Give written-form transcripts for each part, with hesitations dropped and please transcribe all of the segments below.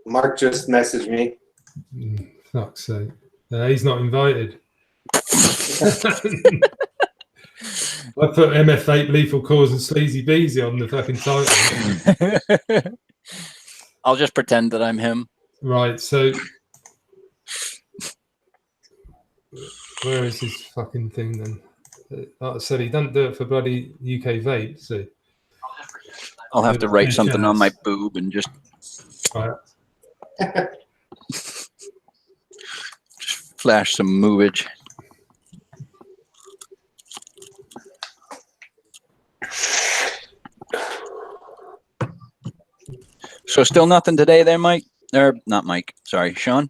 Mark just messaged me. Fuck's sake. He's not invited. I put MF Vape, Lethal Cause, and Sleezy Beezy on the fucking title. I'll just pretend that I'm him. Right, so where is his fucking thing then? Like I said, he doesn't do it for bloody UK Vape, so I'll have to write something on my boob and just right. just flash some movage. So still nothing today there, Mike? Or not Mike, sorry, Sean?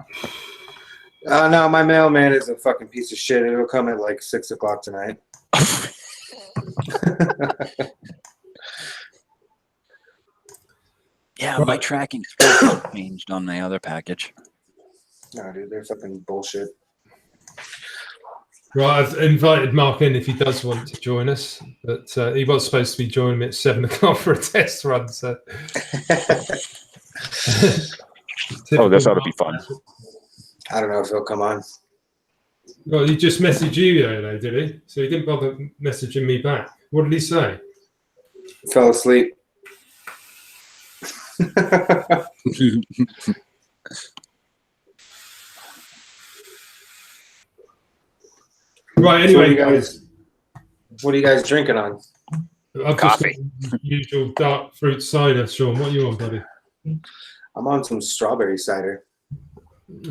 No, my mailman is a fucking piece of shit. It'll come at like 6 o'clock tonight. Yeah, my tracking still changed on my other package. No, dude, they're fucking bullshit. Right, I've invited Mark in if he does want to join us, but he was supposed to be joining me at 7 o'clock for a test run. So, oh, this ought to be fun. I don't know if he'll come on. Well, he just messaged you though, did he? So he didn't bother messaging me back. What did he say? Fell asleep. Right. Anyway, what are you guys drinking on? I've Coffee. just got usual dark fruit cider. Sean, what are you on, buddy? I'm on some strawberry cider.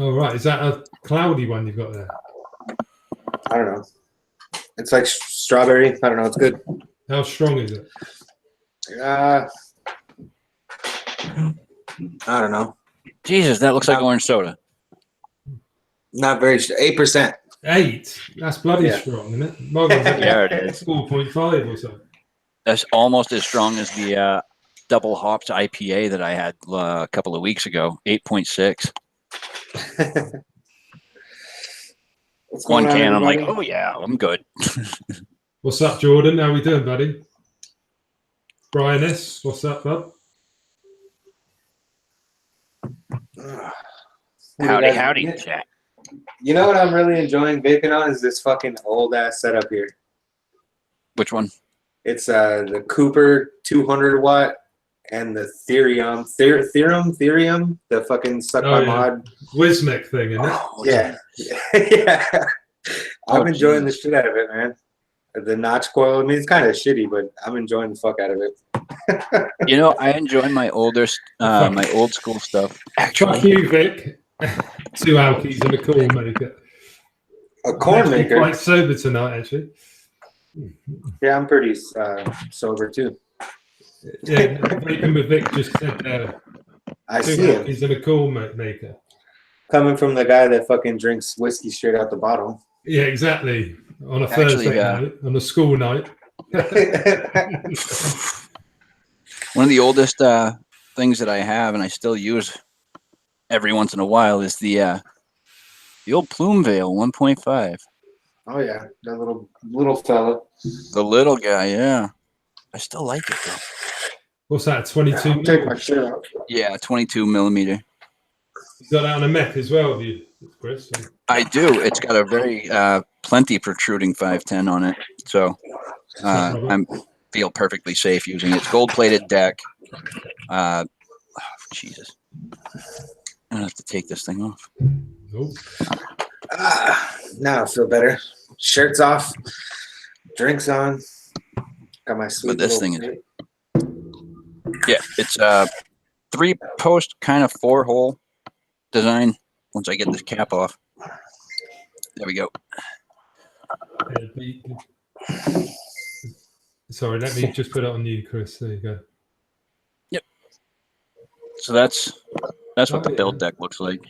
All right. Is that a cloudy one you've got there? I don't know. It's like strawberry. I don't know. It's good. How strong is it? I don't know. Jesus, that looks like orange soda. Not very. 8%. 8? That's bloody strong, isn't it? My one's like Yeah, it is. 4.5 or so. That's almost as strong as the double hopped IPA that I had a couple of weeks ago. 8.6. One can, I'm like, oh yeah, I'm good. What's up, Jordan? How we doing, buddy? Brian S., what's up, bud? Howdy, chat. You know what I'm really enjoying vaping on is this fucking old ass setup here. Which one? It's the Cooper 200 watt and the Therium, the fucking suck my mod Wismic thing, isn't it? Oh, yeah. Yeah. I'm enjoying the shit out of it, man. The notch coil, I mean, it's kind of shitty, but I'm enjoying the fuck out of it. You know, I enjoy my older, my old school stuff. Fuck you, Vic. 2 alkies and a corn maker. A corn maker? Quite sober tonight, actually. Yeah, I'm pretty sober too. Yeah, vaping with Vic just said I 2 see it. alkies and a corn maker. Coming from the guy that fucking drinks whiskey straight out the bottle. Yeah, exactly. On a Thursday night, on a school night. One of the oldest things that I have, and I still use every once in a while, is the old Plume Veil 1.5. Oh yeah, that little fella. The little guy, yeah. I still like it though. What's that? 22. I'll take my shit out. Yeah, 22 millimeter. You got that on a mech as well, have you, Chris? I do. It's got a very plenty protruding 510 on it, so I feel perfectly safe using it. It's gold-plated deck. Oh, Jesus, I'm gonna have to take this thing off. Nope. Now I feel better. Shirts off, drinks on. Got my sweet. But this thing is, yeah, it's 3-post kind of 4-hole design. Once I get this cap off, there we go. Sorry, let me just put it on you, Chris. There you go. Yep. So that's what the build deck looks like.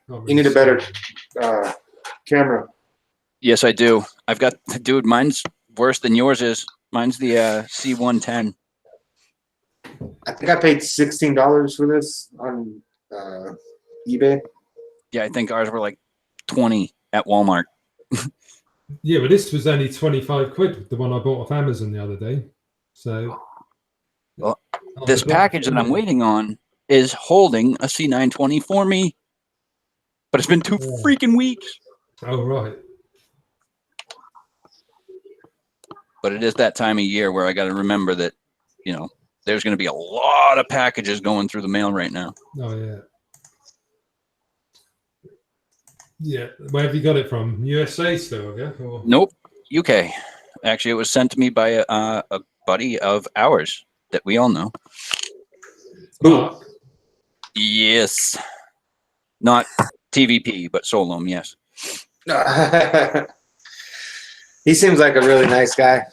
You need a better camera. Yes, I do. I've got, dude, mine's worse than yours is. Mine's the C110. I think I paid $16 for this on eBay. Yeah, I think ours were like 20 at Walmart. Yeah, but this was only 25 quid, the one I bought off Amazon the other day. So, well, this package that I'm waiting on is holding a C920 for me, but it's been 2 freaking weeks. Oh, right. But it is that time of year where I got to remember that, you know, there's going to be a lot of packages going through the mail right now. Oh, yeah. Yeah. Where have you got it from? USA still, yeah? Or... Nope. UK. Actually, it was sent to me by a buddy of ours that we all know. Mark? Yes. Not TVP, but Solom, yes. He seems like a really nice guy.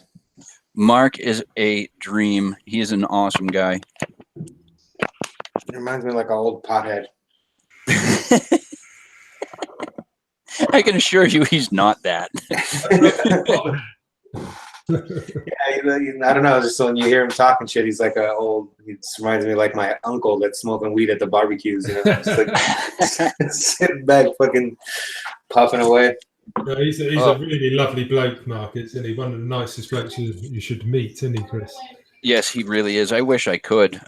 Mark is a dream. He is an awesome guy. He reminds me of like an old pothead. I can assure you he's not that. Yeah, I don't know. Just when you hear him talking shit, he's like a old. He just reminds me of like my uncle that's smoking weed at the barbecues. You know, just like sitting back, fucking puffing away. No, he's a really lovely bloke, Mark. Isn't he? One of the nicest blokes you should meet, isn't he, Chris? Yes, he really is. I wish I could.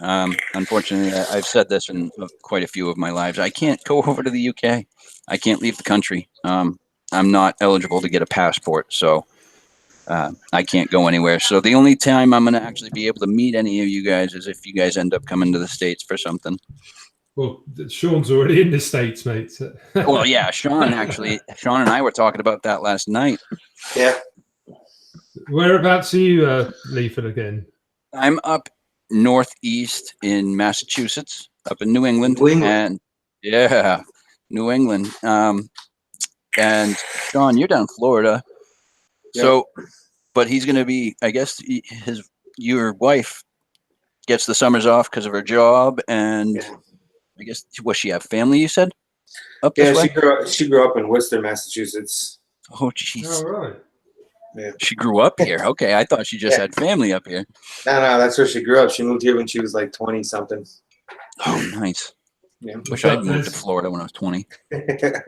Unfortunately, I've said this in quite a few of my lives. I can't go over to the UK. I can't leave the country. I'm not eligible to get a passport, so I can't go anywhere. So the only time I'm going to actually be able to meet any of you guys is if you guys end up coming to the States for something. Well, Sean's already in the States, mate. So. Well, yeah, Sean and I were talking about that last night. Yeah. Whereabouts are you, Leaford, again? I'm up northeast in Massachusetts, up in New England. And yeah, New England. And Sean, you're down in Florida. Yep. So, but he's going to be, I guess your wife gets the summers off because of her job. And I guess, was she have family, you said? Up this way? She grew up in Worcester, Massachusetts. Oh, jeez. All right. Yeah. She grew up here. Okay, I thought she just had family up here. No, that's where she grew up. She moved here when she was like 20 something. Oh, nice. Yeah. Wish I'd moved to Florida when I was 20. Yeah,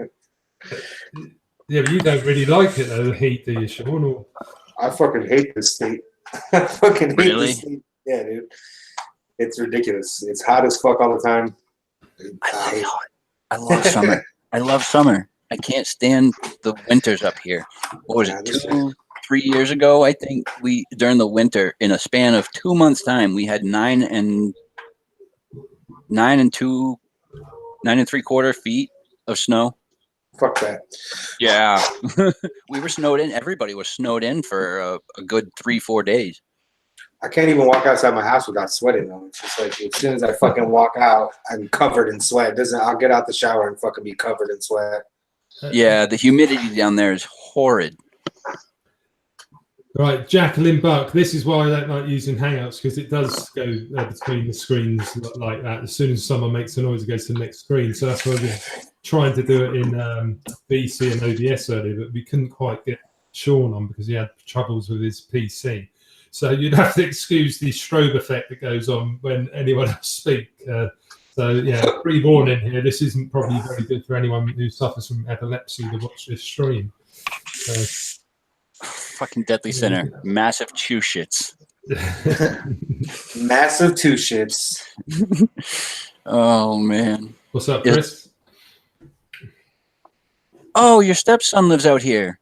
but you don't really like it, though, the heat, do you, Sean? Or... I fucking hate this state. I fucking hate really? this state. Yeah, dude. It's ridiculous. It's hot as fuck all the time. I love summer. I love summer. I can't stand the winters up here. What was it, 3 years ago? I think during the winter, in a span of 2 months' time, we had 9 and 9.75 feet of snow. Fuck that. Yeah. We were snowed in. Everybody was snowed in for a good 3-4 days. I can't even walk outside my house without sweating though. It's just like as soon as I fucking walk out, I'm covered in sweat. I'll get out the shower and fucking be covered in sweat. Yeah, the humidity down there is horrid. Right, Jacqueline Buck. This is why I don't like using Hangouts, because it does go between the screens like that. As soon as someone makes a noise, it goes to the next screen. So that's why we're trying to do it in BC and OBS earlier, but we couldn't quite get Sean on because he had troubles with his PC. So you'd have to excuse the strobe effect that goes on when anyone else speaks. So yeah, pre-warning here. This isn't probably very good for anyone who suffers from epilepsy to watch this stream. So, fucking deadly sinner. Massive chew shits. Massive two shits. Oh man. What's up, Chris? Oh, your stepson lives out here.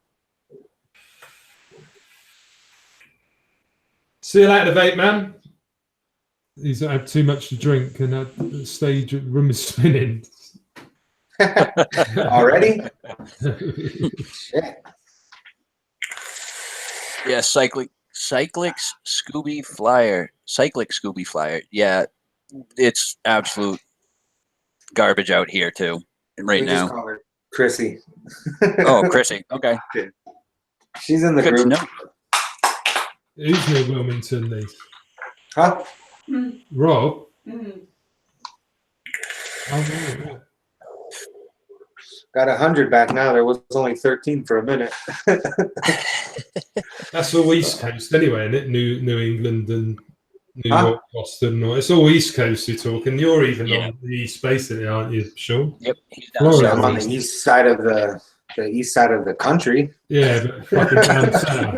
See you later, Vape Man. He's had too much to drink and the stage room is spinning. Already? Shit. Yeah, Cyclic Scooby Flyer. Cyclic Scooby Flyer. Yeah, it's absolute garbage out here too. Right we now. Just call her Chrissy. Oh, Chrissy. Okay. She's in the Good group. to know. Who's near Wilmington, Lee? Huh? Rob? Mm. Oh, yeah. Got 100 back now. There was only 13 for a minute. That's all East Coast anyway, isn't it? New England and New York, Boston. It's all East Coast you're talking. You're even on the East basically, aren't you, Sean? Yep. He's down I'm on the east side of the east side of the country. Yeah, but fucking down south.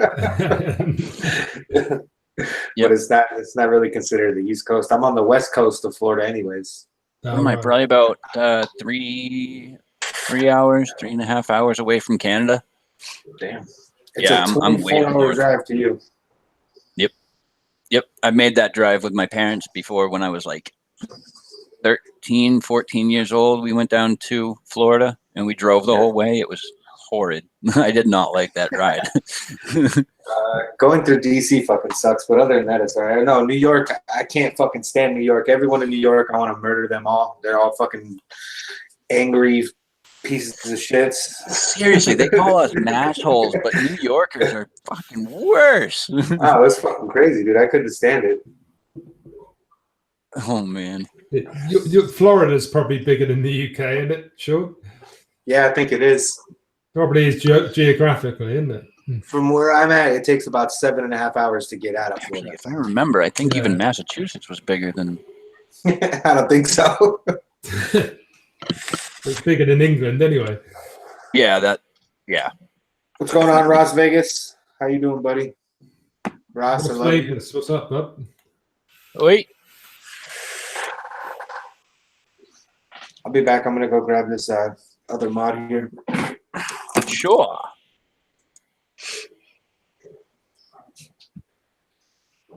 but it's not really considered the East Coast. I'm on the West Coast of Florida, anyways. What am I? Probably about 3 hours, 3.5 hours away from Canada. Damn. Yeah, I'm way up 24-hour north. drive to you. Yep. I've made that drive with my parents before when I was like 13, 14 years old. We went down to Florida and we drove the whole way. It was horrid. I did not like that ride. Going through DC fucking sucks, but other than that, it's all right. No, New York, I can't fucking stand New York. Everyone in New York, I want to murder them all. They're all fucking angry pieces of shit. Seriously, they call us assholes, but New Yorkers are fucking worse. Oh, it's fucking crazy, dude. I couldn't stand it. Oh, man. Florida's probably bigger than the UK, isn't it? Sure. Yeah, I think it is. Probably is geographically, isn't it? From where I'm at, it takes about 7.5 hours to get out of Actually, Florida. if I remember, I think even Massachusetts was bigger than... I don't think so. It's bigger than England, anyway. Yeah. What's going on, Las Vegas? How you doing, buddy? Ross, I love you. Vegas, what's up, bud? Wait. I'll be back. I'm going to go grab this other mod here. Sure.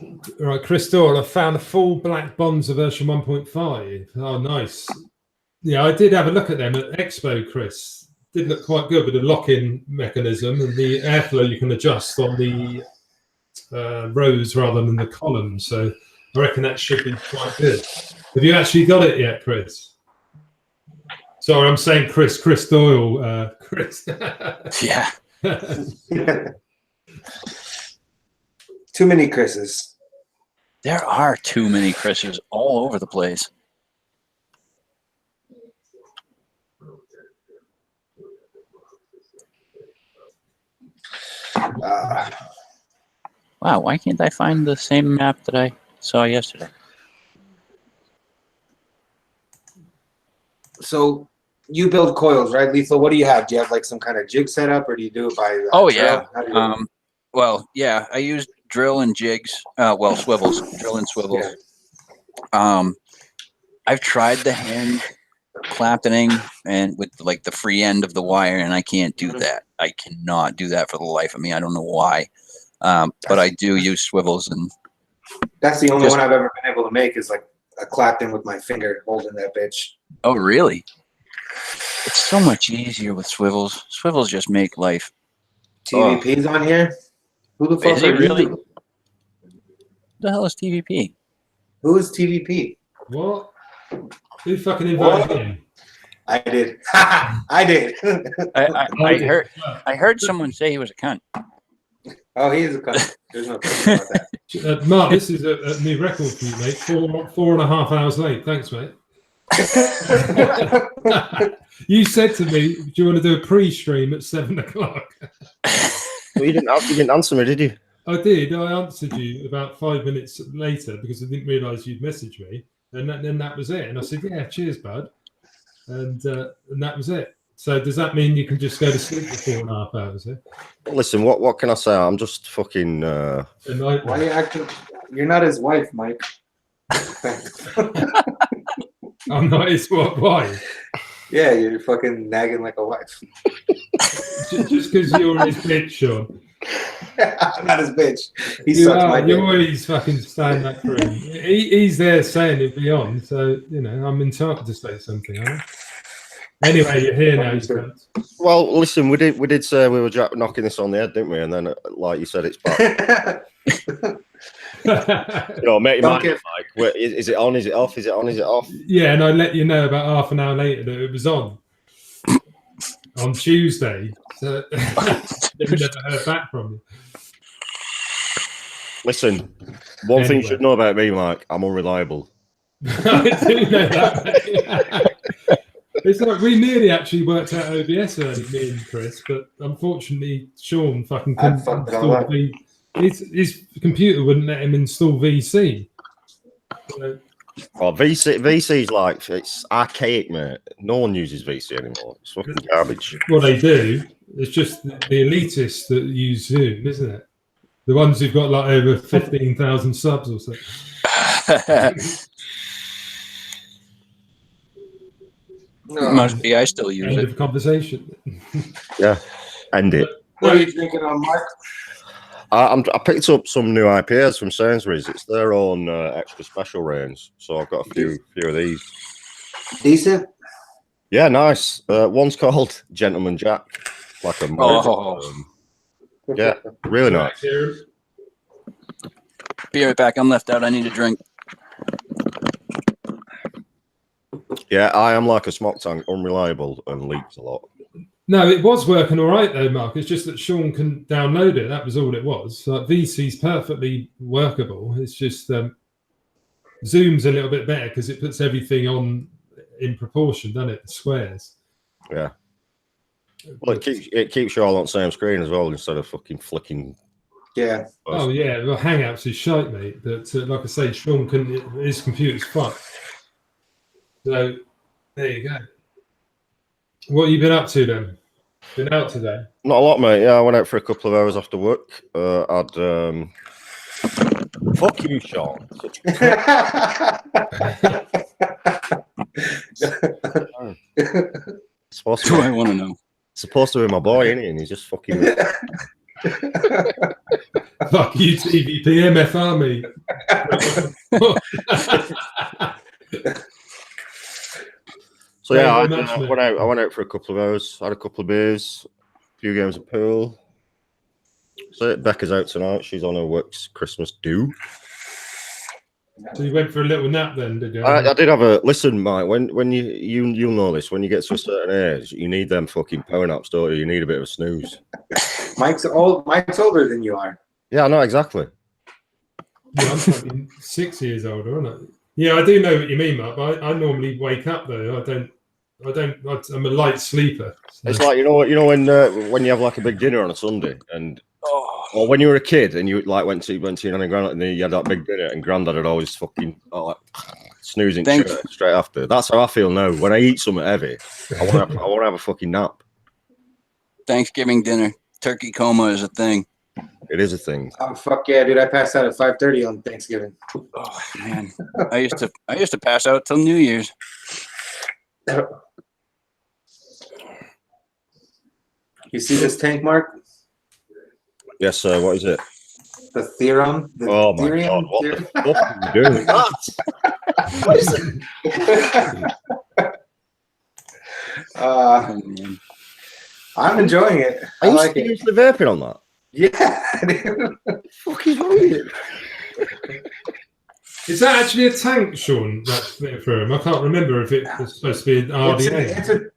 All right, Chris Doyle, I found a full black Bonza version 1.5. Oh, nice. Yeah, I did have a look at them at Expo, Chris. Did look quite good with the lock-in mechanism and the airflow you can adjust on the rows rather than the columns. So I reckon that should be quite good. Have you actually got it yet, Chris? Sorry, I'm saying Chris Doyle. Chris. Yeah. Too many Chris's. There are too many Chris's all over the place. Wow, why can't I find the same map that I saw yesterday? So you build coils, right, Lethal? What do you have? Do you have like some kind of jig setup, or do you do it by? Yeah. Well, yeah, I use drill and jigs. Swivels, drill and swivels. Yeah. I've tried the hand clamping and with like the free end of the wire, and I can't do that. I cannot do that for the life of me. I don't know why. But I do use swivels, and that's the only one I've ever been able to make is like a clapping with my finger holding that bitch. Oh, really? It's so much easier with swivels. Swivels just make life. TVP's on here. Who the fuck is he really? you? The hell is TVP? Who is TVP? What? Who fucking invited him? I did. I did. I heard someone say he was a cunt. Oh, he is a cunt. There's no question about that. Mark, this is a new record for you, mate. 4.5 hours late. Thanks, mate. You said to me, do you want to do a pre-stream at 7 o'clock? Well, you didn't answer me, did you? I did. I answered you about 5 minutes later because I didn't realise you'd messaged me. And then that was it. And I said, yeah, cheers, bud. And that was it. So does that mean you can just go to sleep for 4.5 hours? Eh? Listen, what can I say? I'm just fucking... Why are you acting... You're not his wife, Mike. I'm not his wife. Yeah, you're fucking nagging like a wife. Just because you're his bitch, Sean. I'm not his bitch. You always fucking stand up for him. He's there saying it beyond, so you know I'm entitled to say something. Aren't I? Anyway, you're here now. You well, listen, we did say we were knocking this on the head, didn't we? And then, like you said, it's back. You know, make your mind up, Mike. Is it on? Is it off? Is it on? Is it off? Yeah, and I let you know about half an hour later that it was on Tuesday. So never heard back from you. Listen, one thing you should know about me, Mike, I'm unreliable. I do know that. It's like we nearly actually worked out OBS early, me and Chris, but unfortunately, Sean fucking couldn't install his computer wouldn't let him install VC. So, well, VC's like, it's archaic, mate. No one uses VC anymore. It's fucking garbage. What they do, it's just the elitists that use Zoom, isn't it? The ones who've got like over 15,000 subs or something. Must be. I still use End it. of conversation. Yeah, end it. What are you drinking on, Mark? I picked up some new IPAs from Sainsbury's. It's their own extra special range, so I've got a few of these. Decent. Yeah, nice. One's called Gentleman Jack, like a yeah, really nice. Be right back. I'm left out. I need a drink. Yeah, I am like a smock tank, unreliable and leaks a lot. No, it was working all right though, Mark. It's just that Sean couldn't download it. That was all it was. Like VC's perfectly workable. It's just Zoom's a little bit better because it puts everything on in proportion, doesn't it? The squares. Yeah. Well, it keeps you all on the same screen as well instead of fucking flicking. Yeah. Oh yeah. Well, Hangouts is shite, mate. But like I say, Sean couldn't. His computer's fucked. So there you go. What have you been up to then? Been out today? Not a lot, mate. Yeah, I went out for a couple of hours after work. I'd fuck you, Sean. Supposed to Do be, I want to know? supposed to be my boy, isn't he? And he's just fucking. Fuck you, T.V.P. MF Army. So yeah, I went out for a couple of hours, had a couple of beers, a few games of pool. So Becca's out tonight. She's on her work's Christmas do. So you went for a little nap then, did you? I did have a listen, Mike. When you'll know this. When you get to a certain age, you need them fucking power naps, don't you? You need a bit of a snooze. Mike's older than you are. Yeah, I know exactly. Yeah, I'm fucking 6 years older, aren't I? Yeah, I do know what you mean, Mark. But I normally wake up though. I'm a light sleeper. So. It's like you know when you have like a big dinner on a Sunday, and or when you were a kid and you like went to your nan and granddad and then you had that big dinner and granddad had always fucking like snoozing straight after. That's how I feel now. When I eat something heavy, I want to have a fucking nap. Thanksgiving dinner, turkey coma is a thing. It is a thing. Oh fuck yeah, dude! I passed out at 5:30 on Thanksgiving. Oh man, I used to pass out till New Year's. You see this tank, Mark? Yes, sir. What is it? The theorem. Oh my god! What the fuck are you doing? What is it? I'm enjoying it. I like it. Seriously vaping on that? Yeah. What the fuck is wrong with you? Is that actually a tank, Sean? That's for him. I can't remember if it was supposed to be an RDA.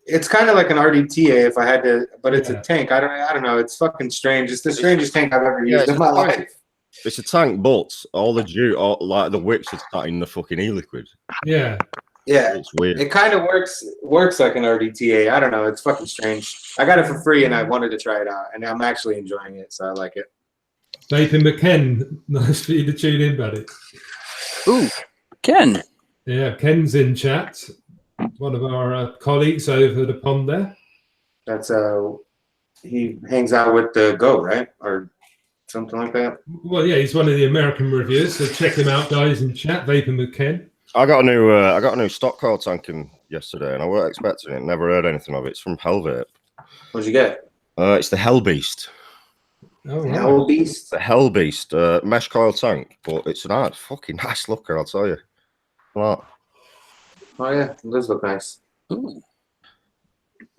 It's kind of like an RDTA if I had to, but it's a tank. I don't know. It's fucking strange. It's the strangest tank I've ever used in my life. It's a tank, but all the like the wicks are sat in the fucking e-liquid. Yeah. Yeah. It's weird. It kind of works like an RDTA. I don't know. It's fucking strange. I got it for free and I wanted to try it out, and I'm actually enjoying it, so I like it. Nathan McKen, nice for you to tune in, buddy. Ooh, Ken. Yeah, Ken's in chat. One of our colleagues over the pond there. That's he hangs out with the Go, right, or something like that. Well, yeah, he's one of the American reviewers, so check him out, guys, in chat. Vaping with Ken. I got a new stock coil tanking yesterday, and I weren't expecting it. Never heard anything of it. It's from Hell-Vape. What'd you get? It's the Hell Beast. Oh, right. Hell Beast. The Hell Beast mesh coil tank, but it's an fucking nice looker, I'll tell you. What? Oh yeah, it does look nice. Ooh.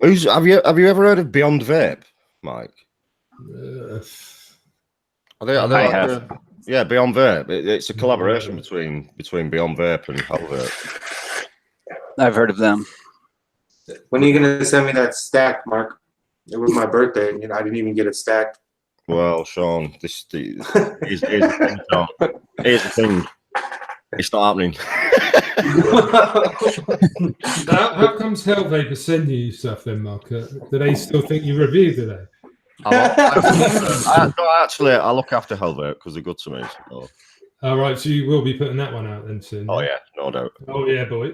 Have you ever heard of Beyond Vape, Mike? I have. Yeah, Beyond Vape. It's a collaboration between Beyond Vape and Hell-Vape. I've heard of them. When are you gonna send me that stack, Mark? It was my birthday, and I didn't even get it stacked. Well, Sean, here's the thing, Sean. Here's the thing. It's not happening. How comes Hell-Vape are sending you stuff then, Mark? Do they still think you review, do they? Actually, I look after Hell-Vape because they're good to me. So. All right, so you will be putting that one out then soon. Oh, yeah, no doubt. Oh, yeah, boy.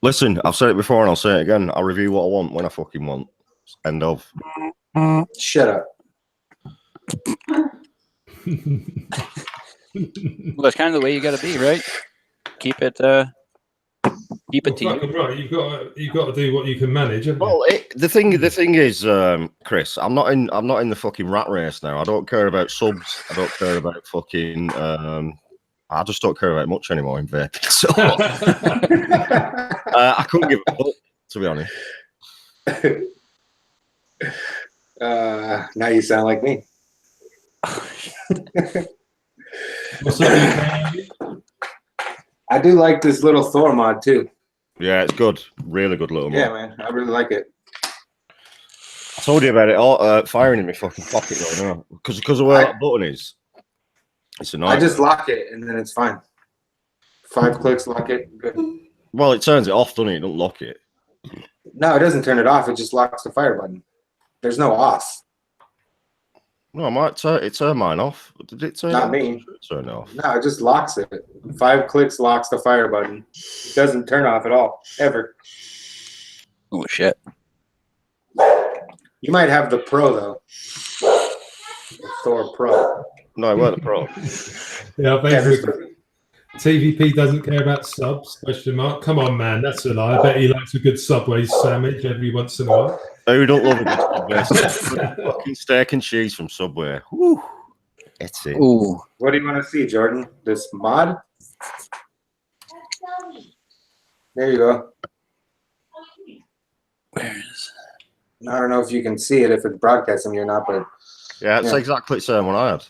Listen, I've said it before and I'll say it again. I review what I want when I fucking want. End of. Shut up. Well, that's kind of the way you got to be, right? Keep it to you. Right, you've got to do what you can manage. Well, the thing is, Chris, I'm not in the fucking rat race now. I don't care about subs. I don't care about fucking. I just don't care about much anymore in vaping. So I couldn't give a fuck, to be honest. Now you sound like me. What's up, I do like this little Thor mod too. Yeah, it's good. Really good little mod. Yeah, man. I really like it. I told you about it all firing in my fucking pocket right now. Because of where that button is. It's a nightmare. I just lock it and then it's fine. 5 clicks, lock it. Good. Well, it turns it off, doesn't it? It doesn't lock it. No, it doesn't turn it off. It just locks the fire button. There's no off. No, I might turn mine off. Did it turn Not off? me. Turn it off. No, it just locks it. 5 clicks locks the fire button. It doesn't turn off at all, ever. Oh shit! You might have the Pro though. The Thor Pro. No, it weren't the Pro. Yeah, basically, TVP doesn't care about subs? Question mark. Come on, man, that's a lie. I bet he likes a good Subway sandwich every once in a while. Who don't love a good Subway? Fucking steak and cheese from Subway. Woo. It's it. Ooh, What do you want to see, Jordan? This mod? There you go. where's? I don't know if you can see it if it's broadcasting or not, but Yeah, it's exactly the same one I had.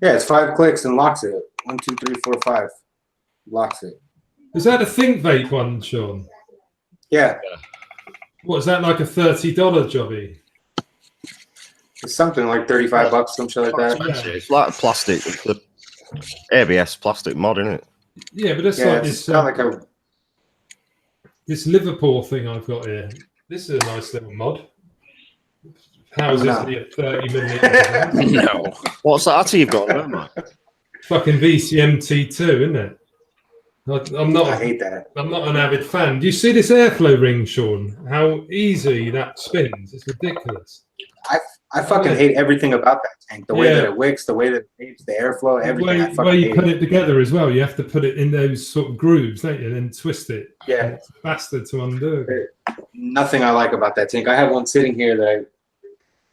yeah, it's 5 clicks and locks it. 1, 2, 3, 4, 5. Locks it. Is that a Think Vape one, Sean? Yeah, What is that, like a $30 jobby? it's something like 35 bucks, some shit like that. It's like plastic. It's the ABS plastic mod, isn't it? Yeah, but that's Yeah, like it's this kind of like a. this Liverpool thing I've got here. This is a nice little mod. How is this No. at 30 milliliters? No. What's that you've got there, mate? Fucking M.F.T.V.P, isn't it? I'm I not. hate that. I'm not an avid fan. Do you see this airflow ring, Sean? How easy that spins? It's ridiculous. I fucking hate everything about that tank. The way that it wicks, the way that it tapes, the airflow, everything. I The fucking way you hate put it. it together as well, you have to put it in those sort of grooves, don't you? And then twist it. Yeah. It's a bastard to undo. Nothing I like about that tank. I have one sitting here that I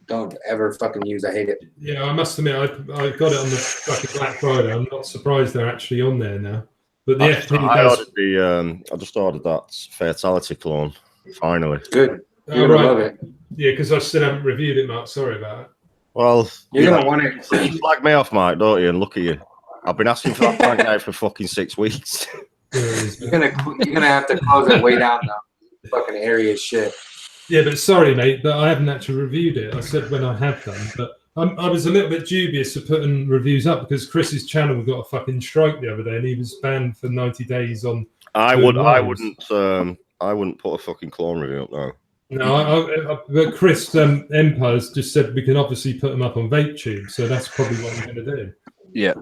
don't ever fucking use. I hate it. Yeah, I must admit, I got it on the fucking Black Friday. I'm not surprised they're actually on there now. But the FP does. I just ordered that Fatality clone. Finally. Good. Oh, You're gonna right. love it. Yeah, because I still haven't reviewed it, Mark. Sorry about it. Well, You're gonna want it. you flag me off, Mike, don't you? And look at you. I've been asking for that tank now for fucking 6 weeks. There it is. You're gonna have to close it way down now. Fucking area shit. Yeah, but sorry, mate, but I haven't actually reviewed it. I said when I have done, but I was a little bit dubious of putting reviews up because Chris's channel got a fucking strike the other day, and he was banned for 90 days on. I wouldn't put a fucking clone review up now. No, but Chris Empire's just said we can obviously put them up on VapeTube, so that's probably what I'm going to do. Yeah.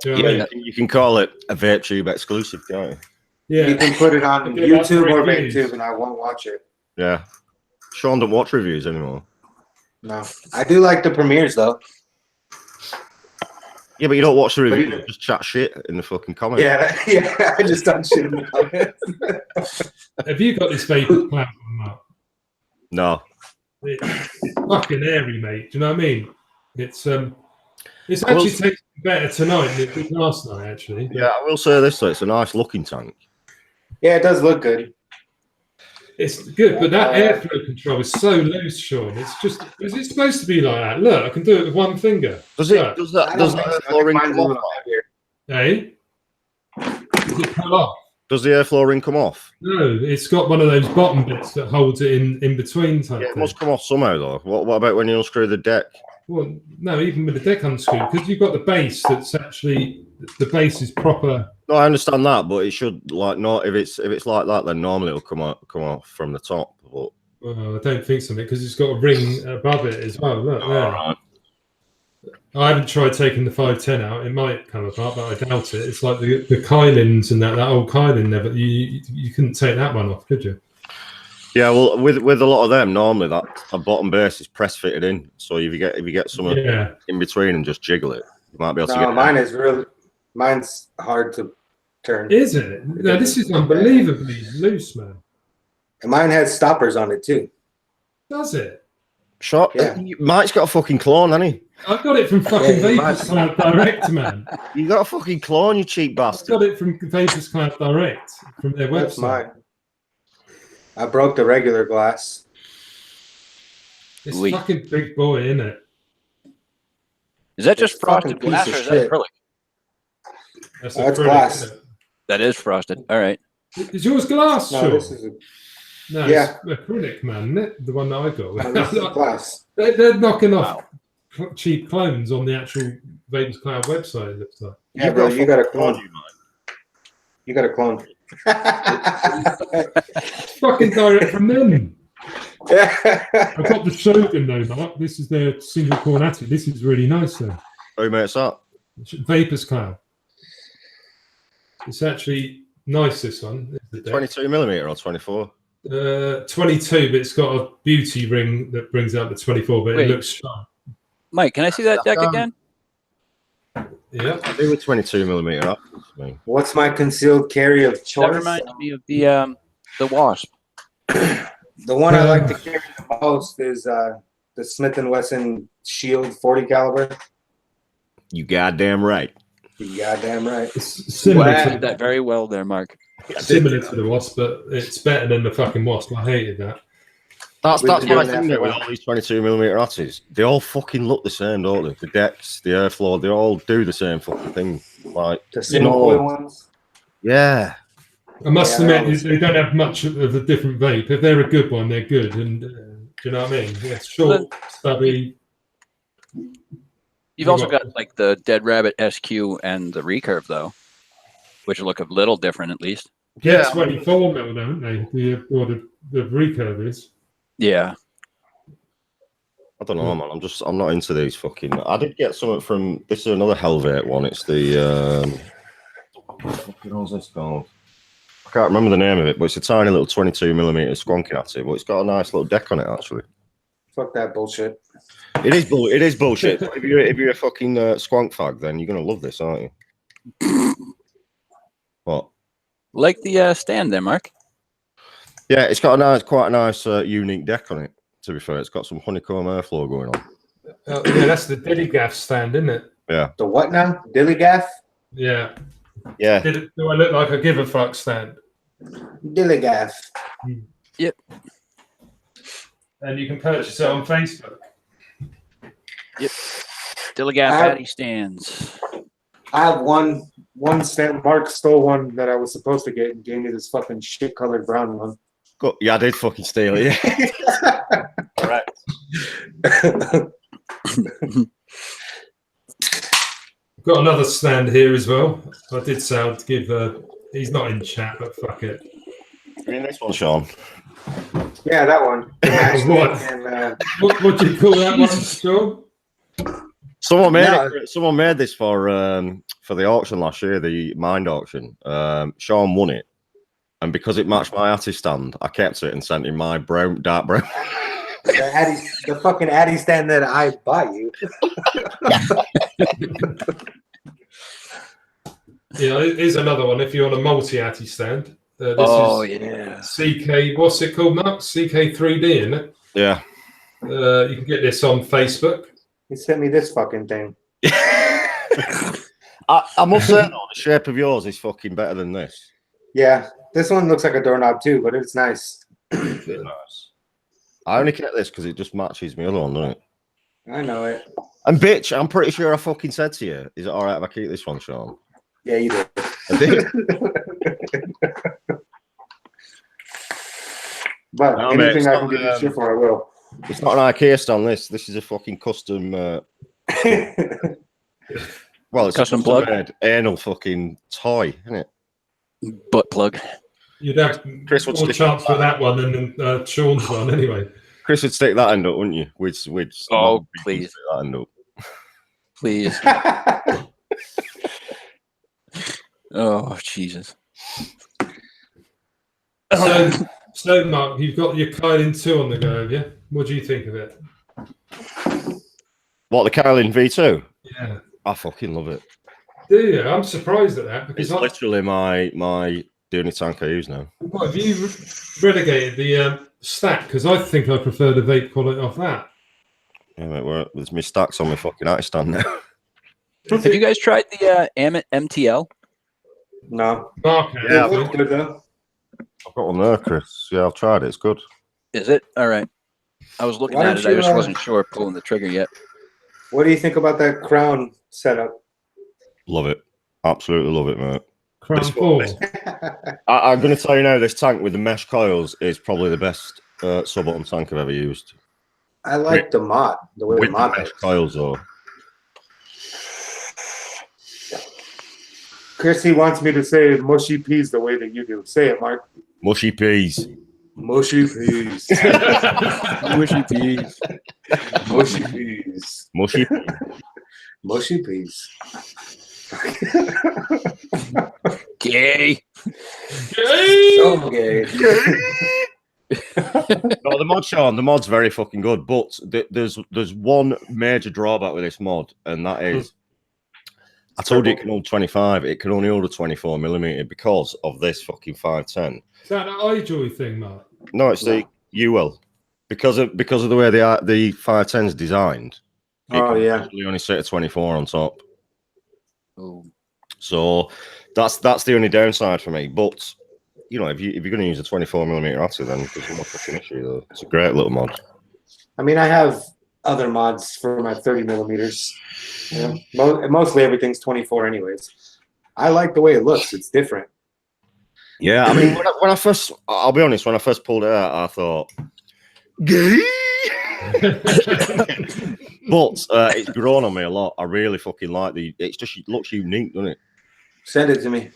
Do you know what I mean? You can call it a VapeTube exclusive, can't you? Yeah. You can put it on Okay, that's YouTube or reviews. VapeTube, and I won't watch it. Yeah. Sean don't watch reviews anymore. No, I do like the premieres though. Yeah, but you don't watch the review. you- You just chat shit in the fucking comments. Yeah. I just don't shit in the comments. Have you got this vape platform, Mark? No. It's fucking airy, mate. Do you know what I mean? It's actually tasting better tonight than it did last night, actually. Yeah, I will say this though, it's a nice looking tank. Yeah, it does look good. It's good, but that airflow control is so loose, Sean. It's just, is it supposed to be like that? Look, I can do it with one finger. Does Look. does that I don't think so. I airflow think ring mine's come a off? little heavier. Hey? Does it pull off? Does the airflow ring come off? No, it's got one of those bottom bits that holds it in between type Yeah, it thing. must come off somehow though. What about when you unscrew the deck? Well, no, even with the deck unscrewed, because you've got the base that's actually, the base is proper. No, I understand that, but it should like not if it's like that, then normally it'll come off from the top. But Well, I don't think so, because it's got a ring above it as well. Look, there. right. I haven't tried taking the 510 out. It might come apart, but I doubt it. It's like the Coilz and that old Coilz never. You couldn't take that one off, could you? Yeah, well, with a lot of them, normally that bottom base is press fitted in. So if you get some in between and just jiggle it, you might be able to get. Mine is mine's hard to turn. Is it? No, this is unbelievably loose, man. And mine has stoppers on it too. Does it? Sure. Yeah. Mike's got a fucking clone, hasn't he? I got it from fucking Vapors Cloud Direct, man. You got a fucking clone, you cheap bastard. I got it from Vapors Cloud Direct from their website. That's mine. I broke the regular glass. It's fucking big boy, isn't it? Is that just frosted glass or is that acrylic? That's glass. Isn't it? That is frosted. All right. Is yours glass? No, sure. this is No, it's acrylic, man. Isn't it? The one that I got. no, this is glass. They're knocking off cheap clones on the actual Vapors Cloud website. It looks like. Yeah, bro, you got a clone. You got a clone. Fucking direct from them. I've got the Shogun though, Mark. This is their single core attic. This is really nice though. Oh, mate, it's that. Vapors Cloud. It's actually nice, this one. 22mm or 24? 22, but it's got a beauty ring that brings out the 24, but it looks sharp. Mike, can I see that deck again? Yeah. I do with 22mm. What's my concealed carry of choice? That reminds me of the Wasp. The one I like to carry the most is the Smith & Wesson Shield 40 caliber. You goddamn right. You goddamn right. It's similar to that very well there, Mark. Similar to the Wasp, but it's better than the fucking Wasp. I hated that. That's my thing with all these 22mm atties. They all fucking look the same, don't they? The decks, the airflow, they all do the same fucking thing. Like the single ones. Yeah. I must admit, they don't have much of a different vape. If they're a good one, they're good. And do you know what I mean? It's short, stubby. You've also got like the Dead Rabbit SQ and the Recurve, though, which look a little different at least. Yeah, 24 mil, don't they? The Recurve is. Yeah. I don't know, man. I'm not into these fucking. I did get something from. This is another Helvet one. It's the. What was this called? I can't remember the name of it, but it's a tiny little 22mm squonking at it. But it's got a nice little deck on it, actually. Fuck that bullshit. It is bullshit. if you're a fucking squonk fag, then you're gonna love this, aren't you? What? Like the stand there, Mark. Yeah, it's got quite a nice, unique deck on it. To be fair, it's got some honeycomb airflow going on. Yeah, that's the Dillygaff stand, isn't it? Yeah. The what now? Dillygaff? Yeah. Yeah. Do I look like a give a fuck stand? Dillygaff. Yep. And you can purchase it on Facebook. Yep. Dillygaff Fatty stands. I have one stand. Mark stole one that I was supposed to get and gave me this fucking shit colored brown one. Yeah, I did fucking steal it. Yeah. All right. Got another stand here as well. I did say I'd give. He's not in chat, but fuck it. I mean, this one, Sean. Yeah, that one. What? And, what do you call that one, Sean? Someone made this for the auction last year, the Mind auction. Sean won it, and because it matched my Atty stand, I kept it and sent him my dark brown. The fucking Addy stand that I buy you. Yeah, here's another one. If you want a multi-Atty stand, this is CK. What's it called, Mark? CK3D, isn't it? Yeah. You can get this on Facebook. He sent me this fucking thing. I must say, though, the shape of yours is fucking better than this. Yeah, this one looks like a doorknob too, but it's nice. It's nice. I only get this because it just matches my other one, doesn't it? I know it. And bitch, I'm pretty sure I fucking said to you, is it all right if I keep this one, Sean? Yeah, you did. I did. But anything I can give you shit for, I will. It's not an IKEA stand, this. This is a fucking custom... well, it's custom a custom anal fucking toy, isn't it? Butt plug. You'd have Chris would more chance for that one than Sean's one, anyway. Chris would stick that end up, wouldn't you? Oh, please. Stick that end up. Please. So Oh, Jesus. So, Mark, you've got your Coilz 2 on the go, have you? What do you think of it? What, the Coilz V2? Yeah. I fucking love it. Do you? I'm surprised at that because It's literally my the only tank I use now. What, have you relegated the stack? Because I think I prefer the vape quality off that. Yeah, mate, there's my stacks on my fucking artist stand now. Have you guys tried the MTL? No. Okay. Yeah, It looked good though. I've got one there, Chris. Yeah, I've tried it. It's good. Is it? All right. I was looking Why at don't it. I you, just wasn't sure pulling the trigger yet. What do you think about that crown setup? Love it. Absolutely love it, mate. Crown This 4. I'm going to tell you now, this tank with the mesh coils is probably the best sub-button tank I've ever used. I like the mod, the way With the mod the mesh looks. coils, though. Chrissy wants me to say mushy peas the way that you do. Say it, Mark. Mushy peas. Mushy peas. Mushy peas. Mushy peas. Mushy peas. Mushy peas. Gay. So gay. No, the mod, Sean, the mod's very fucking good, but there's one major drawback with this mod, and that is, I told you it can hold 25, it can only hold a 24mm because of this fucking 510. Is that an iJoy thing, Mark? No, it's the UL. Because of the way the 510 is designed, it can usually only sit a 24 on top. Oh. So that's the only downside for me. But you know, if you're going to use a 24mm Atty, then there's no fucking issue though. It's a great little mod. I mean, I have other mods for my 30mm. You know, mostly everything's 24 anyways. I like the way it looks. It's different. Yeah, I mean, when I first, I'll be honest, when I first pulled it out, I thought, gay. But it's grown on me a lot. I really fucking like it looks unique, doesn't it? Send it to me.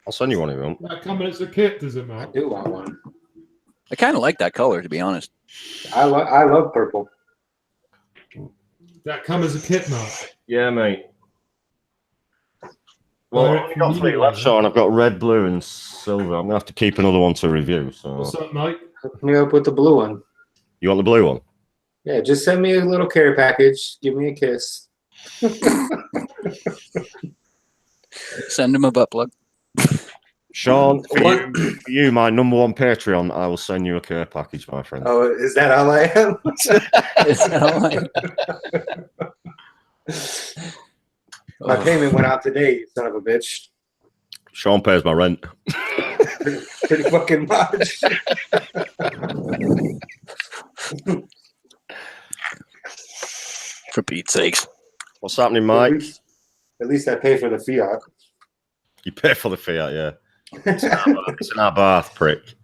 I'll send you one if you want. That coming as a kit, does it, I Mark? do want one. I kind of like that color, to be honest. I love purple. That come as a kit, Mark? Yeah, mate. Well, I've got 3 left, Sean. I've got red, blue, and silver. I'm going to have to keep another one to review. So. What's up, Mike? Hook me up with the blue one. You want the blue one? Yeah, just send me a little care package. Give me a kiss. Send him a butt plug. Sean, for you, my #1 Patreon, I will send you a care package, my friend. Oh, is that all I am? Is that all My payment went out today, you son of a bitch. Sean pays my rent. Pretty fucking much. For Pete's sakes. What's happening, Mike? At least I pay for the fiat. You pay for the fiat, yeah. It's in our bath, prick.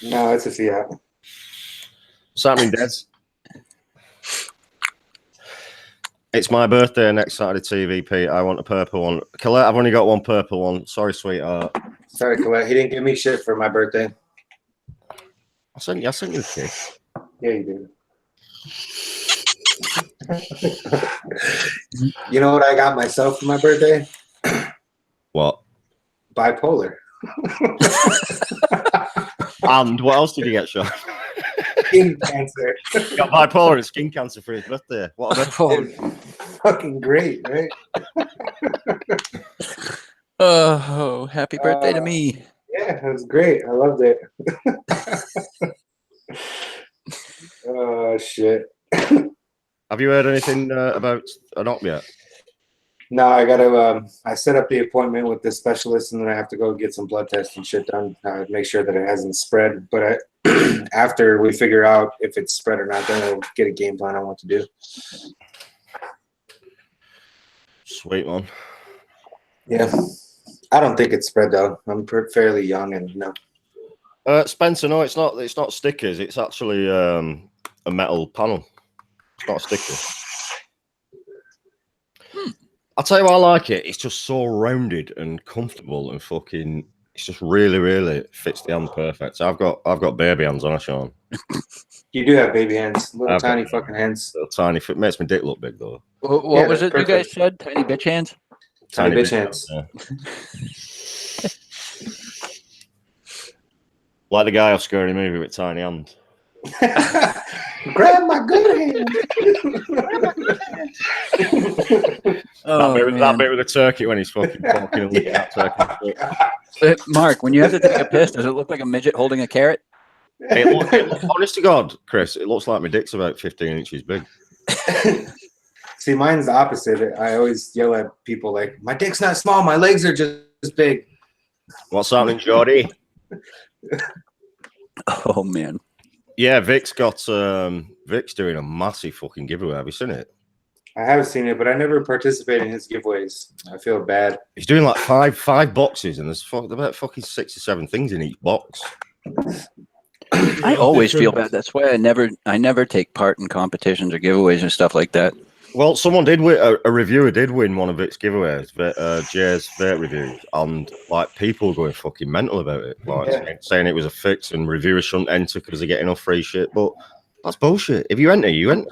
No, it's a fiat. What's happening, Des? It's my birthday next Saturday, TVP. I want a purple one. Colette, I've only got one purple one. Sorry, sweetheart. Sorry, Colette. He didn't give me shit for my birthday. I sent you a kid. Yeah, you did. You know what I got myself for my birthday? What? Bipolar. And what else did you get, Sean? Skin cancer. He got bipolar and skin cancer for his birthday. What a fucking great, right? Oh, happy birthday to me. Yeah, it was great. I loved it. Oh, shit. Have you heard anything about an op yet? No, I gotta. I set up the appointment with the specialist, and then I have to go get some blood tests and shit done. Make sure that it hasn't spread. But after we figure out if it's spread or not, then we'll get a game plan on what to do. Sweet one. Yeah, I don't think it's spread though. I'm fairly young, and Spencer, no, it's not. It's not stickers. It's actually a metal panel. It's not a sticker. I'll tell you why I like it. It's just so rounded and comfortable and fucking. It's just really, really fits the hand perfect. So I've got baby hands on, Sean. You do have baby hands, little tiny fucking hands. Little tiny. It makes my dick look big though. What was it perfect. You guys said? Tiny bitch hands. Tiny bitch hands. Like the guy off Scary Movie with tiny hands. Grab my good hand. That bit with the turkey when he's fucking walking on the turkey. Mark, when you have to take a piss, does it look like a midget holding a carrot? Honest to God, Chris, it looks like my dick's about 15 inches big. See, mine's the opposite. I always yell at people like, my dick's not small, my legs are just big. What's happening, Jordy? Oh, man. Yeah, Vic's doing a massive fucking giveaway. Have you seen it? I have seen it, but I never participate in his giveaways. I feel bad. He's doing like five boxes, and there's about fucking 6 or 7 things in each box. I always feel bad. That's why I never take part in competitions or giveaways and stuff like that. Well, someone did win. A reviewer did win one of Vic's giveaways, Jay's Vape reviews, and like people were going fucking mental about it, like saying it was a fix and reviewers shouldn't enter because they're getting off free shit. But that's bullshit. If you enter, you enter.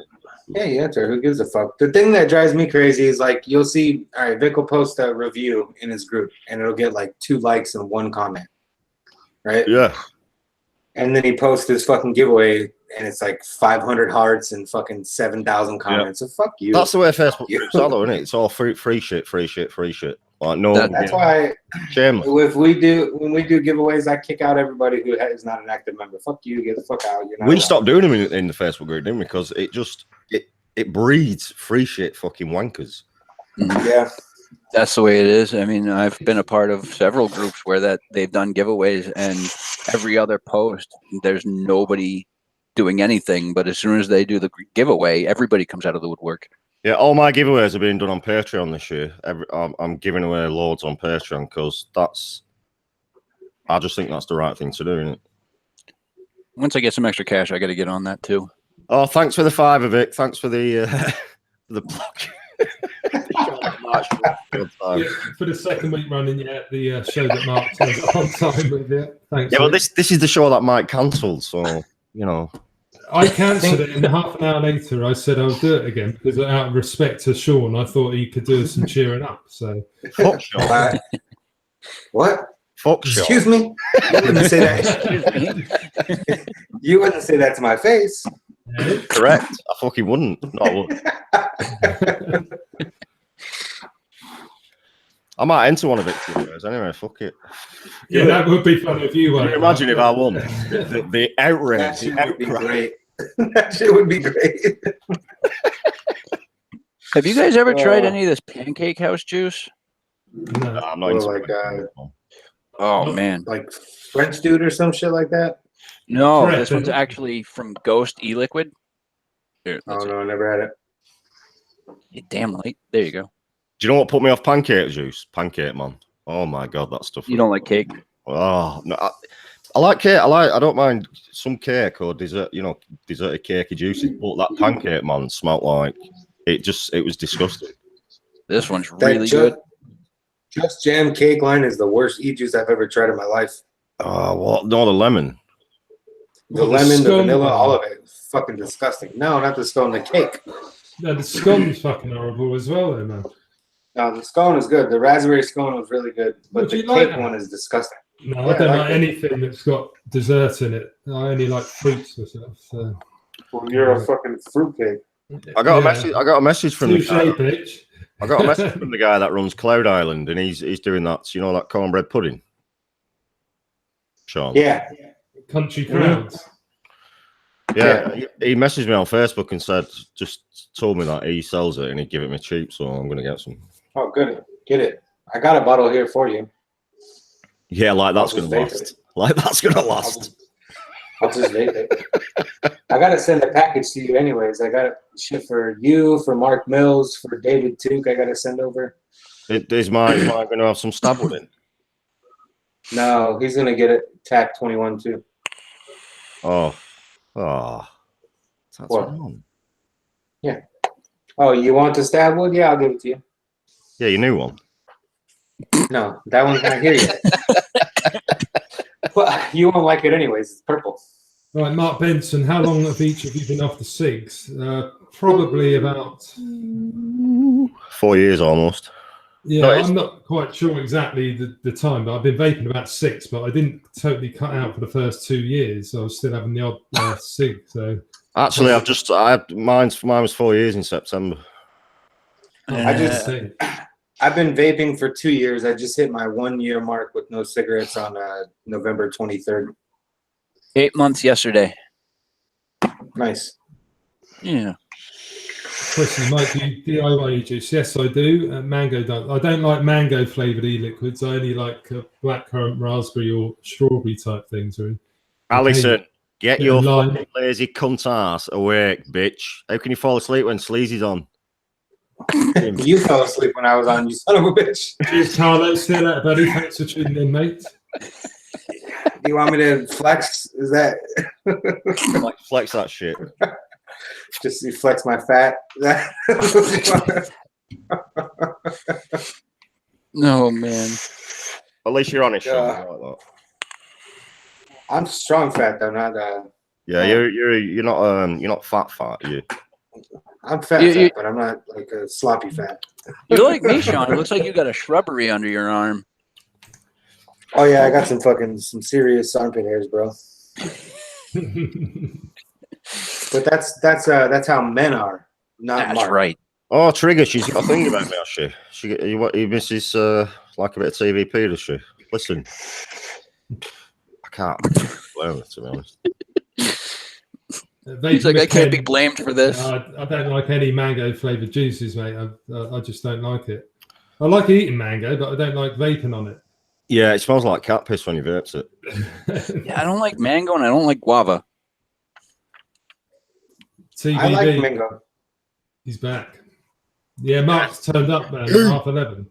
Yeah, you enter. Who gives a fuck? The thing that drives me crazy is like you'll see. All right, Vic will post a review in his group, and it'll get like 2 likes and 1 comment, right? Yeah. And then he posts his fucking giveaway, and it's like 500 hearts and fucking 7,000 comments. So fuck you. That's the way Facebook groups are, though, isn't it? It's all free shit. Like no. That's why shameless. When we do giveaways, I kick out everybody who is not an active member. Fuck you. Get the fuck out. We stopped doing them in the Facebook group, didn't we? Because it breeds free shit fucking wankers. Yeah. That's the way it is. I mean, I've been a part of several groups where they've done giveaways, and every other post, there's nobody doing anything. But as soon as they do the giveaway, everybody comes out of the woodwork. Yeah, all my giveaways are being done on Patreon this year. I'm giving away loads on Patreon because I just think that's the right thing to do, isn't it? Once I get some extra cash, I got to get on that too. Oh, thanks for the $5, Vic. Thanks for the plug. Yeah, for the second week running, the show that Mark turns on time with. Thanks. Yeah, well, this is the show that Mike cancelled, so you know. I cancelled it, and half an hour later, I said I'll do it again because, out of respect to Sean, I thought he could do some cheering up. So, fuck Sean. What? Fuck Sean. Excuse me. You wouldn't say that. You wouldn't say that to my face. Correct. I fucking wouldn't. No, I wouldn't. I might enter one of it anyway. Fuck it. Yeah, that would be fun if you won. Can you imagine if I won? The outrage. That shit would be great. That shit would be great. Have you guys ever tried any of this Pancake House juice? No, I'm not into oh man, like French dude or some shit like that. No, this one's actually from Ghost E-Liquid. Here, oh no, I never had it. Hey, damn light. There you go. Do you know what put me off pancake juice? Pancake, man. Oh my god, that stuff. You don't like cake? Oh no, I like cake. I don't mind some cake or dessert. You know, desserted cakey juices. But that pancake, man, smelled like it was disgusting. This one's really good. Just Jam Cake line is the worst e-juice I've ever tried in my life. Oh, what? No, the lemon. The lemon, the vanilla, all of it. Fucking disgusting. No, not the scone, the cake. No, the scone's fucking horrible as well, though, man. No, the scone is good. The raspberry scone was really good, but the cake one is disgusting. No, I don't like anything that's got dessert in it. I only like fruits or stuff. So. Well, you're a fucking fruitcake. I got a message. I got a message from the guy. Bitch. I got a message from the guy that runs Cloud Island, and he's doing that. You know that cornbread pudding. Sean. Yeah. Country crowds. Yeah, he messaged me on Facebook and said, just told me that he sells it and he'd give it me cheap, so I'm gonna get some. Oh, good. Get it. I got a bottle here for you. Yeah, like that's gonna last. Like that's gonna last. I'll just vape it. I gotta send a package to you anyways. I got shit for you, for Mark Mills, for David Took. I gotta send over. Is mine gonna have some stab with it? No, he's gonna get it TAC 21 too. Oh. That's wrong. Yeah. Oh, you want the stab wood? Yeah, I'll give it to you. Yeah, your new one. No, that one's not here yet. But you won't like it anyways. It's purple. All right, Mark Benson, how long have each of you been off the cigs? Probably about 4 years almost. Yeah, No, I'm not quite sure exactly the time, but I've been vaping about 6, but I didn't totally cut out for the first 2 years. I was still having the odd cig. So actually, mine was 4 years in September. I've been vaping for 2 years. I just hit my 1 year mark with no cigarettes on November 23rd. 8 months yesterday. Nice. Yeah. Chris, you might do DIY e-juice. Yes, I do. Mango don't. I don't like mango flavored e-liquids. I only like blackcurrant, raspberry, or strawberry type things. Really. Alison, get Yeah, your lime. fucking lazy cunt ass awake, bitch. How can you fall asleep when Sleazy's on? You fell asleep when I was on, you son of a bitch. Cheers, Carlos. See you later, buddy. Thanks for tuning in, mate. Do you want me to flex? Is that Like, flex that shit. just you flex my fat? No, man. At least you're honest, Sean. I'm strong fat though, not yeah, you're not fat, are you? I'm fat, but I'm not like a sloppy fat. You're like me, Sean. It looks like you got a shrubbery under your arm. Oh yeah, I got some serious armpit hairs, bro. But that's how men are, not That's Mark. right. Oh, Trigger, she's got a thing about me, has she? He misses like a bit of TVP, does she? Listen, I can't blame her, to be honest. He's like, I can't be blamed for this. I don't like any mango flavored juices, mate. I just don't like it. I like eating mango, but I don't like vaping on it. Yeah, it smells like cat piss when you vapes it. Yeah, I don't like mango and I don't like guava. TVP, I like mango. He's back. Yeah, Mark's turned up, man, at 11:30.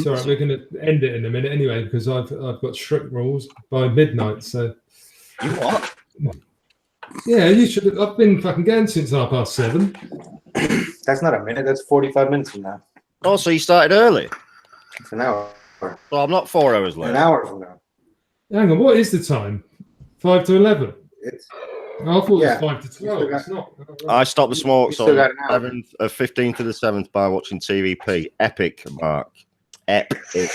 Sorry, we're going to end it in a minute anyway because I've got strict rules by midnight. So you what? Yeah, you should. I've been fucking going since 7:30. That's not a minute. That's 45 minutes from now. Oh, so you started early? It's an hour. So I'm not 4 hours late. An hour from now. Hang on, what is the time? 5 to 11. It's. I thought it was 5 to 12. got- It's not. I stopped the smokes still on got an hour. 15th to the 7th by watching TVP. Epic, Mark. Epic.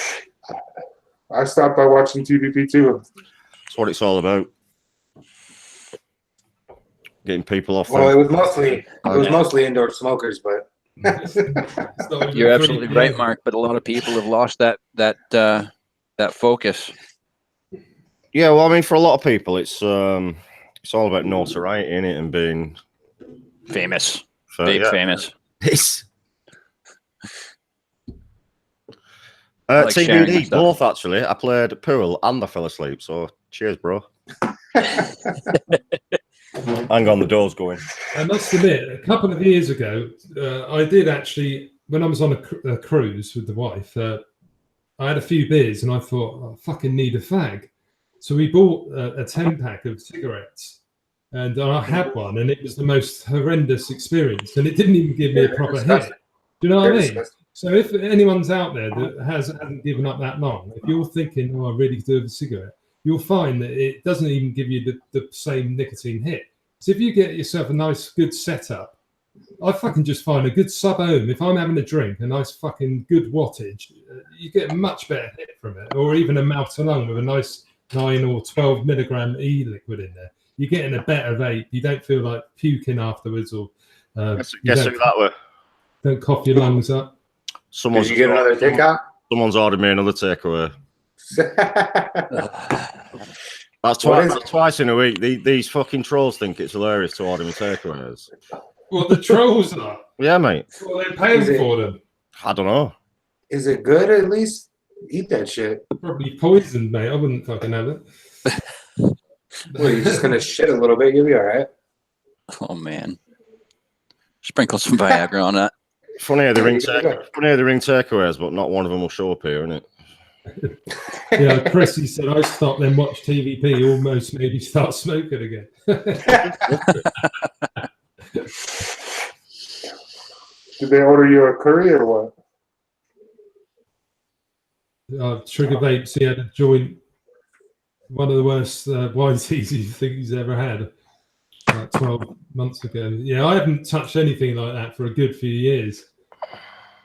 I stopped by watching TVP too. That's what it's all about. Getting people off. Well, it was mostly indoor smokers, but You're absolutely right, Mark. But a lot of people have lost that focus. Yeah, well, I mean, for a lot of people, it's all about notoriety, innit, and being Famous. yeah. Famous. It's I like sharing my TBD, stuff. both actually. I played pool and I fell asleep. So cheers, bro. Hang on, the door's going. I must admit, a couple of years ago, I did actually, when I was on a cruise with the wife, I had a few beers and I thought, I fucking need a fag. So we bought a 10-pack of cigarettes and I had one and it was the most horrendous experience and it didn't even give me a proper hit. Do you know what I mean? So if anyone's out there that hasn't given up that long, if you're thinking, oh, I really do have a cigarette, you'll find that it doesn't even give you the same nicotine hit. So if you get yourself a nice, good setup, I fucking just find a good sub ohm. If I'm having a drink, a nice fucking good wattage, you get a much better hit from it. Or even a mouth to lung with a nice 9 or 12 milligram e-liquid in there. You're getting a better vape. You don't feel like puking afterwards or Guess who that were? don't cough your lungs up. did you get another takeout? Someone's ordered me another takeaway. That's twice in a week. These fucking trolls think it's hilarious to order me takeaways. Well, the trolls are. Yeah, mate. Well, they're paying for them. I don't know. Is it good at least? Eat that shit. Probably poisoned, mate. I wouldn't fucking have it. Well, you're just gonna shit a little bit. You'll be all right. Oh man. Sprinkle some Viagra on that. Funny how they ring takeaways, but not one of them will show up here, isn't it? Yeah, Chris, he said, I stopped, then watch TVP, almost made me start smoking again. Did they order you a curry or what? Trigger Vapes, he had a joint, one of the worst wine seasons I think he's ever had, like 12 months ago. Yeah, I haven't touched anything like that for a good few years.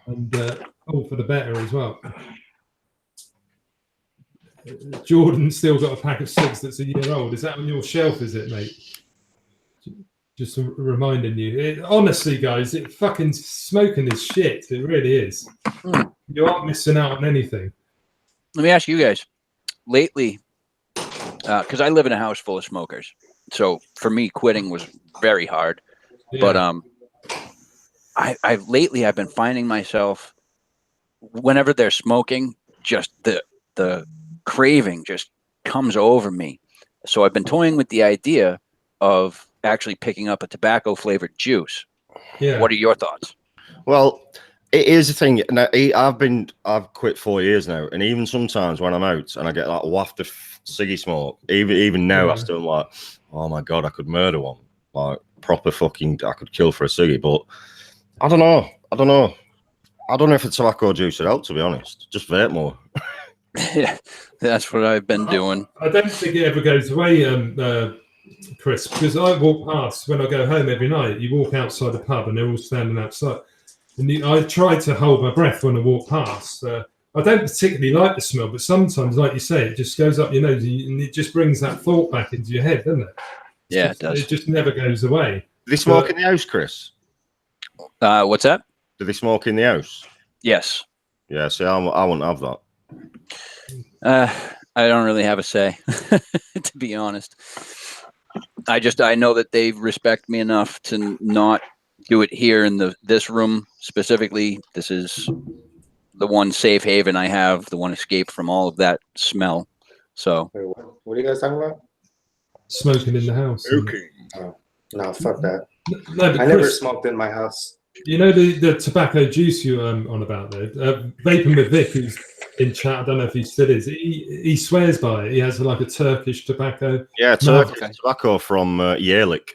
and all for the better as well. Jordan's still got a pack of cigs that's a year old. Is that on your shelf, is it, mate? Just reminding you. Honestly, guys, fucking smoking is shit. It really is. You aren't missing out on anything. Let me ask you guys. Lately, because I live in a house full of smokers, so for me, quitting was very hard. Yeah. But I've been finding myself whenever they're smoking, just the craving just comes over me. So I've been toying with the idea of actually picking up a tobacco flavored juice. Yeah. What are your thoughts? Well, it is a thing. Now, I've quit 4 years now, and even sometimes when I'm out and I get like a waft of ciggy smoke, even now I still like, oh my god, I could murder one, like proper fucking, I could kill for a ciggy. But I don't know if a tobacco juice would help, to be honest. Just vape more. Yeah, that's what I've been doing. I don't think it ever goes away, Chris, because I walk past when I go home every night. You walk outside the pub and they're all standing outside. And I try to hold my breath when I walk past. I don't particularly like the smell, but sometimes, like you say, it just goes up your nose and it just brings that thought back into your head, doesn't it? Yeah, it does. It just never goes away. Do they smoke in the house, Chris? What's that? Do they smoke in the house? Yes. Yeah, see, I wouldn't have that. I don't really have a say, to be honest. I know that they respect me enough to not do it here in this room specifically. This is the one safe haven I have, the one escape from all of that smell. So, wait, what are you guys talking about? Smoking in the house. Okay. Oh, no, fuck that. No, I never smoked in my house. You know the tobacco juice you're on about there? Vaping with Vic, who's in chat, I don't know if he still is. He swears by it. He has like a Turkish tobacco. Yeah, Turkish tobacco from Yelik.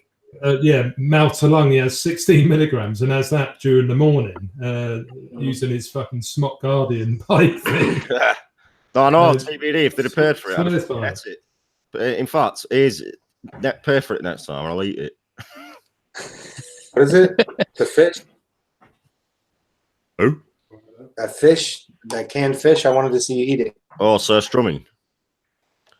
Yeah, mouth to lung. He has 16 milligrams and has that during the morning using his fucking Smock Guardian pipe thing. No, TBD. If they'd have paid for it, I'd have get it. But in fact, pay for it next time. I'll eat it. What is it? The fish? Who? That fish, that canned fish. I wanted to see you eat it. Oh, Sir Strumming.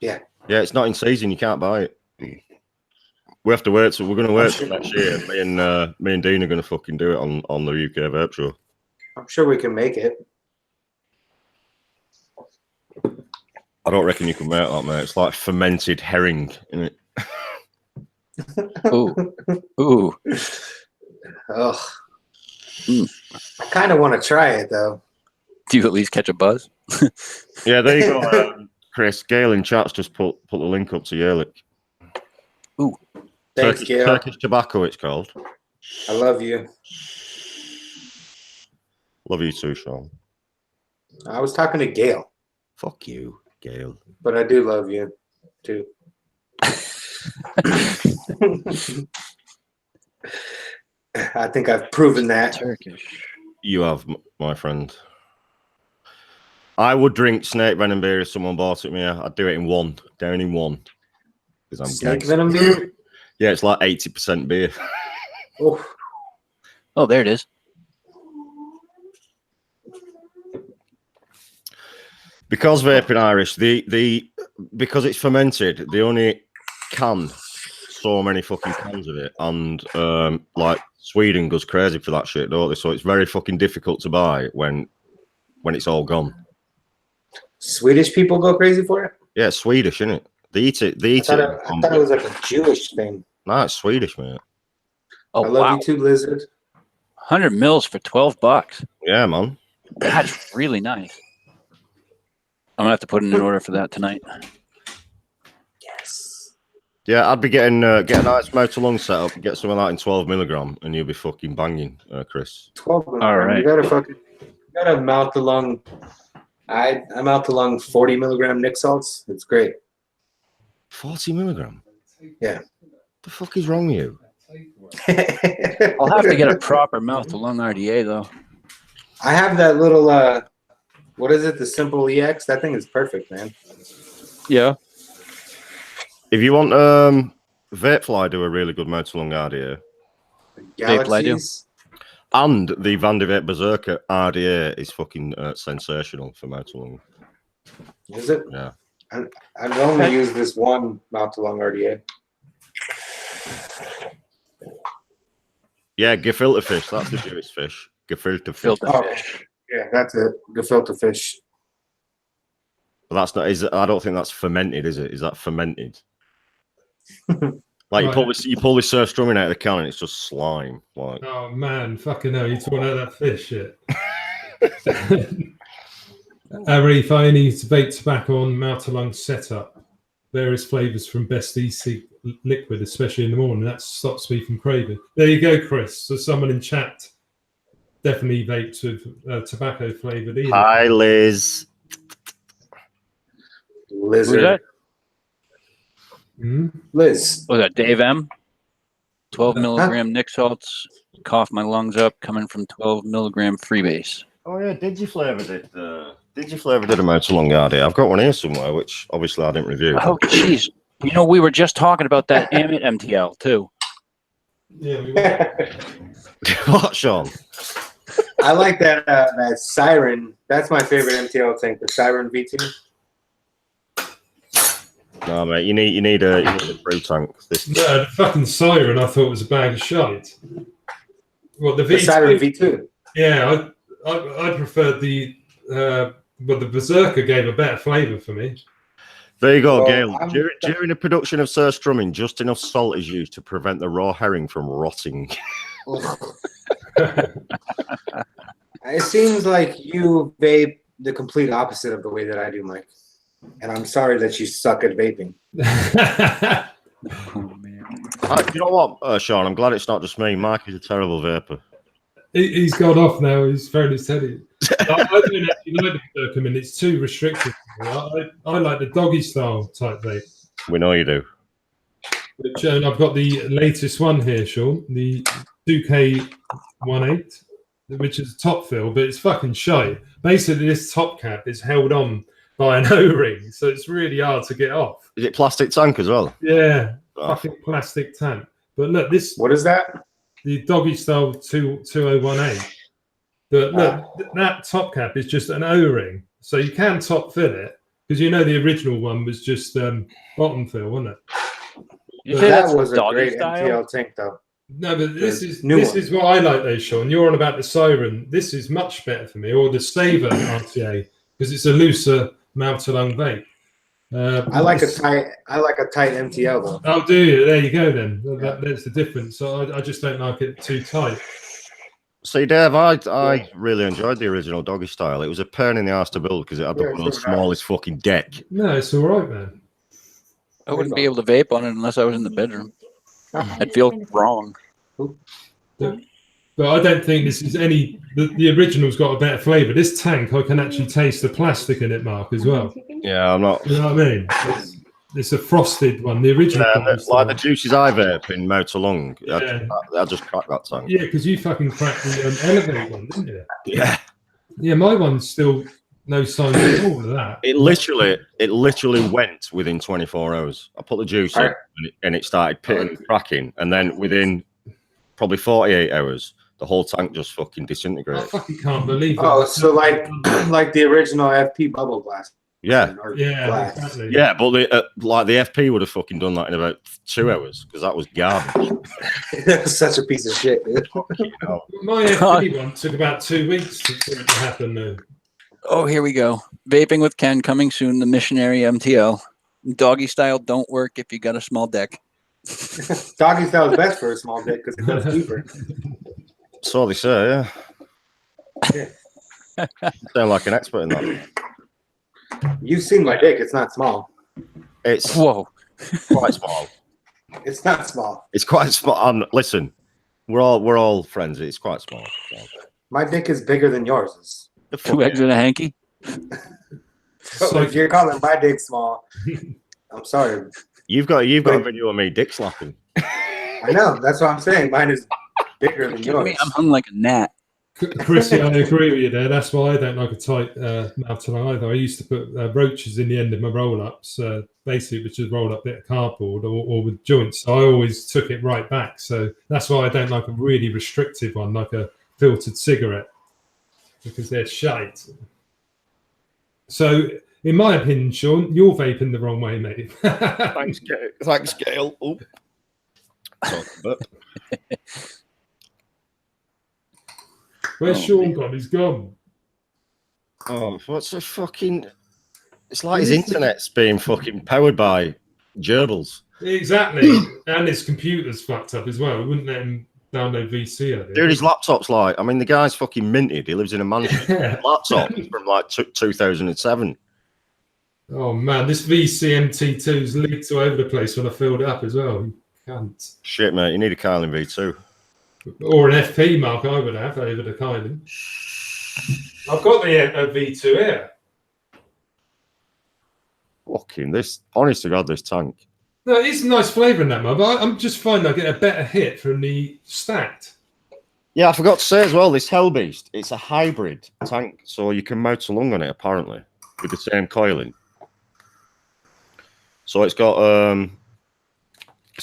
Yeah. Yeah, it's not in season. You can't buy it. We have to wait. So we're going to wait till next year. Me and Dean are going to fucking do it on the UK Vape Show. I'm sure we can make it. I don't reckon you can make that, mate. It's like fermented herring, isn't it? Ooh. Ugh. I kind of want to try it though. Do you at least catch a buzz? Yeah, there you go, Chris. Gail in chat's just put the link up to Yelik. Ooh. Thanks, Gail. Turkish tobacco, it's called. I love you. Love you too, Sean. I was talking to Gail. Fuck you, Gail. But I do love you too. I think I've proven that. Turkish. You have, my friend. I would drink snake venom beer if someone bought it me. I'd do it in one, down in one. Because I'm snake venom beer? Yeah, it's like 80% beer. Oh, there it is. Because vaping Irish, because it's fermented, they only can so many fucking cans of it, and like Sweden goes crazy for that shit, don't they? So it's very fucking difficult to buy when it's all gone. Swedish people go crazy for it? Yeah, it's Swedish, isn't it? They eat it. I thought it was like a Jewish thing. No, it's Swedish, mate. Oh, I love you too, Lizard. 100 mils for $12. Yeah, man. That's really nice. I'm gonna have to put in an order for that tonight. Yes. Yeah, I'd be getting a nice motor lung set up, get some of that in 12 milligram, and you'll be fucking banging, Chris. 12 milligram. All right. You gotta mouth the lung. I'm out the lung 40 milligram Nick salts. It's great. 40 milligram? Yeah. The fuck is wrong with you? I'll have to get a proper mouth to lung RDA though. I have that little what is it? The Simple EX. That thing is perfect, man. Yeah. If you want Vapefly do a really good motor lung RDA. Galaxies. And the M.F.T.V.P Berserker RDA is fucking sensational for mouth to lung. Is it? Yeah. I've only used this one mouth to lung RDA. Yeah, gefilte fish. That's the Jewish fish. Gefilte fish. Fish. Yeah, that's it. Gefilte fish. But that's not. I don't think that's fermented, is it? Is that fermented? Like Right. you pull this surf strumming out of the can and it's just slime. Like, Oh man, fucking hell! You talking about that fish shit? Arif, I only use vape tobacco on mouth to lung setup. Various flavors from Best e-cig liquid, especially in the morning. That stops me from craving. There you go, Chris. So someone in chat definitely vapes with tobacco flavored. hi, Liz. Lizard. Who's that? Liz. Was that Dave M? 12 milligram Nick salts. Cough my lungs up coming from 12 milligram freebase. Oh yeah, Digiflavor did. Digiflavor did a mouth to lung RDA. I've got one here somewhere, which obviously I didn't review. Oh, jeez. You know, we were just talking about that Amit MTL too. Yeah, we were. What, Sean? I like that that Siren. That's my favorite MTL tank, the Siren V2. No, mate, you need a brew tank. This No, the fucking Siren I thought was a bag of shite. Well, the The V2, Siren V2. yeah, I preferred the but the Berserker gave a better flavour for me. There you go, Well, Gail. During the production of surf strumming, just enough salt is used to prevent the raw herring from rotting. It seems like you vape the complete opposite of the way that I do, Mike. And I'm sorry that you suck at vaping. Oh, man. You know what, Sean? I'm glad it's not just me. Mark is a terrible vapor. He's gone off now. He's fairly steady. I don't actually like the Berserker, and it's too restrictive. I like the doggy style type vape. We know you do. Which, and I've got the latest one here, Sean, the 2K18, which is top fill, but it's fucking shite. Basically, this top cap is held on by an O-ring, so it's really hard to get off. Is it plastic tank as well? Yeah, Oh. fucking plastic tank. But look, this What is that? the doggy style 2018. But look, that top cap is just an O-ring, so you can top fill it because you know the original one was just bottom fill, wasn't it? You say that's That was a doggy great style? MTL tank, though. No, but this new one. is what I like though, Sean. You're on about the Siren. This is much better for me, or the Saver RTA, because it's a looser mouth to lung vape. I like a tight MTL though. Oh, do you? There you go then. That's the difference. So I just don't like it too tight. See, Dave, I really enjoyed the original doggy style. It was a pain in the ass to build because it had the world's smallest fucking deck. No, it's all right, man. I wouldn't be able to vape on it unless I was in the bedroom. I'd feel wrong. But I don't think this is any. The original's got a better flavour. This tank, I can actually taste the plastic in it, Mark, as well. Yeah, I'm not. You know what I mean? It's a frosted one. The original, like the Juices I vape in mouth to lung. Yeah. I just cracked that tank. Yeah, because you fucking cracked the Elevate one, didn't you? Yeah. Yeah, my one's still no signs at all of that. It literally went within 24 hours. I put the juice in and it started pitting and cracking, and then within probably 48 hours, the whole tank just fucking I disintegrated. fucking can't believe it. Oh, so like the original FP bubble glass. Yeah. Yeah, glass. exactly. Yeah, but the FP would have fucking done that in about 2 hours because that was garbage. That's such a piece of shit, dude. You know. My FP one took about 2 weeks for it to happen though. Oh, here we go. Vaping with Ken coming soon. The missionary MTL. Doggy style don't work if you got a small deck. Doggy style is best for a small dick because it goes deeper. So they say, yeah. Sound like an expert in that. You've seen my dick. It's not small. It's Whoa. quite small. It's not small. It's quite small. Listen, we're all friends. It's quite small. My dick is bigger than yours. 2 eggs and a hanky. So if you're calling my dick small, I'm sorry. You've got a video of me dick slapping. I know. That's what I'm saying. Mine is bigger than yours. I'm hung like a gnat. Chrissy, I agree with you there. That's why I don't like a tight mouth to lung either. I used to put roaches in the end of my roll-ups, basically, which is rolled up bit of cardboard or with joints. So I always took it right back. So that's why I don't like a really restrictive one, like a filtered cigarette because they're shite. So, in my opinion, Sean, you're vaping the wrong way, mate. Thanks, Gail. Thanks, Gail. Oh. Where's Sean gone? He's gone. Oh, what's a fucking... It's like his internet's being fucking powered by gerbils. Exactly. And his computer's fucked up as well. We wouldn't let him download VC. Dude, his laptop's like... I mean, the guy's fucking minted. He lives in a mansion. His laptop from like 2007. Oh, man. This VC MT2's leaked all over the place when I filled it up as well. You can't. Shit, mate. You need a Kylan V2. Or an FP mark I would have over the Kylan. I've got the V2 here. Fucking this, honest to God, this tank. No, it's a nice flavour in that mug, but I'm just finding I get a better hit from the stacked. Yeah, I forgot to say as well, this Hellbeast, it's a hybrid tank, so you can mount a lung on it, apparently, with the same coiling. So it's got a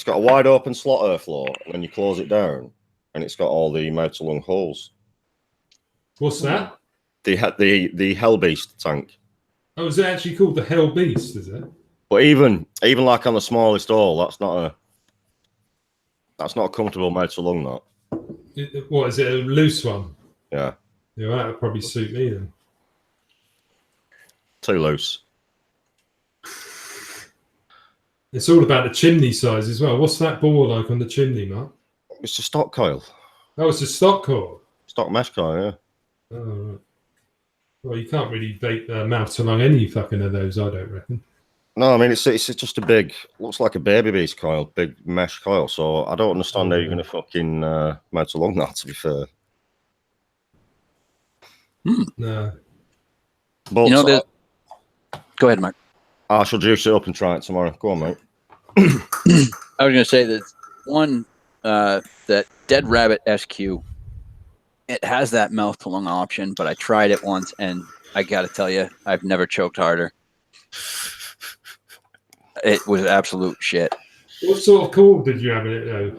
wide open slot airflow, and then you close it down, and it's got all the mount a lung holes. What's that? The Hellbeast tank. Oh, is it actually called the Hell Beast, is it? But even like on the smallest hole, that's not a comfortable mount a lung, that. What, is it a loose one? Yeah. Yeah, that would probably suit me then. Too loose. It's all about the chimney size as well. What's that bore like on the chimney, Mark? It's a stock coil. Oh, it's a stock core. Stock mesh coil, yeah. Oh, right. Well, you can't really vape mouth along any fucking of those, I don't reckon. No, I mean, it's just a big, looks like a baby beast coil, big mesh coil. So I don't understand how you're going to fucking mount along that, to be fair. No. But, You know, go ahead, Mark. I shall juice it up and try it tomorrow. Go on, mate. I was going to say that one, that Dead Rabbit SQ, it has that mouth to lung option, but I tried it once and I got to tell you, I've never choked harder. It was absolute shit. What sort of cord did you have in it, though?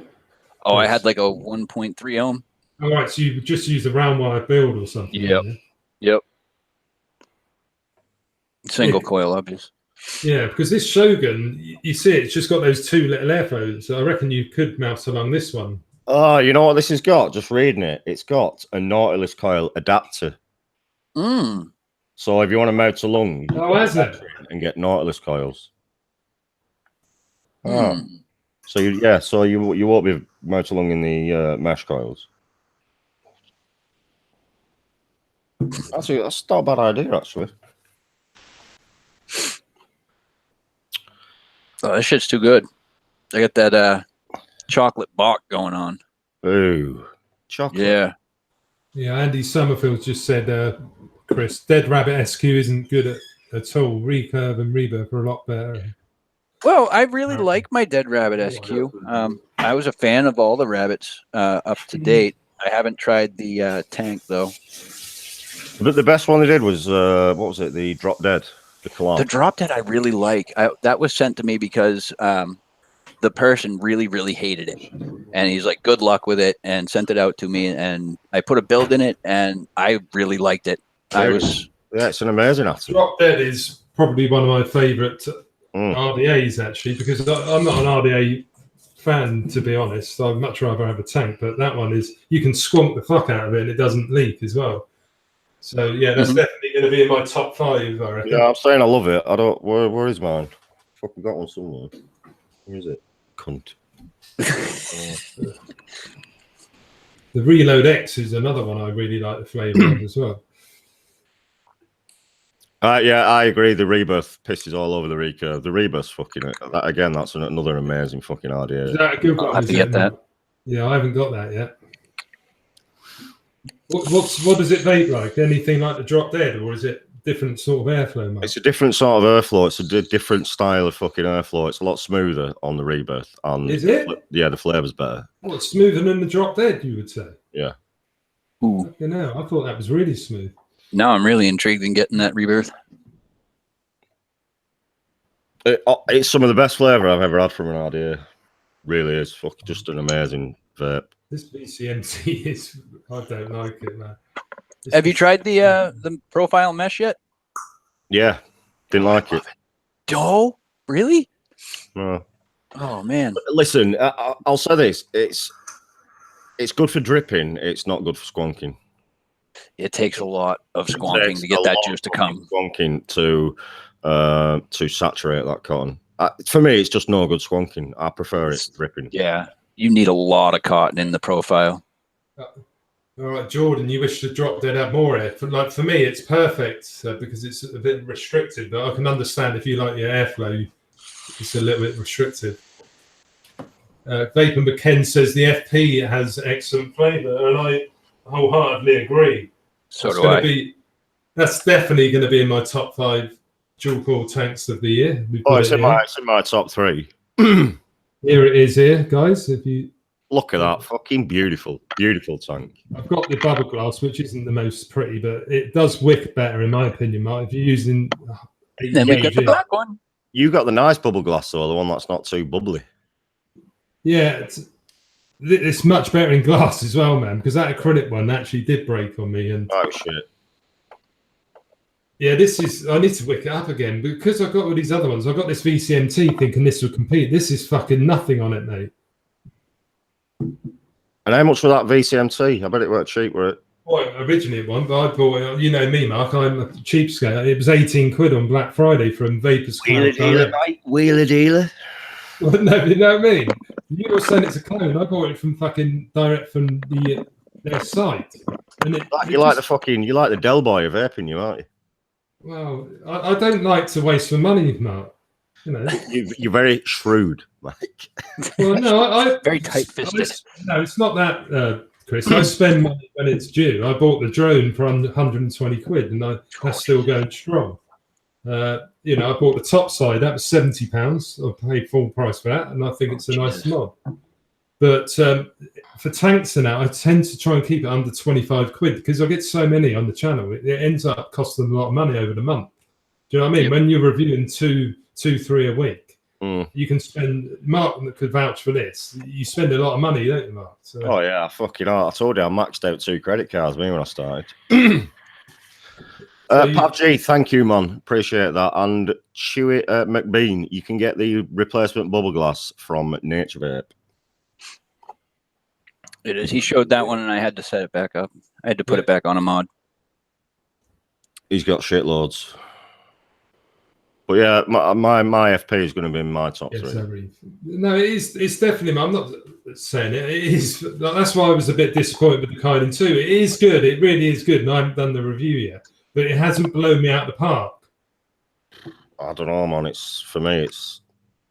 Oh, I had like a 1.3 ohm. All right, so you just used a round wire build or something? Yep. Yeah? Yep. Single coil, obvious. Yeah, because this Shogun, you see it's just got those two little airflows. So I reckon you could mount along this one. Oh, you know what this has got? Just reading it. It's got a Nautilus coil adapter. So if you want to mount a lung, has it? and get Nautilus coils. Oh. So you won't be mount along in the mesh coils. Actually, that's not a bad idea, actually. Oh, this shit's too good. I got that chocolate Bach going on. Ooh, chocolate. Yeah. Yeah, Andy Summerfield just said, Chris, Dead Rabbit SQ isn't good at all. Recurve and Rebirth are a lot better. Well, I really like my Dead Rabbit SQ. I was a fan of all the rabbits up to date. I haven't tried the tank, though. But the best one they did was, what was it? The Drop Dead. The collab. The Drop Dead I really like. That was sent to me because the person really, really hated it. And he's like, good luck with it, and sent it out to me. And I put a build in it, and I really liked it. Yeah, it's an amazing atom. Drop Dead is probably one of my favourite RDAs, actually, because I'm not an RDA fan, to be honest. I'd much rather have a tank, but that one is, you can squonk the fuck out of it and it doesn't leak as well. So, yeah, that's definitely going to be in my top 5, I reckon. Yeah, I'm saying I love it. I don't, where is mine? Fucking got one somewhere. Where is it? Cunt. The Reload X is another one I really like the flavour of as well. Yeah, I agree. The Rebirth pisses all over the recurve. The Rebirth's fucking it. That, again, that's another amazing fucking RDA. Is that a good one? I'll have to get that. Yeah, I haven't got that yet. What does it vape like? Anything like the Drop Dead, or is it different sort of airflow, mate? It's a different sort of airflow. It's a different style of fucking airflow. It's a lot smoother on the Rebirth. And is it? Yeah, the flavour's better. What, smoother than the Drop Dead, you would say? Yeah. Ooh. You know, I thought that was really smooth. Now I'm really intrigued in getting that Rebirth. It's some of the best flavour I've ever had from an RDA. Really is. Just an amazing vape. This VCMT is, I don't like it, man. Have you tried the profile mesh yet? Yeah, didn't like it. Oh, really? No. Oh man. Listen, I'll say this: it's good for dripping. It's not good for squonking. It takes a lot of squonking to get that juice to come. Squonking to saturate that cotton. For me, it's just no good squonking. I prefer it dripping. Yeah, you need a lot of cotton in the profile. All right, Jordan, you wish to drop dead out more air. For me, it's perfect because it's a bit restricted. But I can understand if you like your airflow, it's a little bit restricted. Vape and McKen says the FP has excellent flavour, and I wholeheartedly agree. So do I. That's definitely going to be in my top 5 dual core tanks of the year. It's in my top 3. Here it is, here, guys. If you look at that, fucking beautiful tank. I've got the bubble glass, which isn't the most pretty, but it does wick better, in my opinion, Mark. If you're using, then we've got the black one. You got the nice bubble glass, though, the one that's not too bubbly. Yeah, it's much better in glass as well, man. Because that acrylic one actually did break on me. And oh shit. Yeah, I need to wick it up again because I've got all these other ones. I've got this VCMT thinking this would compete. This is fucking nothing on it, mate. And how much for that VCMT? I bet it weren't cheap, were it? Well, originally it wasn't, but I bought it. You know me, Mark. I'm a cheapskate. It was 18 quid on Black Friday from Vapors. Wheeler dealer, mate. Wheeler dealer. Well, no, you know what I mean? You were saying it's a clone. I bought it from fucking direct from their site. And you like the Del Boy of vaping, you aren't you? Well, I don't like to waste my money, Mark. You know, you're very shrewd, Mike. Well, no, I very tight-fisted. No, it's not that, Chris. I spend money when it's due. I bought the drone for 120 quid, and that's still going strong. You know, I bought the top side. That was £70. I paid full price for that, and I think it's a nice mod. But for tanks and that, I tend to try and keep it under 25 quid because I get so many on the channel. It ends up costing a lot of money over the month. Do you know what I mean? Yep. When you're reviewing two, 3 a week, you can spend. Mark could vouch for this. You spend a lot of money, don't you, Mark? So, oh yeah, fucking hell. I told you I maxed out 2 credit cards when I started. PUBG, thank you, man. Appreciate that. And Chewy McBean, you can get the replacement bubble glass from Nature Vape. It is. He showed that one, and I had to set it back up. I had to put it back on a mod. He's got shitloads. But yeah, my FP is going to be in my top 3. No, it is. It's definitely. I'm not saying it. It is. That's why I was a bit disappointed with the Coilz 2. It is good. It really is good, and I haven't done the review yet. But it hasn't blown me out of the park. I don't know, man. For me.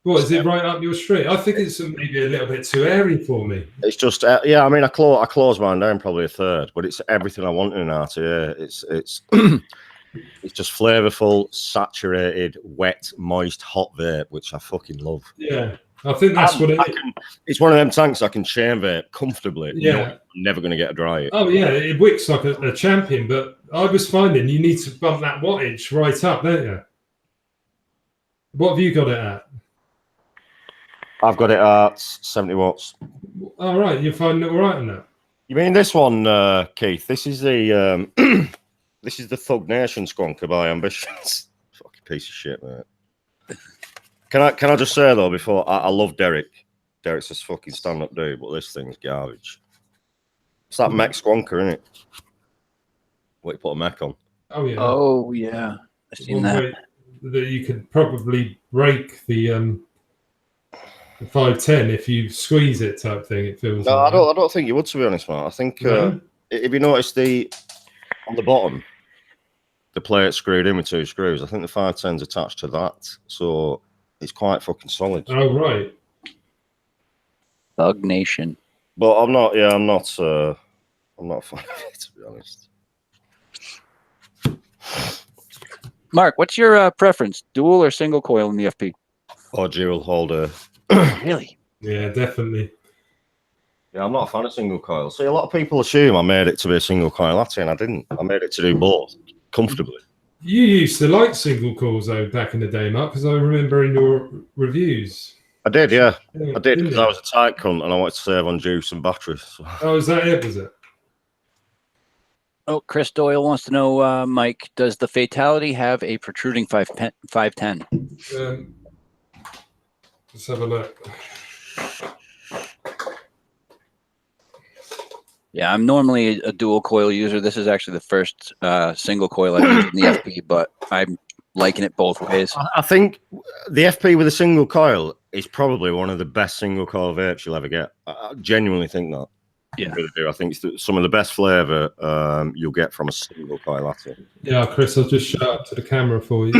What, is it right up your street? I think it's maybe a little bit too airy for me. It's just, yeah. I mean, I close mine down probably a third, but it's everything I want in an RTA. It's it's just flavorful, saturated, wet, moist, hot vape, which I fucking love. Yeah, I think that's what it is. It's one of them tanks I can chain vape comfortably. Yeah, I'm never going to get a dry. Oh yeah, it wicks like a champion. But I was finding you need to bump that wattage right up, don't you? What have you got it at? I've got it at 70 watts. All right, you're finding it all right on that. You mean this one, Keith? This is the this is the Thug Nation Squonker by Ambitions. Fucking piece of shit, mate. Can I just say though, before I love Derek. Derek's a fucking stand-up dude, but this thing's garbage. It's that mech Squonker, isn't it? What you put a mech on? Oh yeah. Oh yeah. I've seen that. That you could probably break the 510 if you squeeze it type thing. It feels. No, like I don't think you would, to be honest, man. I think if you notice on the bottom, the plate screwed in with 2 screws. I think the 510's attached to that, so it's quite fucking solid. Oh right. Thug Nation. But I'm not. Yeah, I'm not a fan of it, to be honest. Mark, what's your preference? Dual or single coil in the FP? Or dual holder. Really? Yeah, definitely. Yeah, I'm not a fan of single coil. See, a lot of people assume I made it to be a single coil latte, and I didn't. I made it to do both comfortably. You used to like single coils though back in the day, Mark, because I remember in your reviews. I did, yeah. Yeah, I did didn't because you? I was a tight cunt and I wanted to save on juice and batteries. So. Oh, is that it? Was it? Oh, Chris Doyle wants to know, Mike, does the Fatality have a protruding 510? Let's have a look. Yeah, I'm normally a dual coil user. This is actually the first single coil I've used in the FP, but I'm liking it both ways. I think the FP with a single coil is probably one of the best single coil vapes you'll ever get. I genuinely think that. Yeah. I really do. I think it's some of the best flavour you'll get from a single coil latte. Yeah, Chris, I'll just shout up to the camera for you.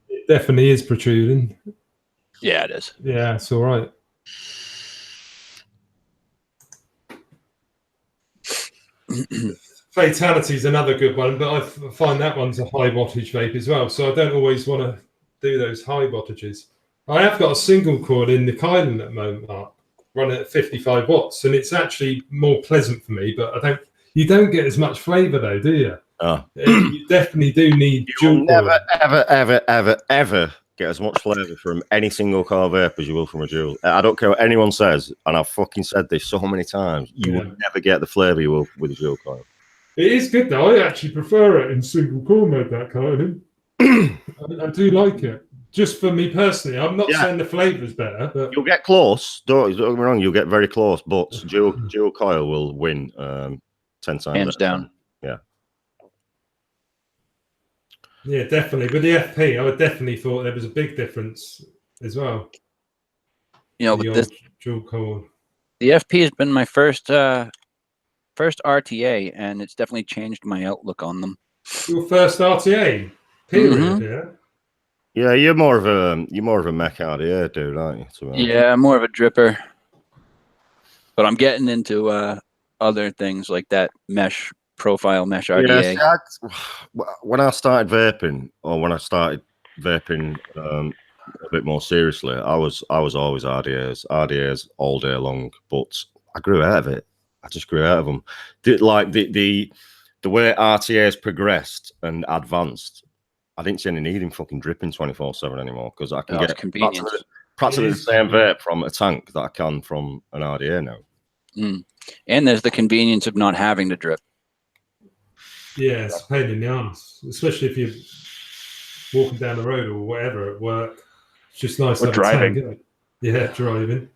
It definitely is protruding. Yeah, it is. Yeah, it's all right. Fatality is another good one, but I find that one's a high wattage vape as well, so I don't always want to do those high wattages. I have got a single coil in the Kylan at the moment, Mark, running at 55 watts, and it's actually more pleasant for me, but you don't get as much flavour though, do you? Oh. You definitely do need You'll never, coil. ever get as much flavour from any single coil vape as you will from a dual. I don't care what anyone says, and I've fucking said this so many times, you will never get the flavour you will with a dual coil. It is good though. I actually prefer it in single coil mode, that kind of. I do like it. Just for me personally, I'm not saying the flavour's better, but you'll get close. Don't get me wrong, you'll get very close, but dual coil will win 10 times. Hands down. Yeah. Yeah, definitely. With the FP, I definitely thought there was a big difference as well. You know, with dual coil. The FP has been my first RTA, and it's definitely changed my outlook on them. Your first RTA, period. Yeah. Yeah, you're more of a mech RTA dude, aren't you? Yeah, more of a dripper. But I'm getting into other things like that profile mesh RDA. Yeah, when I started vaping, or when I started vaping a bit more seriously, I was always RDAs all day long. But I grew out of it. I just grew out of them. The way RTAs progressed and advanced, I didn't see any need in fucking dripping 24/7 anymore, because I can get practically the same vape from a tank that I can from an RDA now. And there's the convenience of not having to drip. Yeah, it's a pain in the ass, especially if you're walking down the road or whatever at work. It's just nice to have driving. a tank, isn't it? Yeah, driving.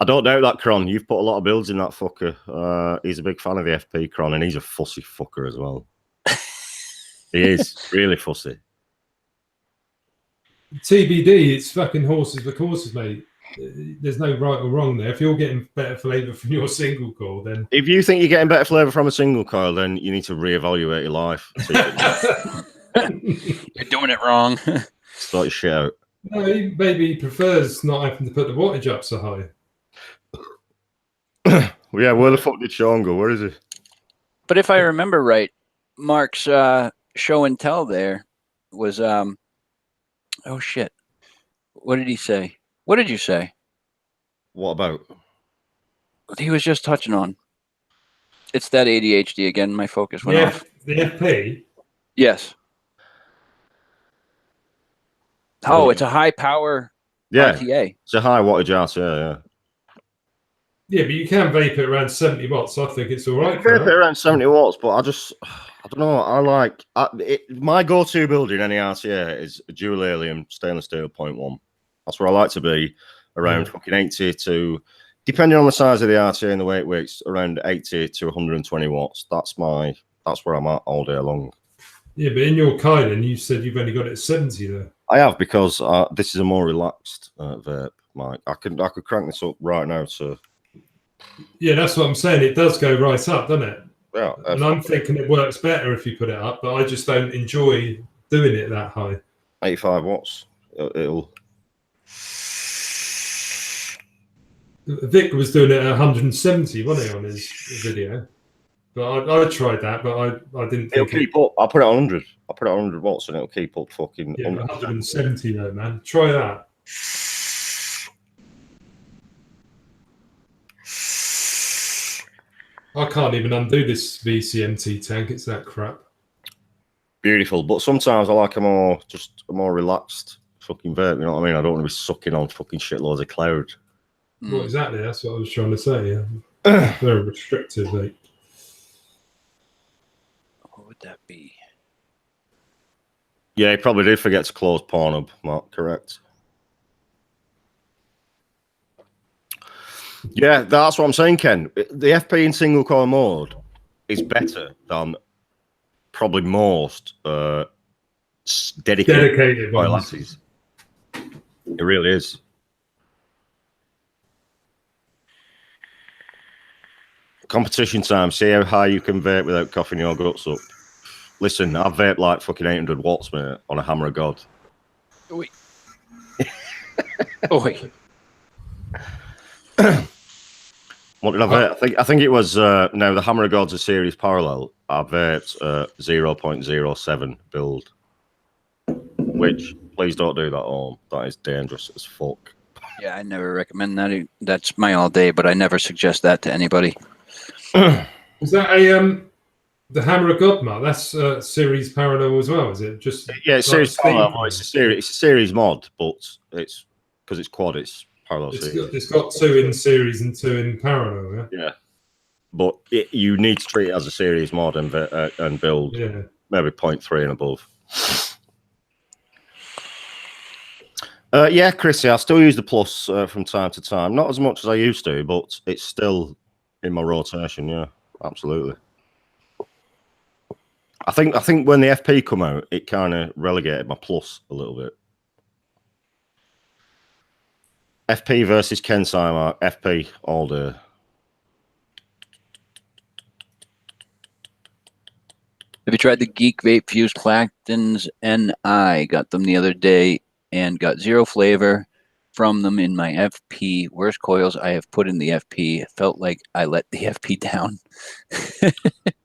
I don't doubt that, Cron. You've put a lot of builds in that fucker. He's a big fan of the FP, Cron, and he's a fussy fucker as well. He is really fussy. TBD, it's fucking horses for courses, mate. There's no right or wrong there. If you're getting better flavour from your single coil, then if you think you're getting better flavour from a single coil, then you need to reevaluate your life. You're doing it wrong. Sort your shit out. No, maybe he prefers not having to put the wattage up so high. Yeah, where the fuck did Sean go? Where is he? But if I remember right, Mark's show and tell there was oh shit. What did he say? What did you say? What about? He was just touching on. It's that ADHD again. My focus went off. The FP? Yes. Oh, it's a high power RTA. It's a high wattage RTA, yeah. Yeah, but you can vape it around 70 watts. I think it's all right. Vape it around 70 watts, but I don't know. I like my go-to build in any RTA is a dual helium stainless steel 0.1. That's where I like to be, around fucking 80 to, depending on the size of the RTA and the weight weights, around 80 to 120 watts. That's where I'm at all day long. Yeah, but in your Kylan, you said you've only got it at 70 there. I have, because this is a more relaxed vape, Mike. I could crank this up right now to. Yeah, that's what I'm saying. It does go right up, doesn't it? Yeah. And I'm thinking it works better if you put it up, but I just don't enjoy doing it that high. 85 watts. It'll. Vic was doing it at 170, wasn't he, on his video? But I tried that, but I didn't think it'll keep up. I'll put it on 100. I'll put it on 100 watts and it'll keep up fucking. Yeah, 170 though, man. Try that. I can't even undo this VCMT tank. It's that crap. Beautiful, but sometimes I like a more relaxed fucking vape. You know what I mean? I don't want to be sucking on fucking shitloads of cloud. Well, exactly. That's what I was trying to say. Yeah. Very restrictive, vape. What would that be? Yeah, he probably did forget to close Pornhub, Mark, correct. Yeah, that's what I'm saying, Ken. The FP in single core mode is better than probably most dedicated lasses. It really is. Competition time. See how high you can vape without coughing your guts up. Listen, I've vaped like fucking 800 watts, mate, on a hammer of God. Oi. Oi. What did I vape? I think it was, now the hammer of God's a series parallel. I vaped 0.07 build. Which, please don't do that at home. That is dangerous as fuck. Yeah, I never recommend that. That's my all day, but I never suggest that to anybody. Is that a the Hammer of God, Mark? That's series parallel as well, is it? Just yeah, it's series parallel. It's a series mod, but it's because it's quad. It's parallel series. It's got 2 in series and 2 in parallel. Yeah. Yeah, but you need to treat it as a series mod and build. Yeah. Maybe 0.3 and above. Yeah, Chrissy, I still use the Plus from time to time. Not as much as I used to, but it's still in my rotation. Yeah, absolutely. I think when the FP come out, it kind of relegated my Plus a little bit. FP versus Ken Simar. FP all day. Have you tried the Geek Vape Fused Clactons NI? Got them the other day and got 0 flavor from them in my FP. Worst coils I have put in the FP. It felt like I let the FP down.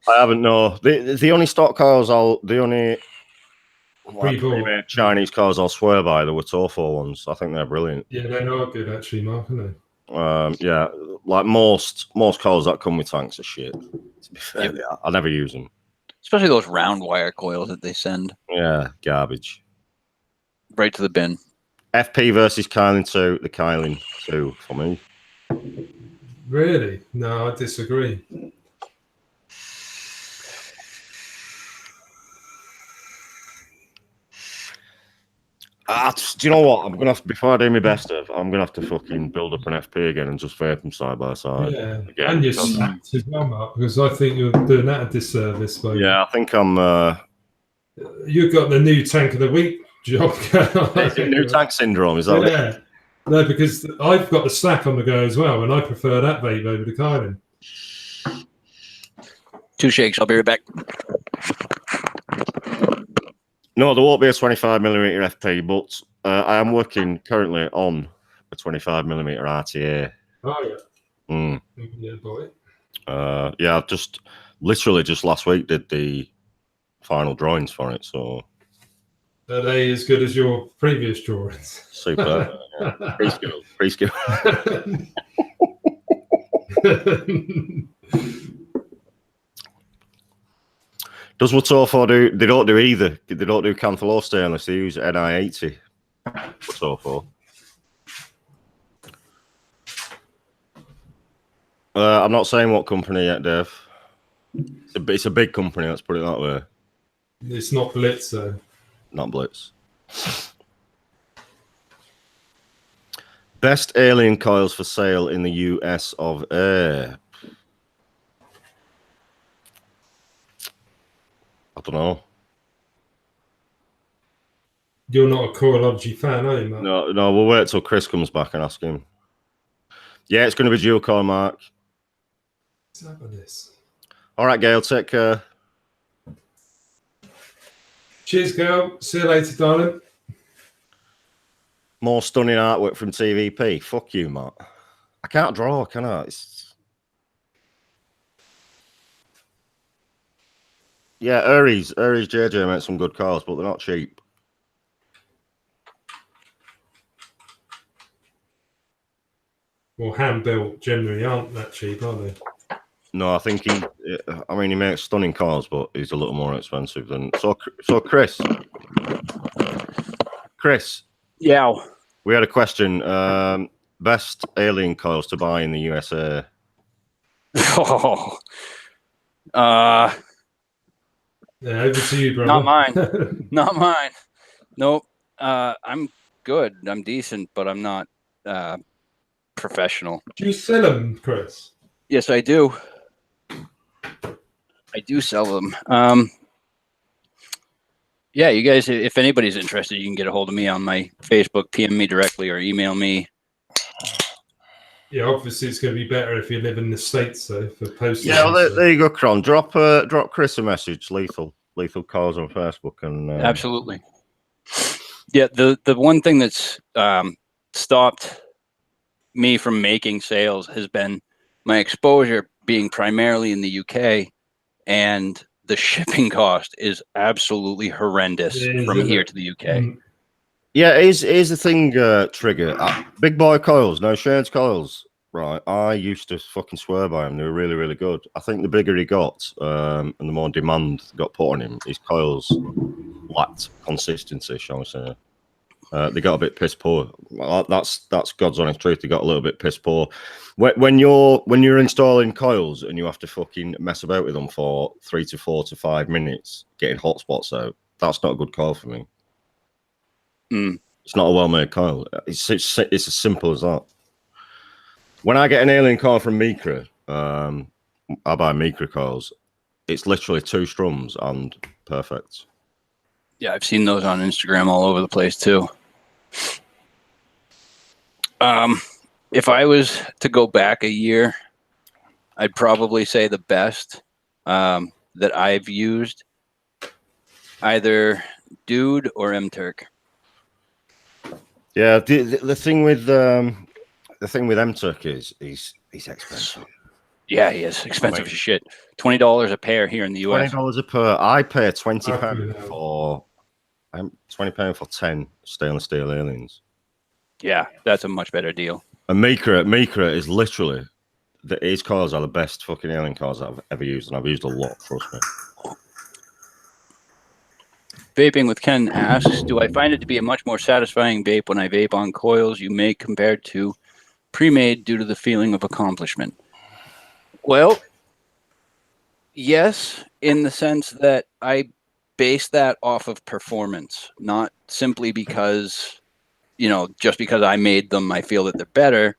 I haven't, no. The only stock coils the only Chinese coils I'll swear by, the Watofo ones. I think they're brilliant. Yeah, they are good actually, Mark, aren't they? Yeah, like most coils that come with tanks are shit. To be fair, yeah. I never use them. Especially those round wire coils that they send. Yeah, garbage. Right to the bin. FP versus Kylin 2, the Kylin 2 for me. Really? No, I disagree. Do you know what? I'm gonna have to, before I do my best of, I'm gonna have to fucking build up an FP again and just vape them side by side. Yeah, again, and you're stacked as well, Mark, because I think you're doing that a disservice. But yeah, I think I'm. You've got the new tank of the week job. Is it new tank syndrome? Is that? Yeah. No, because I've got the Slack on the go as well, and I prefer that vape over the Kylin. 2 shakes. I'll be right back. No, there won't be a 25mm FP, but I am working currently on a 25mm RTA. Oh yeah. Yeah, boy. Yeah, I've literally just last week did the final drawings for it. So are they as good as your previous drawings? Super. Yeah. Preschool. Does Watofo do? They don't do either. They don't do Canthalo stainless. They use NI80. Watofo. I'm not saying what company yet, Dave. It's a big company. Let's put it that way. It's not Blitz, though. Not Blitz. Best alien coils for sale in the US of A. I don't know. You're not a Coilz fan, are you, Mark? No, we'll wait till Chris comes back and ask him. Yeah, it's going to be dual core, Mark. What's up with this? All right, Gail, take care. Cheers, girl. See you later, darling. More stunning artwork from TVP. Fuck you, Matt. I can't draw, can I? Yeah, Uri's JJ makes some good cars, but they're not cheap. Well, hand-built generally aren't that cheap, are they? No, I think he makes stunning cars, but he's a little more expensive than... So Chris, Yeah. We had a question. Best alien coils to buy in the USA. Oh. Yeah, over to you, brother. Not mine. Not mine. Nope. I'm good. I'm decent, but I'm not professional. Do you sell them, Chris? Yes, I do. I do sell them. Yeah, you guys, if anybody's interested, you can get a hold of me on my Facebook, PM me directly, or email me. Yeah, obviously it's going to be better if you live in the States, though, for posting. Yeah, well, there you go, Cron. Drop Chris a message, Lethal Coils on Facebook, and Absolutely. Yeah, the one thing that's stopped me from making sales has been my exposure being primarily in the UK, and the shipping cost is absolutely horrendous from here to the UK. Yeah, here's the thing, Trigger. Big boy coils, no shades coils. Right, I used to fucking swear by them. They were really, really good. I think the bigger he got, and the more demand got put on him, his coils lacked consistency, shall we say. They got a bit piss poor. Well, that's God's honest truth. They got a little bit piss poor. When you're installing coils and you have to fucking mess about with them for 3 to 4 to 5 minutes, getting hot spots out, that's not a good coil for me. It's not a well-made coil. It's as simple as that. When I get an alien coil from Micra, I buy Micra coils. It's literally 2 strums and perfect. Yeah, I've seen those on Instagram all over the place too. If I was to go back a year, I'd probably say the best that I've used, either Dude or M.T.V.P. Yeah, the thing with M.T.V.P is he's expensive. Yeah, he is expensive as shit. $20 a pair here in the US. $20 a pair. I pay £20 for £20 for 10 stainless steel aliens. Yeah, that's a much better deal. And Micra is literally his coils are the best fucking alien coils I've ever used, and I've used a lot. Trust me. Vaping with Ken asks, do I find it to be a much more satisfying vape when I vape on coils you make compared to pre-made due to the feeling of accomplishment? Well, yes, in the sense that I base that off of performance, not simply because, just because I made them, I feel that they're better.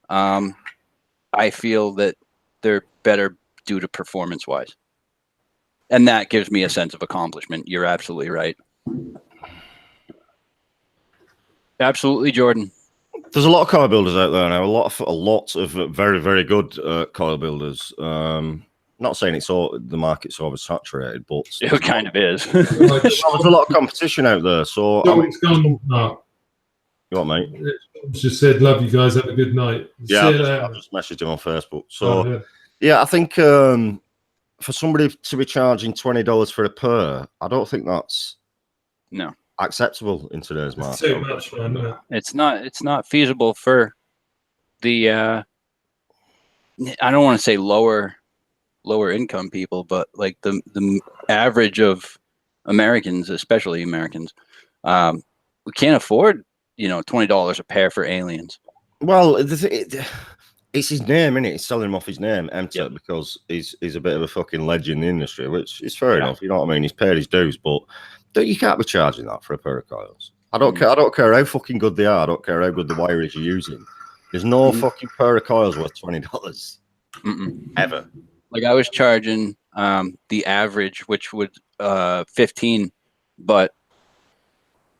I feel that they're better due to performance-wise. And that gives me a sense of accomplishment. You're absolutely right. Absolutely, Jordan. There's a lot of coil builders out there now. A lot of very, very good coil builders. Not saying it's all the market's oversaturated, but it kind of is. There's a lot of competition out there. So You what, mate? Just said, "Love you guys. Have a good night." Yeah, I just messaged him on Facebook. So yeah, I think for somebody to be charging $20 for a pair, I don't think that's acceptable in today's market. Too much, man. It's not feasible for the I don't want to say lower income people, but like the average of Americans, especially Americans, we can't afford $20 a pair for aliens. Well, it's his name, isn't it? He's selling him off his name, M.T.V.P, because he's a bit of a fucking legend in the industry, which is fair enough. You know what I mean? He's paid his dues, but you can't be charging that for a pair of coils. I don't care. I don't care how fucking good they are. I don't care how good the wire is you're using. There's no fucking pair of coils worth $20 ever. Like I was charging the average, which would 15, but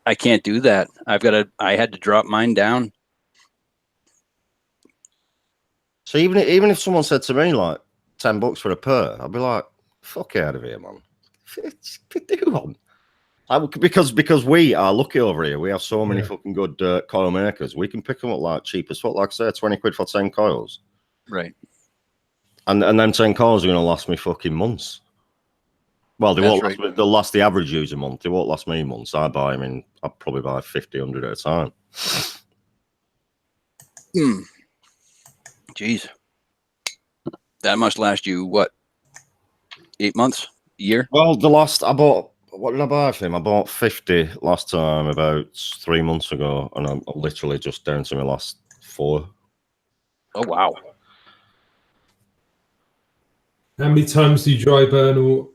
I can't do that. I had to drop mine down. So even if someone said to me like $10 for a pair, I'd be like, "Fuck out of here, man! Do on." Because we are lucky over here. We have so many fucking good coil makers. We can pick them up like cheap as fuck. Like I said, 20 quid for 10 coils. Right. And them 10 coils are going to last me fucking months. Well, they won't last me, they'll last the average user a month. They won't last me months. I probably buy 50, 100 at a time. Jeez. That must last you, what, 8 months? A year? Well, I bought what did I buy for him? I bought 50 last time about 3 months ago, and I'm literally just down to my last 4. Oh wow! How many times do you dry burn or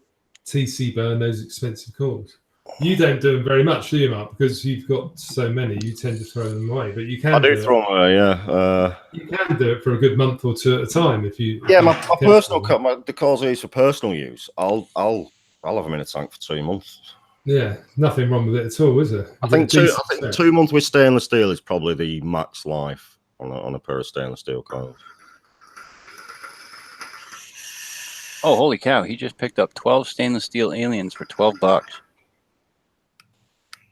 TC burn those expensive coils? You don't do them very much, do you, Mark? Because you've got so many, you tend to throw them away. But you can. I do throw them away, yeah. You can do it for a good month or two at a time if you. Yeah, my personal the coils I use for personal use. I'll have them in a tank for 2 months. Yeah, nothing wrong with it at all, is there? I think 2 months with stainless steel is probably the max life on a pair of stainless steel coils. Oh, holy cow! He just picked up 12 stainless steel aliens for $12.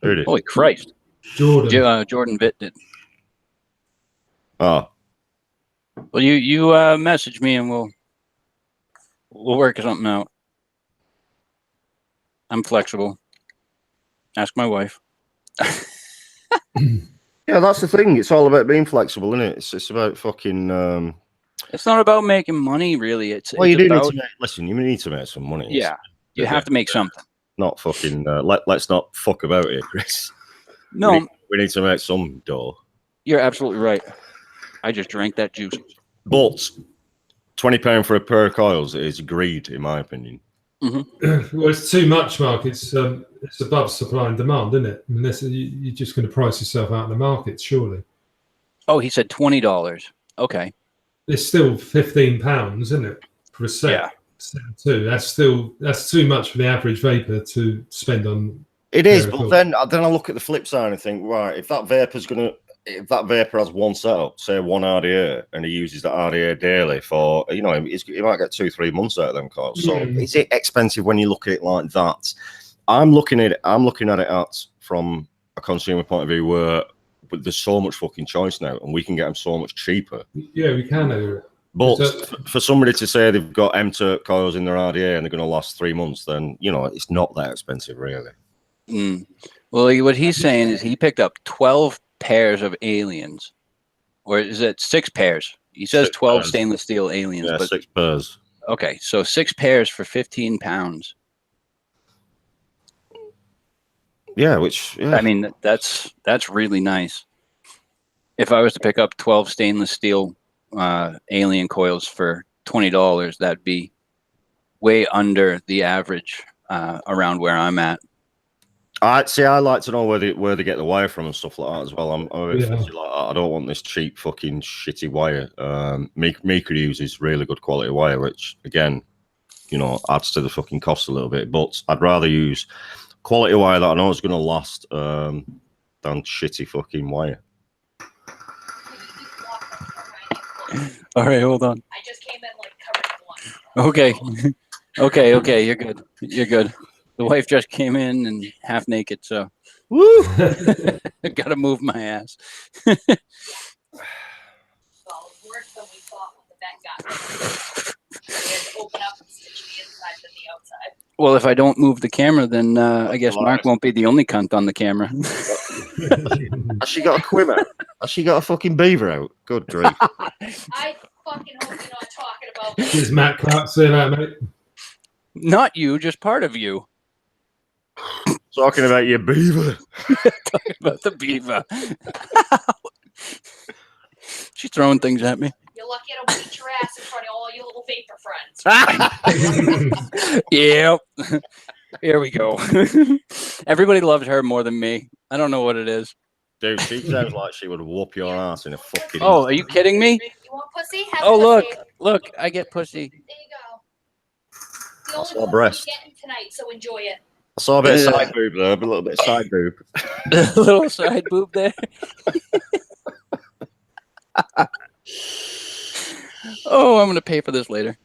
Who did? Holy Christ! Jordan Vitt did. Oh. Well, you message me and we'll work something out. I'm flexible. Ask my wife. Yeah, that's the thing. It's all about being flexible, isn't it? It's about fucking. It's not about making money, really. Well, you do need to listen. You need to make some money. Yeah, you have to make something. Not fucking. Let's not fuck about here, Chris. No, we need to make some dough. You're absolutely right. I just drank that juice. But £20 for a pair of coils is greed, in my opinion. Mm-hmm. Well, it's too much, Mark. It's above supply and demand, isn't it? Unless you're just going to price yourself out in the market, surely. Oh, he said $20. Okay. It's still £15, isn't it, for a set? Yeah. Set two. That's too much for the average vapor to spend on. It is, but then I look at the flip side and think, right, if that vapor has one setup, say one RDA, and he uses that RDA daily for, he might get 2-3 months out of them coils. So is it expensive when you look at it like that? I'm looking at it from a consumer point of view where there's so much fucking choice now, and we can get them so much cheaper. Yeah, we can. But for somebody to say they've got M.T.V.P. coils in their RDA and they're going to last 3 months, then it's not that expensive, really. Well, what he's saying is he picked up 12 pairs of aliens, or is it 6 pairs? He says 12 stainless steel aliens. Yeah, but 6 pairs. Okay, so 6 pairs for £15. Yeah, I mean, that's really nice. If I was to pick up 12 stainless steel alien coils for $20, that'd be way under the average around where I'm at. I like to know where they get the wire from and stuff like that as well. I'm a bit fussy like that. I don't want this cheap fucking shitty wire. Meeker uses really good quality wire, which again, adds to the fucking cost a little bit. But I'd rather use quality wire that I know is going to last than shitty fucking wire. All right, hold on. I just came in covered in blood. Okay, you're good. The wife just came in and half naked, so woo! Gotta move my ass. Well, worse than we thought when the vet got we had to open up and stitch the inside than the outside. Well, if I don't move the camera, then I guess Mark won't be the only cunt on the camera. Has she got a quim out? Has she got a fucking beaver out? Good grief. I fucking hope you're not talking about me. Does Matt Clark say that, mate? Not you, just part of you. Talking about your beaver. Talking about the beaver. She's throwing things at me. You're lucky I don't beat your ass in front of all your little vapor friends. Yep. Here we go. Everybody loves her more than me. I don't know what it is. Dude, she sounds like she would whoop your ass in a fucking... Oh, are you kidding me? You want pussy? Have Oh, pussy. look, I get pussy. There you go. The I saw only breast. you're getting tonight, so enjoy it. I saw a bit of side boob there, a little bit of side boob. A little side boob there. Oh, I'm going to pay for this later.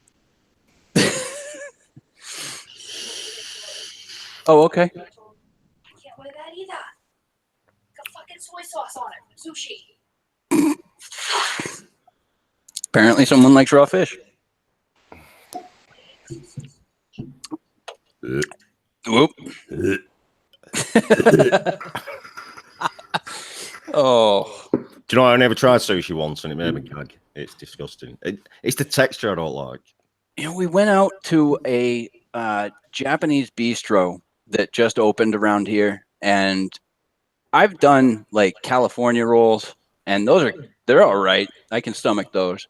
Oh, okay. I can't wear that either. Got fucking soy sauce on it. Sushi. Apparently someone likes raw fish. Whoop. Oh. Do you know, I never tried sushi once and it made me gag. It's disgusting. It's the texture I don't like. We went out to a Japanese bistro that just opened around here, and I've done like California rolls, and they're all right. I can stomach those,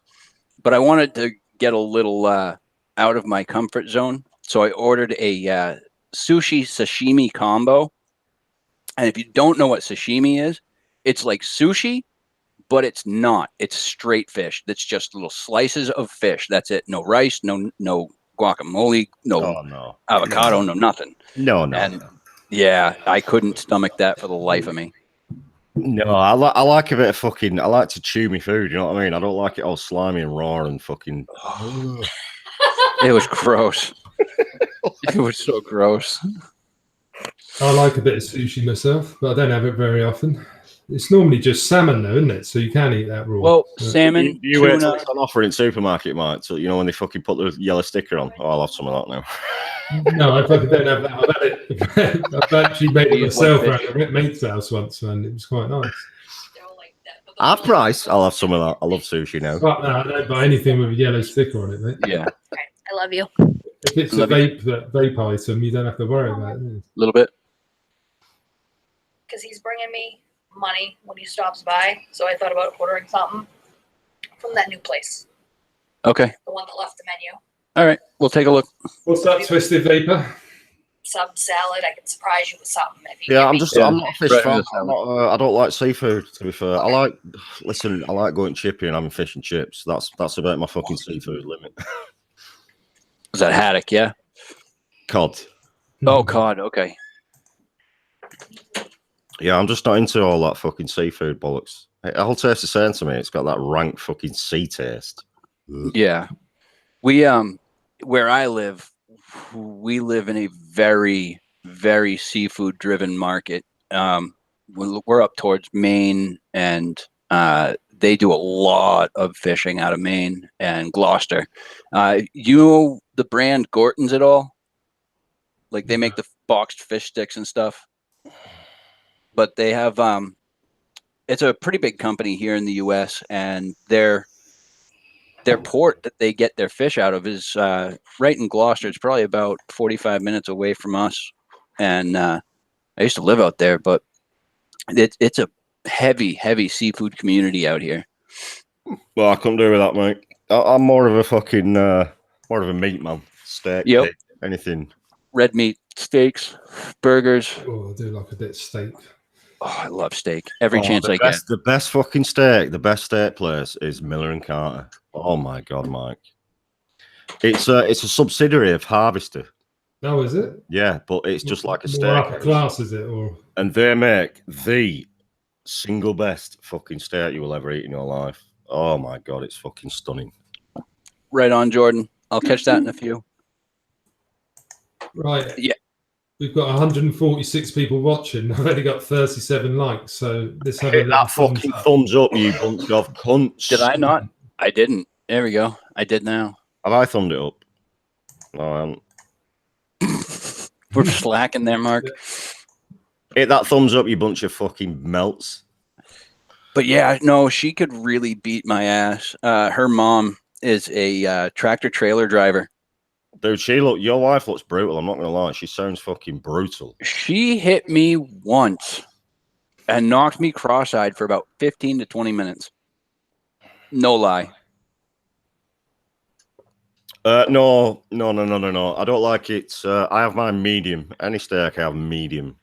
but I wanted to get a little out of my comfort zone, so I ordered a sushi sashimi combo. And if you don't know what sashimi is, it's like sushi, but it's not. It's straight fish. That's just little slices of fish. That's it. No rice, no guacamole, no avocado, no nothing. No. Yeah, I couldn't stomach that for the life of me. No, I like a bit of fucking. I like to chew my food. You know what I mean? I don't like it all slimy and raw and fucking. It was gross. It was so gross. I like a bit of sushi myself, but I don't have it very often. It's normally just salmon, though, isn't it? So you can eat that raw. Well, salmon, you wait till tuna. it's on offer in supermarket, mate. So you know when they fucking put the yellow sticker on. Oh, I'll have some of that now. No, I fucking don't have that. I've had it. I've actually made it myself around a mate's house once, and it was quite nice. Half price. I'll have some of that. I love sushi now. But no, I don't buy anything with a yellow sticker on it, mate. Yeah. I love you. If it's a vape item, you don't have to worry about it. A little bit. Because he's bringing me money when he stops by, so I thought about ordering something from that new place, Okay. the one that left the menu. All right. We'll take a look. What's that, Twisted Vapor? Sub salad. I can surprise you with something. If you Yeah, give I'm me- not a fish Right, fan. yeah. I don't like seafood. To be fair, I like going chippy and having fish and chips. That's about my fucking seafood limit. Is that haddock? Yeah. Cod. Oh, cod. Okay. Yeah, I'm just not into all that fucking seafood bollocks. It all tastes the same to me. It's got that rank fucking sea taste. Yeah. We where I live, we live in a very, very seafood driven market. We're up towards Maine, and they do a lot of fishing out of Maine and Gloucester. You know the brand Gorton's at all? Like they make the boxed fish sticks and stuff. But they have it's a pretty big company here in the US, and their port that they get their fish out of is right in Gloucester. It's probably about 45 minutes away from us. And I used to live out there, but it's a heavy seafood community out here. Well, I couldn't do with that, mate. I'm more of a fucking more of a meat man. Steak, Yep. pig, anything. Red meat, steaks, burgers. Oh, I do like a bit of steak. Oh, I love steak. Every chance I get. The best fucking steak, the best steak place is Miller and Carter. Oh my god, Mike! It's a subsidiary of Harvester. Oh, is it? Yeah, but it's just like a steak. More upper class, is it? Or and they make the single best fucking steak you will ever eat in your life. Oh my god, it's fucking stunning. Right on, Jordan. I'll catch that in a few. right? Yeah. We've got 146 people watching. I've only got 37 likes, so this Hit that fucking thumbs up, you bunch of cunts. Did I not? I didn't. There we go. I did now. Have I thumbed it up? No, I haven't. We're slacking there, Mark. Hit that thumbs up, you bunch of fucking melts. But yeah, no, she could really beat my ass. Her mom is a tractor trailer driver. Dude, your wife looks brutal. I'm not gonna lie. She sounds fucking brutal. She hit me once and knocked me cross-eyed for about 15 to 20 minutes. No lie. No. I don't like it. I have mine medium. Any steak I have medium.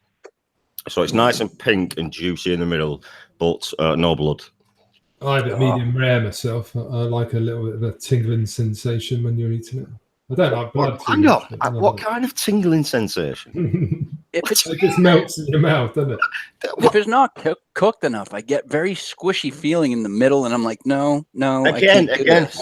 So it's nice and pink and juicy in the middle, but no blood. I have it medium rare myself. I like a little bit of a tingling sensation when you're eating it. I don't like blood. Hang on. What kind of tingling sensation? If it's, it just melts in your mouth, doesn't it? if it's not cooked enough, I get very squishy feeling in the middle, and I'm like, no. Again,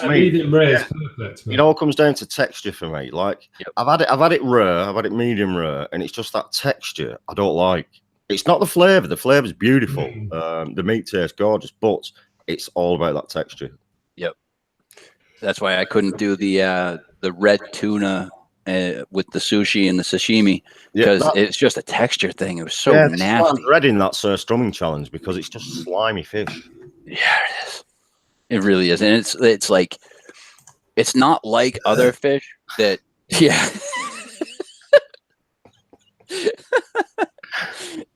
Medium rare is perfect. It all comes down to texture for me. Like I've had it rare, I've had it medium rare, and it's just that texture I don't like. It's not the flavor. The flavor's beautiful. The meat tastes gorgeous, but it's all about that texture. Yep. That's why I couldn't do the red tuna with the sushi and the sashimi, because it's just a texture thing. It was so nasty. I'm dreading that Sir Strumming challenge because it's just slimy fish. Yeah, it is. It really is, and it's like it's not like other fish that. Yeah.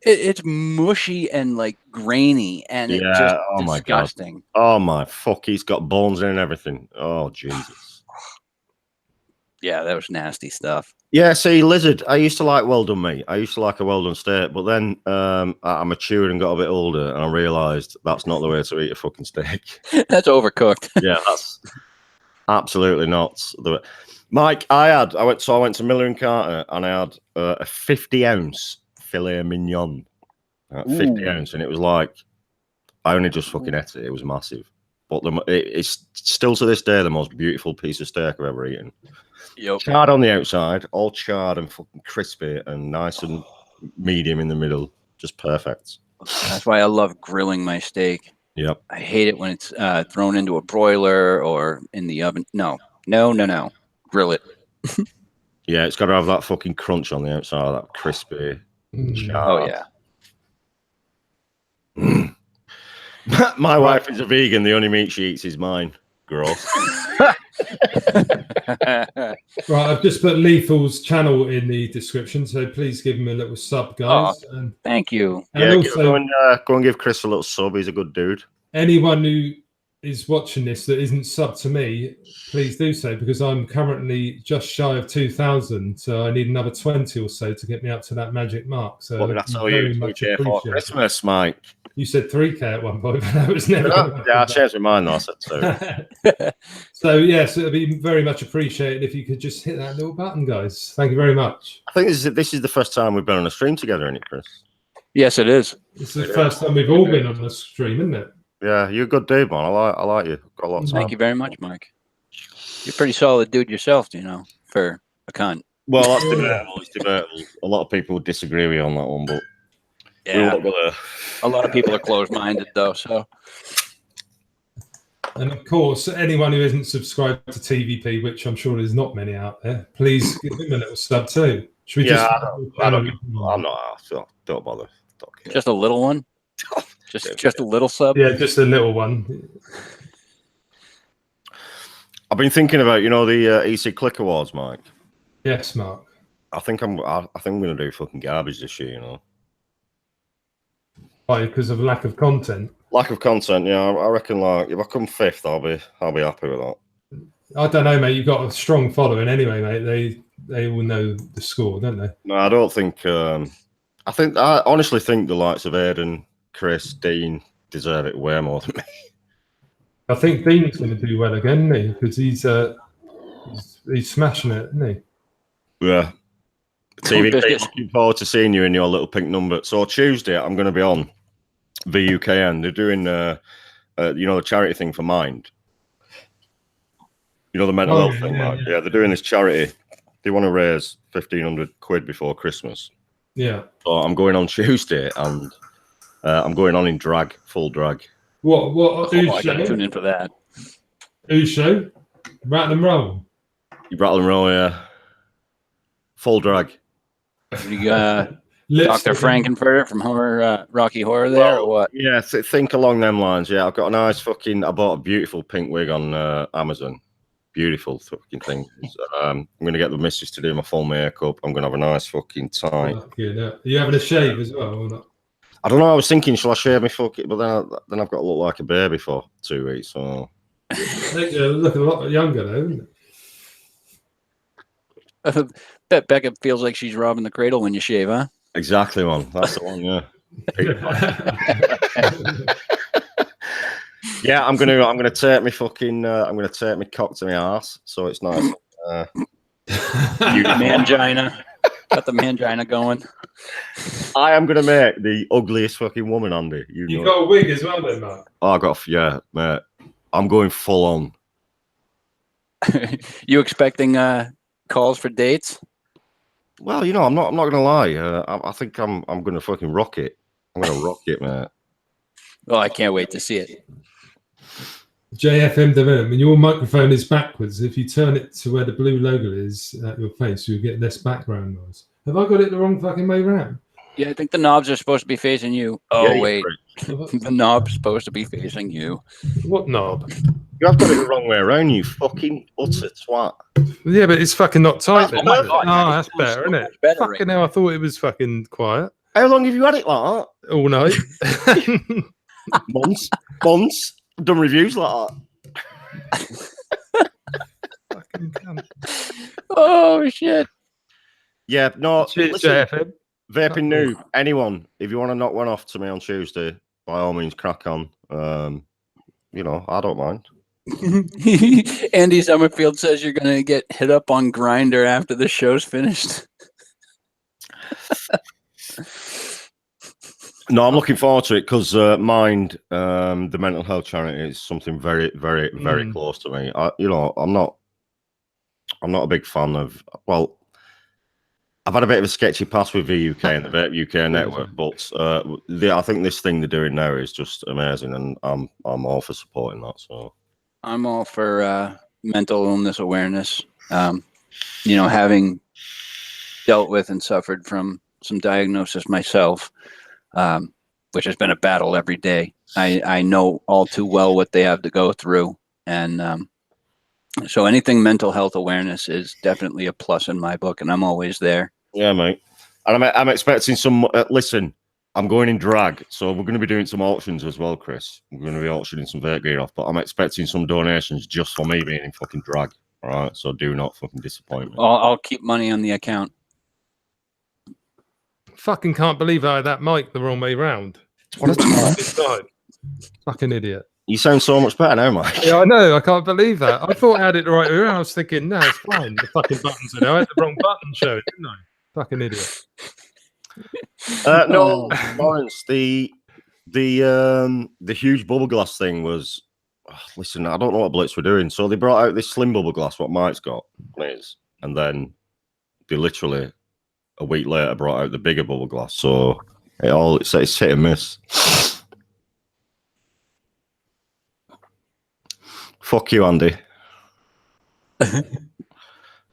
It's mushy and like grainy, and it's just disgusting. My God. Oh my fuck! He's got bones in and everything. Oh Jesus! Yeah, that was nasty stuff. Yeah, see, lizard. I used to like well done meat. I used to like a well done steak, but then I matured and got a bit older, and I realised that's not the way to eat a fucking steak. That's overcooked. Yeah, that's absolutely not the way. Mike, I went to Miller and Carter, and I had a 50-ounce filet mignon, 50 ounce, and it was like I only just fucking ate it. It was massive, but it's still to this day the most beautiful piece of steak I've ever eaten. Yep. Charred on the outside, all charred and fucking crispy, and nice and medium in the middle, just perfect. That's why I love grilling my steak. Yep. I hate it when it's thrown into a broiler or in the oven. No. Grill it. Yeah, it's got to have that fucking crunch on the outside, that crispy. Oh yeah. My wife is a vegan. The only meat she eats is mine. Gross. Right, I've just put Lethal's channel in the description, so please give him a little sub, guys. And thank you. And yeah, also, go and give Chris a little sub. He's a good dude. Anyone who is watching this that isn't sub to me, please do so, because I'm currently just shy of 2,000, so I need another 20 or so to get me up to that magic mark. So what did I tell you? For Christmas, Mike. You said 3K at one point, but that was never. Yeah, I changed my mind. I said so. So yes, it'd be very much appreciated if you could just hit that little button, guys. Thank you very much. I think this is the first time we've been on a stream together, isn't it, Chris? Yes, it is. It's the first time we've all been on a stream, isn't it? Yeah, you're a good dude, man. I like you. Got a lot of time. Thank you very much, Mike. You're a pretty solid dude yourself, for a cunt. Well, that's debatable. It's debatable. A lot of people would disagree with you on that one, but yeah, a lot of people are closed-minded, though. So, and of course, anyone who isn't subscribed to TVP, which I'm sure there's not many out there, please give him a little sub too. Should we I'm not. Don't bother. Don't care. Just a little one. Just a little sub. Yeah, just a little one. I've been thinking about the EC Click Awards, Mike. Yes, Mark. I think I'm gonna do fucking garbage this year. Why? Because of lack of content. Lack of content, yeah. I reckon like if I come fifth, I'll be happy with that. I don't know, mate. You've got a strong following anyway, mate. They will know the score, don't they? No, I don't think. I honestly think the likes of Aidan, Chris, Dean deserve it way more than me. I think Dean's going to do well again, isn't he? Because he's smashing it, isn't he? Yeah. TVP, looking forward to seeing you in your little pink number. So Tuesday, I'm going to be on VUKN. They're doing, the charity thing for Mind. The mental health thing, Mark. Yeah, they're doing this charity. They want to raise 1,500 quid before Christmas. Yeah. So I'm going on Tuesday, and I'm going on in drag, full drag. What? I got to tune in for that. Whose show? Rattle and Roll. You rattle and roll, yeah. Full drag. You Dr. Frankenfurter from Rocky Horror there, or what? Yeah, think along them lines. Yeah, I've got a nice I bought a beautiful pink wig on Amazon. Beautiful fucking thing. I'm going to get the missus to do my full makeup. I'm going to have a nice fucking time. Are you having a shave as well or not? I don't know. I was thinking, shall I shave my fucking? But then I've got to look like a baby for 2 weeks. So You look a lot younger though, isn't it? Bet Becca feels like she's robbing the cradle when you shave, huh? Exactly, man. That's the one. Yeah. Yeah, I'm gonna take my fucking. I'm gonna take my cock to my ass, so it's nice. Mangina. Got the mangina going. I am gonna make the ugliest fucking woman, Andy. You got a wig as well, then, Mark. Oh, I got mate. I'm going full on. You expecting calls for dates? Well, I'm not gonna lie. I think I'm gonna fucking rock it. I'm gonna rock it, mate. Oh, I can't wait to see it. JFM Development, your microphone is backwards. If you turn it to where the blue logo is at your face, you'll get less background noise. Have I got it the wrong fucking way around? Yeah, I think the knobs are supposed to be facing you. Oh, yeah, wait. The knob's supposed to be facing you. What knob? You have got it the wrong way around, you fucking utter twat. Yeah, but it's fucking not tight then. Oh, that's better, isn't it? Fucking hell, I thought it was fucking quiet. How long have you had it like that? All night. Months. I've done reviews like that. Fucking cunt. Oh shit! Yeah, no. Cheers, Listen, JFM. vaping noob. Anyone, if you want to knock one off to me on Tuesday, by all means, crack on. You know, I don't mind. Andy Summerfield says you're gonna get hit up on Grindr after the show's finished. No, I'm looking forward to it because Mind, the mental health charity, is something very, very, very close to me. I'm not a big fan of. Well, I've had a bit of a sketchy past with VUK and the Vape UK network, but I think this thing they're doing now is just amazing, and I'm all for supporting that. So I'm all for mental illness awareness. Having dealt with and suffered from some diagnosis myself, which has been a battle every day. I know all too well what they have to go through, and so anything mental health awareness is definitely a plus in my book, and I'm always there. Yeah, mate. And I'm expecting some. Listen, I'm going in drag, so we're going to be doing some auctions as well, Chris. We're going to be auctioning some vape gear off, but I'm expecting some donations just for me being in fucking drag. All right, so do not fucking disappoint me. I'll keep money on the account. Fucking can't believe I had that mic the wrong way round. What a time. Fucking idiot. You sound so much better now, Mike. Yeah, I know. I can't believe that. I thought I had it the right way around. I was thinking, no, it's fine. The fucking buttons are there. I had the wrong button showing, didn't I? Fucking idiot. No, Lawrence, the huge bubble glass thing was. Listen, I don't know what Blitz were doing. So they brought out this slim bubble glass, what Mike's got, please, and then they literally a week later brought out the bigger bubble glass. So it's hit and miss. Fuck you, Andy.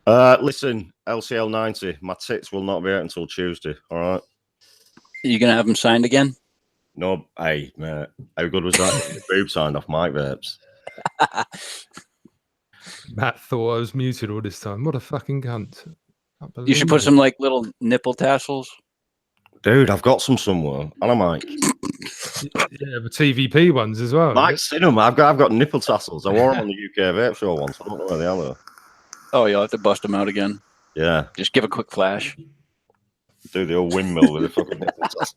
Listen, LCL 90, my tits will not be out until Tuesday. All right. Are you gonna have them signed again? No, hey, mate. How good was that? The boob signed off Mike Vapes. Matt thought I was muted all this time. What a fucking cunt. You should put some like little nipple tassels. Dude, I've got some somewhere. And I'm like, yeah, the TVP ones as well. Mike's seen them. I've got nipple tassels. I wore them on the UK Vape Show once. I don't know where they are though. Oh, you'll have to bust them out again. Yeah. Just give a quick flash. Do the old windmill with the fucking nipple tassels.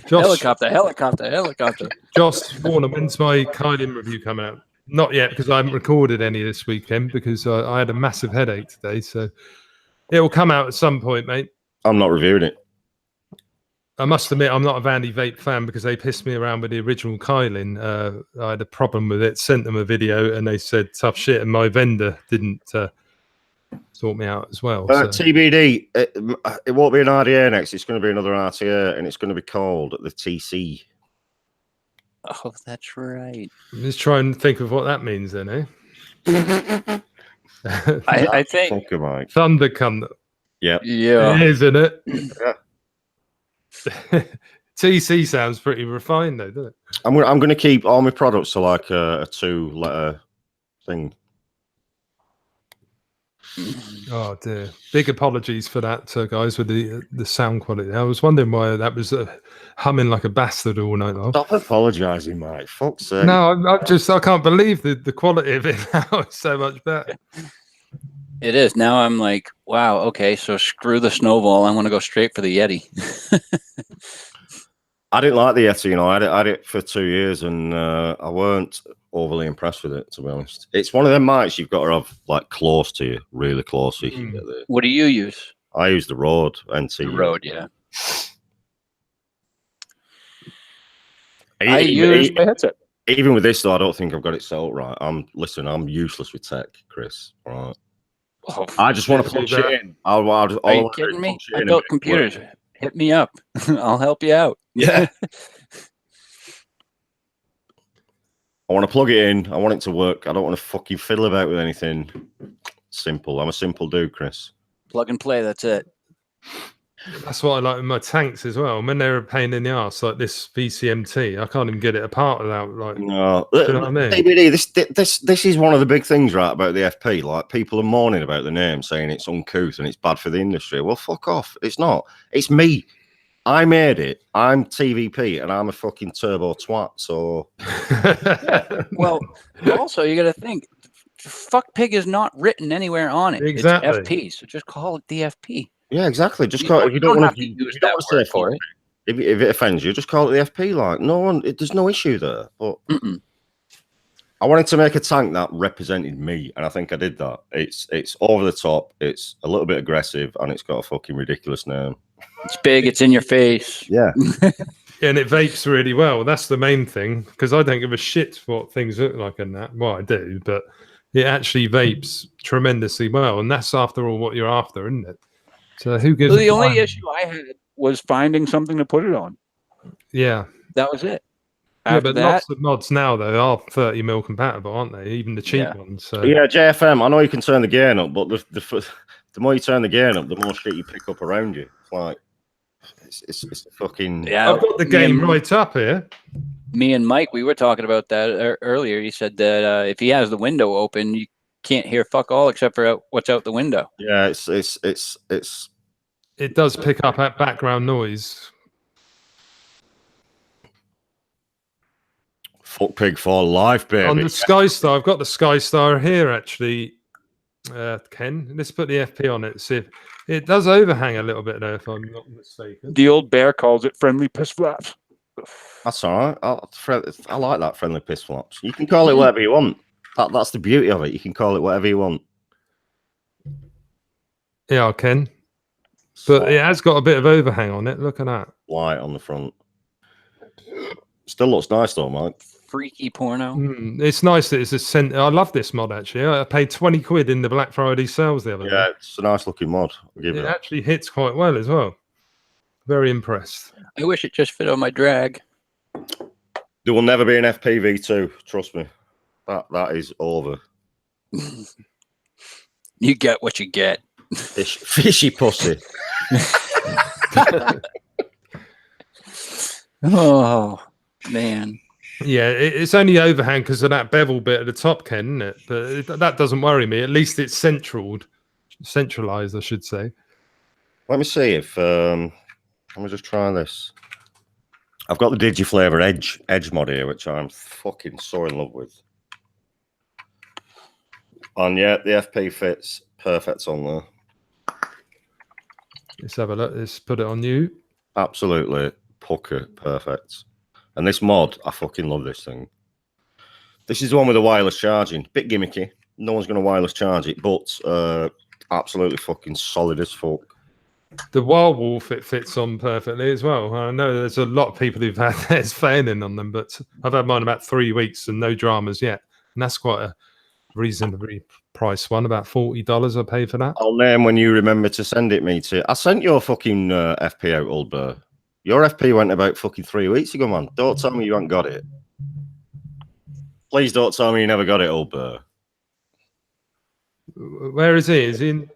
Helicopter. Josh Warner, when's my Kylie review coming out? Not yet, because I haven't recorded any this weekend because I had a massive headache today. So it will come out at some point, mate. I'm not reviewing it. I must admit, I'm not a Vandy Vape fan because they pissed me around with the original Kylin. I had a problem with it, sent them a video, and they said tough shit, and my vendor didn't sort me out as well. So. TBD, it won't be an RDA next. It's going to be another RTA, and it's going to be called the TC. Oh, that's right. Let's try and think of what that means then, eh? I think Thunder cunt. Yeah. It is, isn't it? Yeah. TC sounds pretty refined though, doesn't it? I'm going to keep all my products to like a 2-letter thing. Oh dear! Big apologies for that, guys, with the sound quality. I was wondering why that was humming like a bastard all night long. Stop apologising, mate. Fuck's sake. No, I can't believe the quality of it now is so much better. It is. Now I'm like, wow, okay, so screw the snowball. I want to go straight for the Yeti. I didn't like the Yeti, I had it for 2 years, and I weren't overly impressed with it, to be honest. It's one of them mics you've got to have like close to you, really close. So you can get there. What do you use? I use the Rode NT. The Rode, yeah. I use my headset. Even with this, though, I don't think I've got it set up right. I'm useless with tech, Chris. All right. Oh, I just want to plug shit in. Are you kidding me? I built computers. Hit me up. I'll help you out. Yeah. I want to plug it in. I want it to work. I don't want to fucking fiddle about with anything. Simple. I'm a simple dude, Chris. Plug and play. That's it. That's what I like with my tanks as well. When they're a pain in the ass, like this VCMT, I can't even get it apart without like. No, you know what I mean? TBD, this is one of the big things, right, about the FP. Like people are moaning about the name, saying it's uncouth and it's bad for the industry. Well, fuck off. It's not. It's me. I made it. I'm TVP, and I'm a fucking turbo twat. So, Well, also you got to think, fuck pig is not written anywhere on it. Exactly. It's FP, so just call it DFP. yeah, exactly. Just You call don't- if you you don't don't want have to to use use you don't that want to say word for for it. If it offends you, just call it the FP. Like no one, there's no issue there. But Mm-mm. I wanted to make a tank that represented me, and I think I did that. It's over the top. It's a little bit aggressive, and it's got a fucking ridiculous name. It's big. It's in your face. Yeah. And it vapes really well. That's the main thing, because I don't give a shit what things look like in that. Well, I do, but it actually vapes tremendously well, and that's after all what you're after, isn't it? So who gives? So the a only flying- issue I had was finding something to put it on. Yeah, That was it. yeah, After but that, lots of mods now though are 30 mil compatible, aren't they? Even the cheap Yeah. ones. So. Yeah, JFM. I know you can turn the gain up, but the more you turn the gain up, the more shit you pick up around you. It's like it's a fucking yeah, I've got the me game and- right up here. Me and Mike, we were talking about that earlier. He said that if he has the window open, you can't hear fuck all except for what's out the window. yeah. It's It does pick up that background noise. fuck pig for life, baby. On the Sky Star, I've got the Sky Star here actually. Ken, let's put the FP on it. See if it does overhang a little bit though, if I'm not mistaken. The old bear calls it friendly piss flaps. That's all right. I like that friendly piss flops. You can call it whatever you want. That's the beauty of it. You can call it whatever you want. Yeah, I can. But it has got a bit of overhang on it. Look at that. Light on the front. Still looks nice though, Mike. Freaky porno. It's nice that it's a cent. I love this mod actually. I paid 20 quid in the Black Friday sales the other Yeah, day. it's a nice looking mod. I'll give It it that. actually hits quite well as well. Very impressed. I wish it just fit on my drag. There will never be an FPV2. Trust me. That is over. You get what you get. Fishy pussy. Oh man. Yeah, it's only overhang because of that bevel bit at the top, Ken, isn't it? But that doesn't worry me. At least it's centralized, I should say. Let me see if let me just try this. I've got the DigiFlavor Edge mod here, which I'm fucking so in love with. And yeah, the FP fits perfect on there. Let's have a look. Let's put it on you. Absolutely pucker perfect. And this mod, I fucking love this thing. This is the one with the wireless charging. Bit gimmicky. No one's going to wireless charge it, but absolutely fucking solid as fuck. The Wild Wolf, it fits on perfectly as well. I know there's a lot of people who've had theirs failing on them, but I've had mine about 3 weeks and no dramas yet. And that's quite a reasonably priced one, about $40 I paid for that. I'll name when you remember to send it me to. I sent your fucking FP out, old Burr. Your FP went about fucking 3 weeks ago, man. Don't tell me you haven't got it. Please don't tell me you never got it, old Burr. Where is he? Is he in?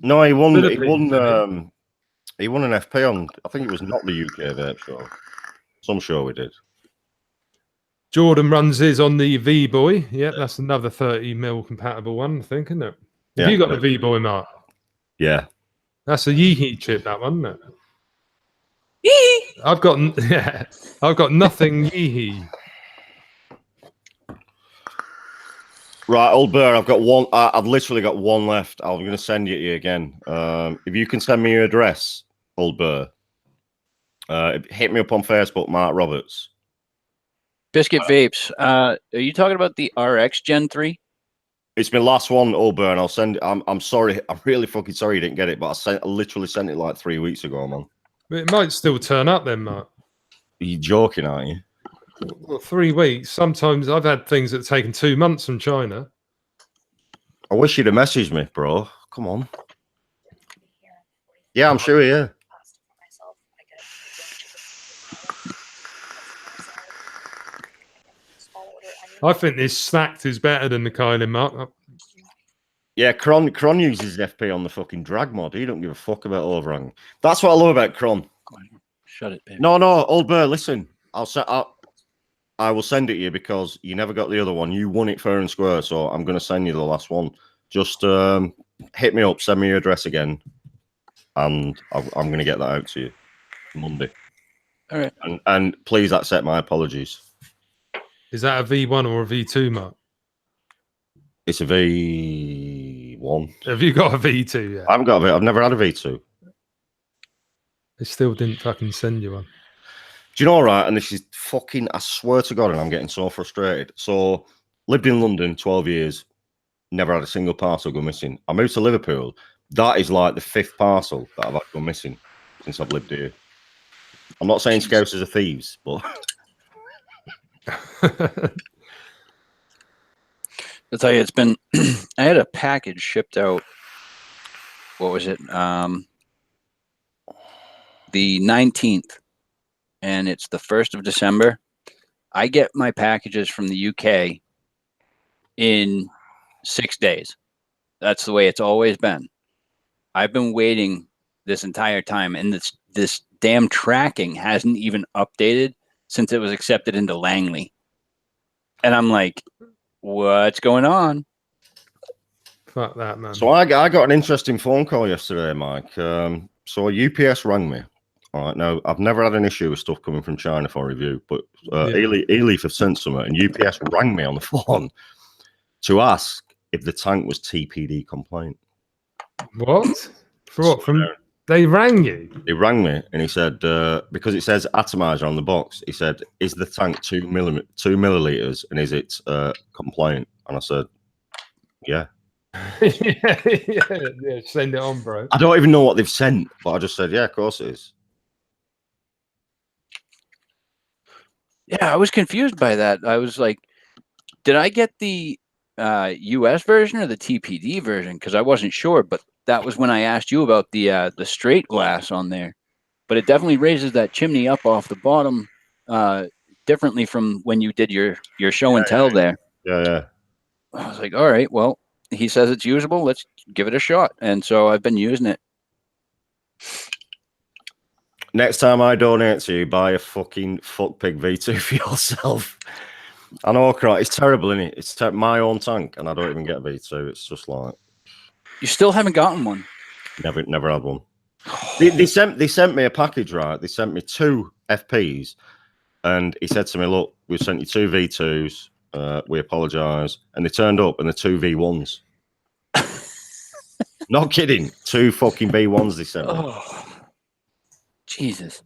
No, he won. Philippines, He won an FP on. I think it was not the UK vape show. Some show we did. Jordan runs his on the V-Boy. Yep, that's another 30 mil compatible one, I think, isn't it? Have you got the V-Boy, Mark? Yeah. That's a Yeehee chip, that one, isn't it? I've got nothing Yeehee. Right, old Burr, I've got one. I've literally got one left. I'm going to send it to you again. If you can send me your address, old Burr, hit me up on Facebook, Mark Roberts. Biscuit Vapes. Are you talking about the RX Gen 3? It's my last one, old Burr, and I'll send it. I'm sorry. I'm really fucking sorry you didn't get it, but I literally sent it like 3 weeks ago, man. It might still turn up then, Mark. Are you joking, aren't you? Well, 3 weeks. Sometimes I've had things that have taken 2 months from China. I wish you'd have messaged me, bro. Come on. Yeah, I'm sure, yeah. I think this Stacked is better than the Kylie, Mark. Yeah, Cron uses FP on the fucking drag mod. He don't give a fuck about overhang. That's what I love about Cron. Shut it, baby. No, old Burr, listen. I will send it to you because you never got the other one. You won it fair and square, so I'm going to send you the last one. Just hit me up, send me your address again, and I'm going to get that out to you. Monday. All right. And please accept my apologies. Is that a V1 or a V2, Mark? It's a V1. Have you got a V2 yet? I haven't got a V. I've never had a V2. They still didn't fucking send you one. Do you know, right? And this is fucking, I swear to God, and I'm getting so frustrated. So, lived in London 12 years, never had a single parcel go missing. I moved to Liverpool. That is like the 5th parcel that I've had go missing since I've lived here. I'm not saying Scousers are thieves, but I'll tell you, it's been. I had a package shipped out. What was it? The 19th, and it's the 1st of December. I get my packages from the UK in 6 days. That's the way it's always been. I've been waiting this entire time, and this damn tracking hasn't even updated since it was accepted into Langley. And I'm like, what's going on? Fuck that, man. So I got an interesting phone call yesterday, Mike. So UPS rang me. All right, now I've never had an issue with stuff coming from China for review, but E-Leaf have sent something, and UPS rang me on the phone to ask if the tank was TPD compliant. What? For what? They rang you? He rang me and he said, because it says atomizer on the box, he said, is the tank 2 milliliters and is it compliant? And I said, yeah. yeah, send it on, bro. I don't even know what they've sent, but I just said, yeah, of course it is. Yeah, I was confused by that. I was like, did I get the US version or the TPD version? Because I wasn't sure, but that was when I asked you about the straight glass on there. But it definitely raises that chimney up off the bottom differently from when you did your show and tell there. Yeah. I was like, all right, well, he says it's usable. Let's give it a shot. And so I've been using it. Next time I donate to you, buy a fucking fuck pig V2 for yourself. I know, right? It's terrible, isn't it? It's my own tank, and I don't even get a V2. It's just like you still haven't gotten one. Never had one. They sent me a package, right? They sent me 2 FPs, and he said to me, "Look, we've sent you 2 V2s. We apologise." And they turned up, and the 2 V1s. Not kidding. 2 fucking V1s they sent me. Oh, Jesus.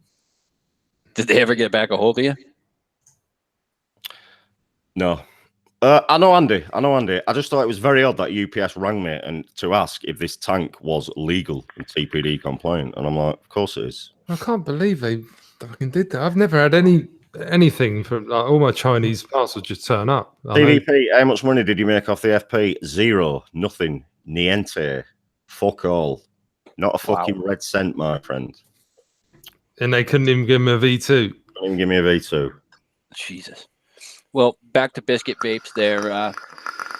Did they ever get back a hold of you? No. I know Andy. I just thought it was very odd that UPS rang me and to ask if this tank was legal and TPD compliant. And I'm like, of course it is. I can't believe they fucking did that. I've never had anything from like all my Chinese parcels just turn up. T.V.P, how much money did you make off the FP? 0. Nothing. Niente. Fuck all. Not a fucking red cent, my friend. And they couldn't even give me a V2. Couldn't even give me a V2. Jesus. Well, back to Biscuit Vapes there.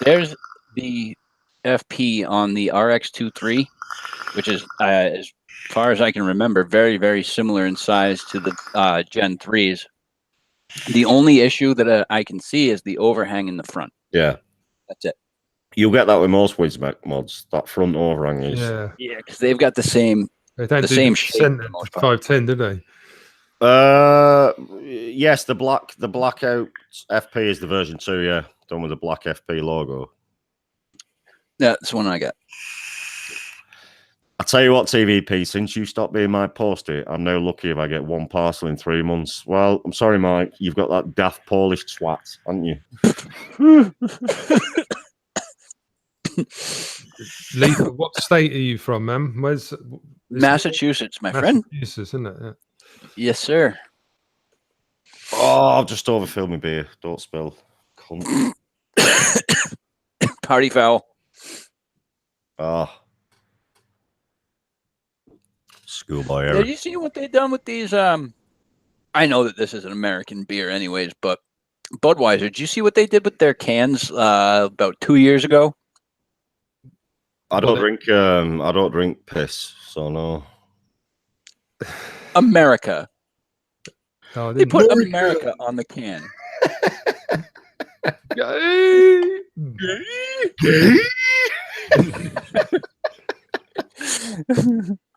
There's the FP on the RX-23, which is, as far as I can remember, very, very similar in size to the Gen 3s. The only issue that I can see is the overhang in the front. Yeah. That's it. You'll get that with most Wizmac mods. That front overhang is... Yeah, because they've got the same shape. 510, did they? Yes, the blackout FP is the version 2, yeah. Done with the black FP logo. Yeah, that's the one I got. I tell you what, T.V.P, since you stopped being my postie, I'm now lucky if I get 1 parcel in 3 months. Well, I'm sorry, Mike. You've got that daft Polish twat, haven't you? Lee, what state are you from, man? Where's Massachusetts, my friend? Massachusetts, isn't it? Yeah. Yes, sir. Oh, I've just overfilled my beer. Don't spill. Cunt. Party foul. Ah. Schoolboy error. Did you see what they've done with these? I know that this is an American beer anyways, but Budweiser, did you see what they did with their cans about 2 years ago? I don't drink piss, so no. America. Oh, they put America on the can.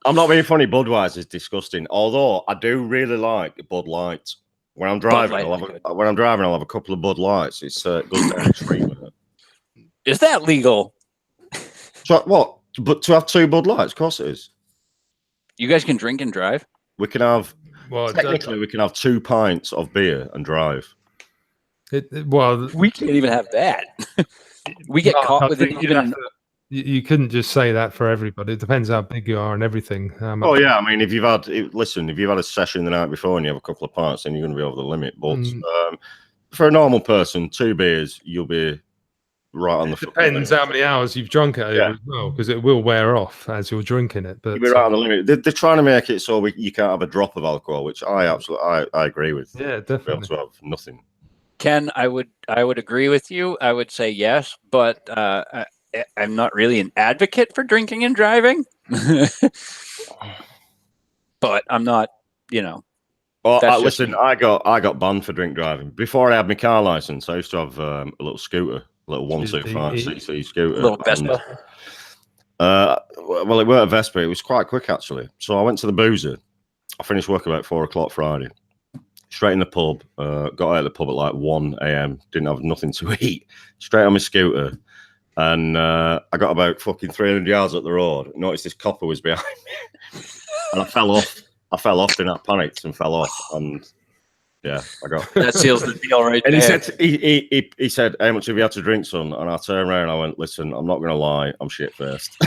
I'm not being funny. Budweiser is disgusting. Although I do really like Bud Light. When I'm driving, I'll have a couple of Bud Lights. It's goes down the street with it. Is that legal? So what? But to have 2 Bud Lights, of course it is. You guys can drink and drive? We can have Well, technically we can have 2 pints of beer and drive. Well, we can't even have that. We get caught with it. You couldn't just say that for everybody. It depends how big you are and everything. Oh yeah, I mean, if you've had a session the night before and you have a couple of pints, then you're going to be over the limit. But for a normal person, 2 beers, you'll be right on the. Depends how many hours you've drunk it over as well, because it will wear off as you're drinking it. But you'll be right on the limit. They're trying to make it so you can't have a drop of alcohol, which I agree with. Yeah, definitely. To have nothing. Ken, I would agree with you. I would say yes, but I'm not really an advocate for drinking and driving. But I'm not, Well, listen, I got banned for drink driving before I had my car license. I used to have a little scooter, a little 125cc scooter, little Vespa. Well, it weren't a Vespa. It was quite quick actually. So I went to the boozer. I finished work about 4 o'clock Friday. Straight in the pub. Got out of the pub at like 1 a.m. Didn't have nothing to eat. Straight on my scooter. And I got about fucking 300 yards up the road. Noticed this copper was behind me. And I fell off. And I panicked and fell off. And yeah, I got that seals the deal right and there. He said, how much have you had to drink, son? And I turned around and I went, listen, I'm not going to lie. I'm shit faced.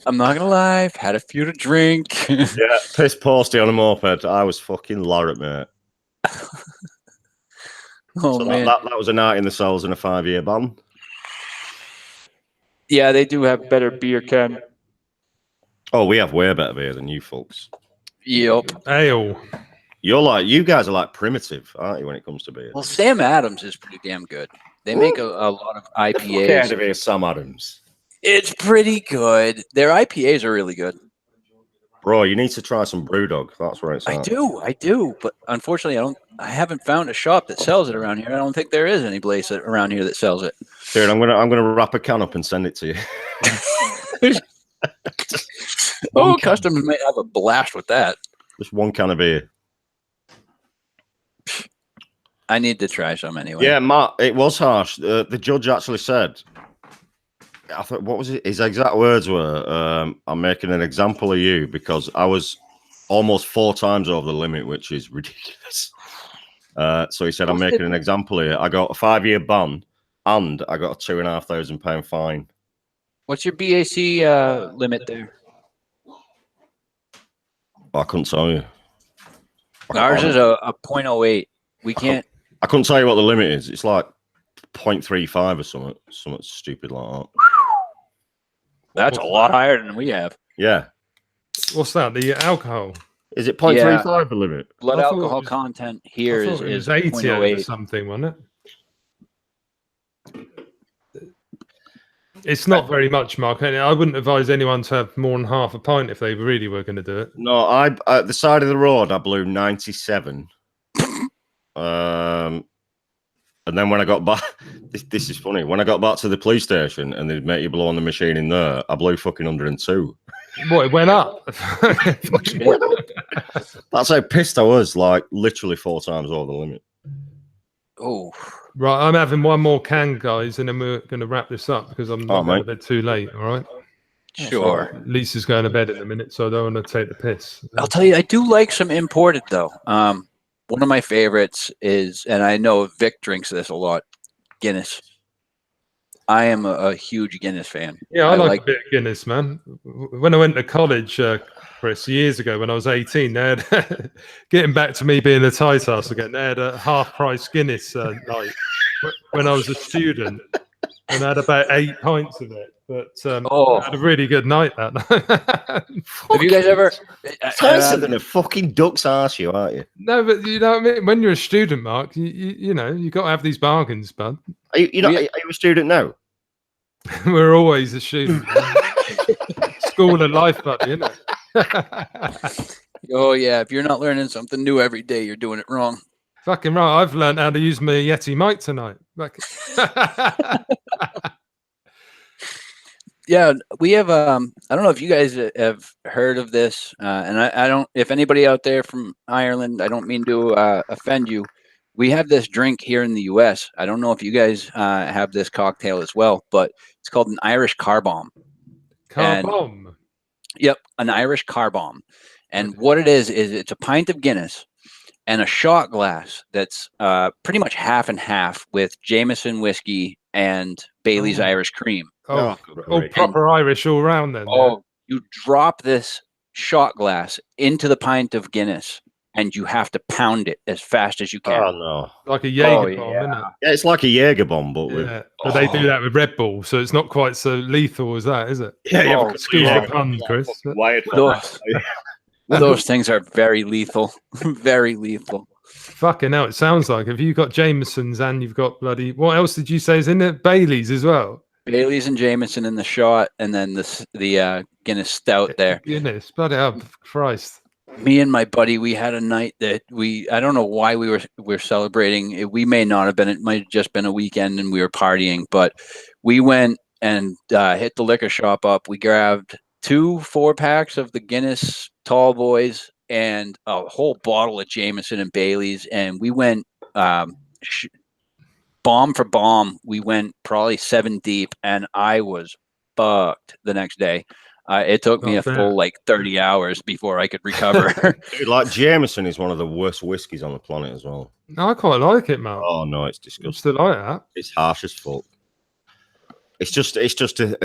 I'm not gonna lie, I've had a few to drink. Yeah, piss posty on a moped. I was fucking larrick, mate. Oh, so man. That was a night in the cells and a 5-year ban. Yeah, they do have better beer, Ken. Oh, we have way better beer than you folks. Yep. Ale. You guys are like primitive, aren't you, when it comes to beer? Well, Sam Adams is pretty damn good. They make a lot of IPAs. Get out of here, Sam Adams. It's pretty good. Their IPAs are really good. Bro, you need to try some Brewdog. That's where it's at. I do, but unfortunately, I haven't found a shop that sells it around here. I don't think there is any place around here that sells it. Dude, I'm gonna wrap a can up and send it to you. Customers might have a blast with that. Just 1 can of beer. I need to try some anyway. Yeah, Matt, it was harsh. The judge actually said, I thought, what was it? His exact words were, I'm making an example of you because I was almost 4 times over the limit, which is ridiculous. So he said, I'm making an example here. I got a 5-year ban and I got a £2,500 fine. What's your BAC limit there? I couldn't tell you. Ours is a 0.08. We can't. I couldn't tell you what the limit is. It's like 0.35 or something stupid like that. That's a lot higher than we have. Yeah. What's that? The alcohol? Is it 0.35 the limit? Blood alcohol content here is 80 or something, wasn't it? It's not very much, Mark. I wouldn't advise anyone to have more than half a pint if they really were going to do it. No, I at the side of the road, I blew 97. And then when I got back, this is funny. When I got back to the police station and they'd make you blow on the machine in there, I blew fucking 102. What, it went up? That's how pissed I was. Like literally 4 times over the limit. Oh. Right, I'm having one more can, guys, and then we're going to wrap this up because I'm not going to bed too late, all right? Sure. Lisa's going to bed in a minute, so I don't want to take the piss. I'll tell you, I do like some imported, though. One of my favorites is, and I know Vic drinks this a lot, Guinness. I am a huge Guinness fan. Yeah, I like a bit of Guinness, man. When I went to college, Chris, years ago when I was 18, they had, getting back to me being a tight ass again, they had a half-price Guinness night when I was a student, and I had about 8 pints of it. But I had a really good night that night. Have you guys ever... Nicer than a fucking duck's arse, you aren't you? No, but you know what I mean? When you're a student, Mark, you know, you got to have these bargains, bud. Are you a student now? We're always a student. School of life, buddy, isn't it? Oh, yeah. If you're not learning something new every day, you're doing it wrong. Fucking right. I've learned how to use my Yeti mic tonight. Yeah, we have. I don't know if you guys have heard of this, and I don't. If anybody out there from Ireland, I don't mean to offend you. We have this drink here in the U.S. I don't know if you guys have this cocktail as well, but it's called an Irish car bomb. Car bomb. Yep, an Irish car bomb. And what it is it's a pint of Guinness and a shot glass that's pretty much half and half with Jameson whiskey and Bailey's Irish cream. Oh, proper Irish all round then. Oh, you drop this shot glass into the pint of Guinness and you have to pound it as fast as you can. Oh no, like a Jaeger bomb, isn't it? Yeah, it's like a Jaeger bomb, but with. But they do that with Red Bull, so it's not quite so lethal as that, is it? Yeah, excuse the pun, Chris. Those things are very lethal. Very lethal. Fucking hell, it sounds like. Have you got Jameson's and you've got bloody... What else did you say is in it? Bailey's as well? Bailey's and Jameson in the shot, and then the Guinness Stout there. Guinness, bloody hell, Christ. Me and my buddy, we had a night that I don't know why we're celebrating. We may not have been, it might have just been a weekend and we were partying, but we went and hit the liquor shop up. We grabbed 2 4-packs of the Guinness Tall Boys and a whole bottle of Jameson and Bailey's, and we went bomb for bomb. We went probably 7 deep, and I was fucked the next day. It took me a full 30 hours before I could recover. Dude, like Jameson is one of the worst whiskies on the planet as well. I quite like it, man. Oh no, it's disgusting. Still like that. It's harsh as fuck. It's just a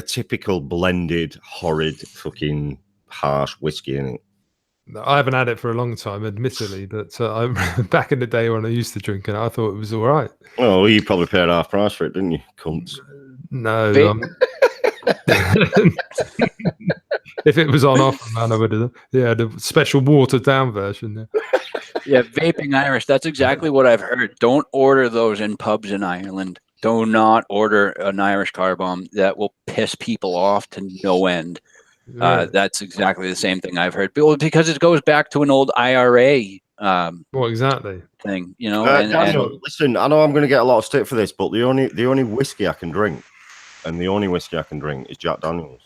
typical blended, horrid, fucking harsh whiskey, isn't it? I haven't had it for a long time, admittedly, but back in the day when I used to drink it, I thought it was all right. Oh, well, you probably paid half price for it, didn't you, cunts? No. If it was on offer, man, I would have. Yeah, the special watered down version. Yeah, vaping Irish. That's exactly what I've heard. Don't order those in pubs in Ireland. Do not order an Irish car bomb. That will piss people off to no end. That's exactly the same thing I've heard. Because it goes back to an old IRA. What exactly? Thing, you know. Daniel, listen, I know I'm going to get a lot of stick for this, but the only whiskey I can drink, and the only whiskey I can drink is Jack Daniels.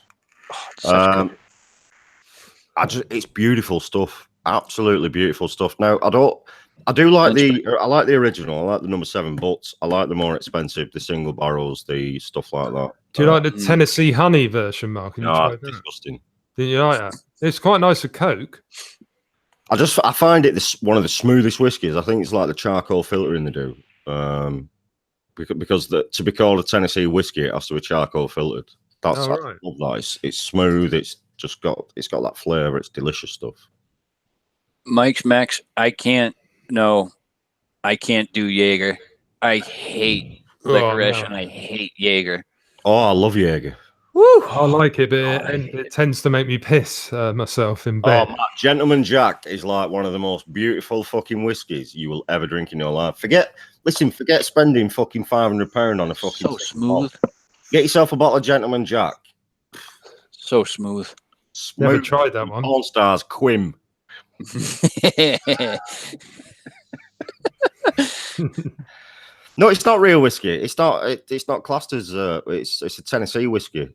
It's beautiful stuff, absolutely beautiful stuff. Now, I like the original, I like the number 7, but I like the more expensive, the single barrels, the stuff like that. Do you like the Tennessee honey version, Mark? No, it's disgusting. Didn't you like that? It's quite nice with Coke. I find it one of the smoothest whiskies. I think it's like the charcoal filtering they do. Because to be called a Tennessee whiskey, it has to be charcoal filtered. I love that. It's smooth. It's got that flavor. It's delicious stuff. Mike's Max, I can't do Jaeger. I hate licorice and I hate Jaeger. Oh, I love Jaeger. Woo! I like it, but it tends to make me piss myself in bed. Oh, Gentleman Jack is like one of the most beautiful fucking whiskies you will ever drink in your life. Forget spending fucking £500 on a fucking so smooth. Get yourself a bottle of Gentleman Jack. So smooth. Never tried that one. Porn stars, Quim. No, it's not real whiskey. It's not classed as it's a Tennessee whiskey,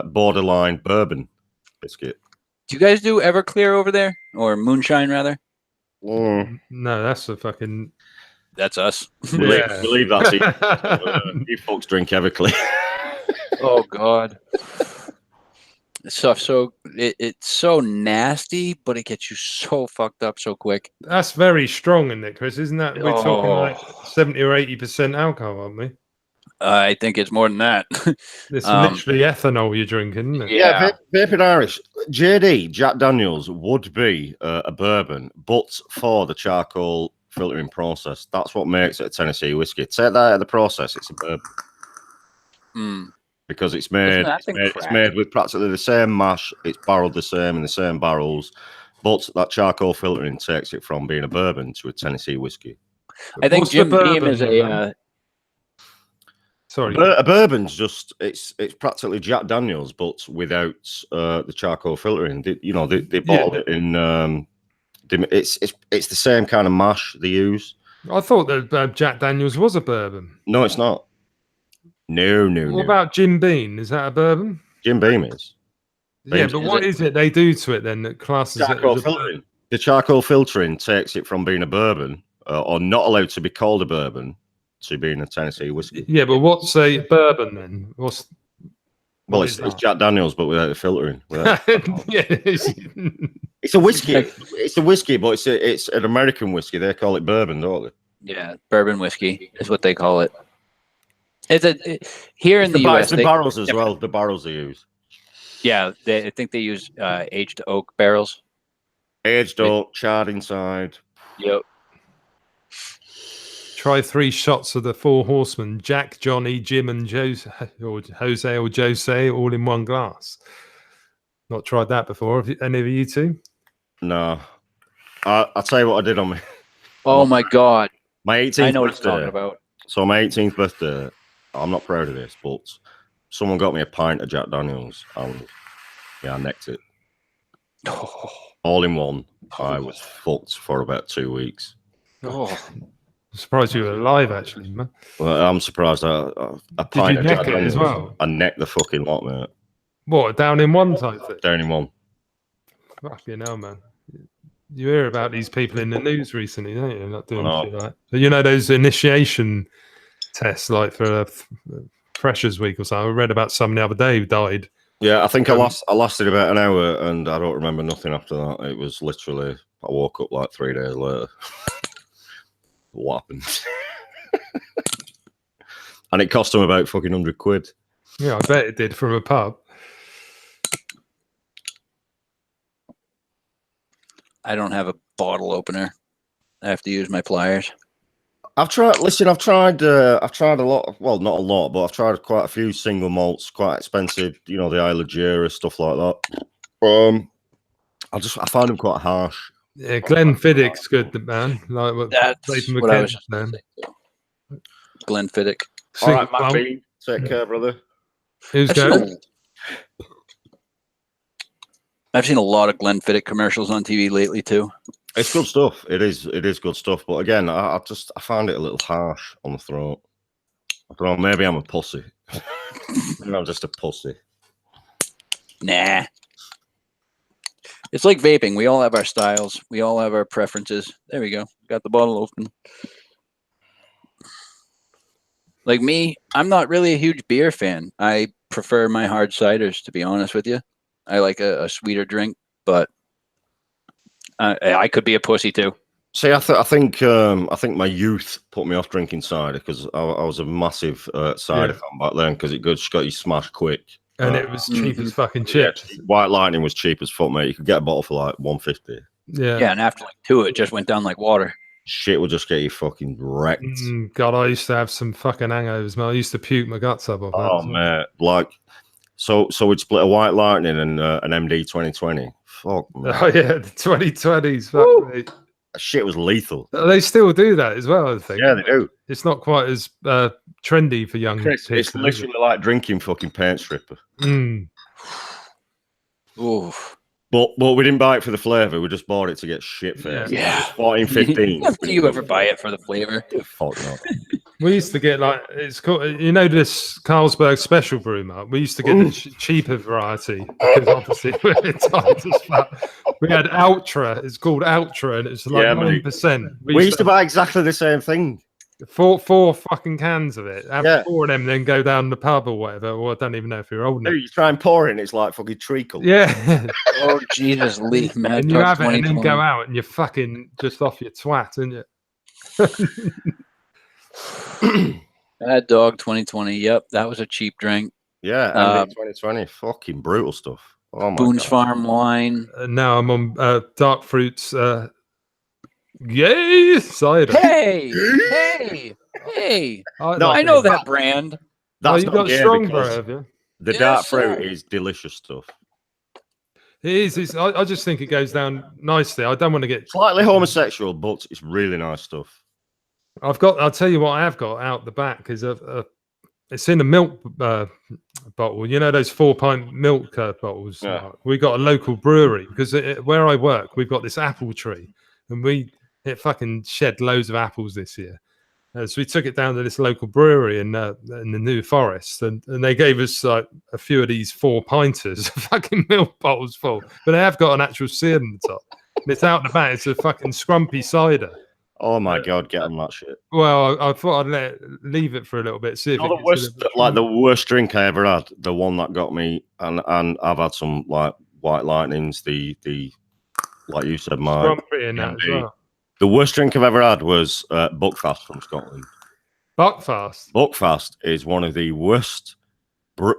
borderline bourbon biscuit. Do you guys do Everclear over there, or moonshine rather? No, that's a fucking. That's us. Believe that's it. You folks drink Everclear. Oh God. Stuff it's so nasty, but it gets you so fucked up so quick. That's very strong, isn't it, Chris? Isn't that we're talking like 70 or 80% alcohol, aren't we? I think it's more than that. It's literally ethanol you're drinking, isn't it? Yeah, vaping Irish. JD Jack Daniels would be a bourbon, but for the charcoal filtering process, that's what makes it a Tennessee whiskey. Take that out of the process, it's a bourbon. Because it's made with practically the same mash, it's barreled the same in the same barrels, but that charcoal filtering takes it from being a bourbon to a Tennessee whiskey. I think Jim Beam is a sorry. A bourbon's just it's practically Jack Daniels, but without the charcoal filtering. They bottled it in. It's the same kind of mash they use. I thought that Jack Daniels was a bourbon. No, it's not. No. What about Jim Beam? Is that a bourbon? Jim Beam is. Yeah, but what is it they do to it then that classes it Charcoal as a filtering. The charcoal filtering takes it from being a bourbon or not allowed to be called a bourbon to being a Tennessee whiskey. Yeah, but what's a bourbon then? Well, it's Jack Daniels, but without the filtering. Without it's a whiskey. It's a whiskey, but it's an American whiskey. They call it bourbon, don't they? Yeah, bourbon whiskey is what they call it. Here in the US, the barrels as well. The barrels they use. Yeah, I think they use aged oak barrels. Aged oak, charred inside. Yep. Try 3 shots of the 4 horsemen: Jack, Johnny, Jim, and Jose or Jose, all in one glass. Not tried that before. Have any of you two? No. I'll tell you what I did on me. Oh my God. My 18th I know what birthday. you're talking about. So my 18th birthday, I'm not proud of this, but someone got me a pint of Jack Daniels and I necked it. All in one. I was fucked for about 2 weeks. Oh. I'm surprised you were alive, actually, man. Well, I'm surprised. A pint of Jack Daniels as well? I necked the fucking lot, mate. What, down in one type thing? Down in one. Fucking hell, man. You hear about these people in the news recently, don't you? Not doing shit like that. But you know those initiation tests, like for Freshers Week or something. I read about someone the other day who died. Yeah, I think I lasted about an hour, and I don't remember nothing after that. It was literally, I woke up like 3 days later. What happened? And it cost them about fucking £100. Yeah, I bet it did from a pub. I don't have a bottle opener. I have to use my pliers. I've tried a lot. Well, not a lot, but I've tried quite a few single malts, quite expensive. You know, the Isla Jura, stuff like that. I find them quite harsh. Yeah, Glenfiddich's good, man. Like That's what I was just man. Glenfiddich. All right, Matt B, take care, brother. Who's going? I've seen a lot of Glenfiddich commercials on TV lately too. It's good stuff. It is good stuff. But again, I found it a little harsh on the throat. I don't know. Maybe I'm a pussy. Maybe I'm just a pussy. Nah. It's like vaping. We all have our styles. We all have our preferences. There we go. Got the bottle open. Like me, I'm not really a huge beer fan. I prefer my hard ciders, to be honest with you. I like a sweeter drink, but I could be a pussy too. See, I think my youth put me off drinking cider because I was a massive cider fan back then because it just got you smashed quick. And it was cheap as fucking chips. Yeah, White Lightning was cheap as fuck, mate. You could get a bottle for like $1.50. Yeah, and after like 2, it just went down like water. Shit will just get you fucking wrecked. God, I used to have some fucking hangovers, man. I used to puke my guts up off that. Oh, man. Like, so we'd split a White Lightning and an MD 2020. Fuck, man. Oh, yeah, the 2020s. Fuck me. That shit was lethal. They still do that as well, I think. Yeah, they do. It's not quite as trendy for young Chris, people. it's literally like drinking fucking paint stripper. Oof. But we didn't buy it for the flavour. We just bought it to get shit faced. Yeah. 14, 15. Do you ever buy it for the flavor? Fuck no. We used to get like, it's called, you know, this Carlsberg special brew, Mark. We used to get the cheaper variety because obviously we're tight as fuck. We had Ultra. It's called Ultra, and it's like 9%. We used to buy exactly the same thing. Four fucking cans of it. Have 4 of them, then go down the pub or whatever. Or I don't even know if you're old enough. You try and pour it, and it's like fucking treacle. Yeah. Oh Jesus, leaf man. And you have it, and then go out, and you're fucking just off your twat, aren't you? Bad Dog 2020. Yep, that was a cheap drink. Yeah, 2020. Fucking brutal stuff. Oh my Boone's God. Farm wine. Now I'm on Dark Fruits. Yay! Cider. Hey! I know that brand. That's you got strong, bro, have you? The dark fruit is delicious stuff. It is. I just think it goes down nicely. I don't want to get Slightly homosexual, but it's really nice stuff. I'll tell you what I have got out the back is it's in a milk bottle. You know those 4-pint milk bottles. Yeah. We got a local brewery because where I work, we've got this apple tree, and it fucking shed loads of apples this year. So we took it down to this local brewery in the New Forest, and they gave us like a few of these 4-pinters, fucking milk bottles full. But they have got an actual seal in the top. And it's out the back. It's a fucking scrumpy cider. Oh my god, get on that shit. Well, I thought I'd leave it for a little bit, see if it the worst, like the worst drink I ever had. The one that got me, and I've had some like White Lightnings. The like you said, my scrumpy in that as well. The worst drink I've ever had was Buckfast from Scotland. Buckfast? Buckfast is one of the worst,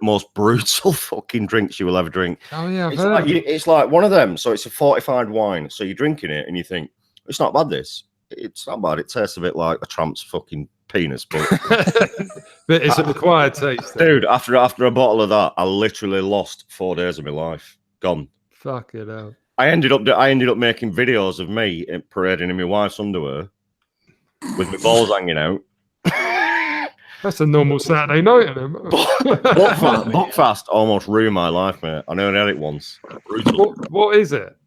most brutal fucking drinks you will ever drink. Oh, yeah, it's like one of them. So it's a fortified wine. So you're drinking it and you think, it's not bad, this. It's not bad. It tastes a bit like a tramp's fucking penis. But, but it's an acquired taste. Dude, after a bottle of that, I literally lost 4 days of my life. Gone. Fuck it out. I ended up making videos of me parading in my wife's underwear with my balls hanging out. That's a normal Saturday night. Buckfast almost ruined my life, mate. I only had it once. What is it?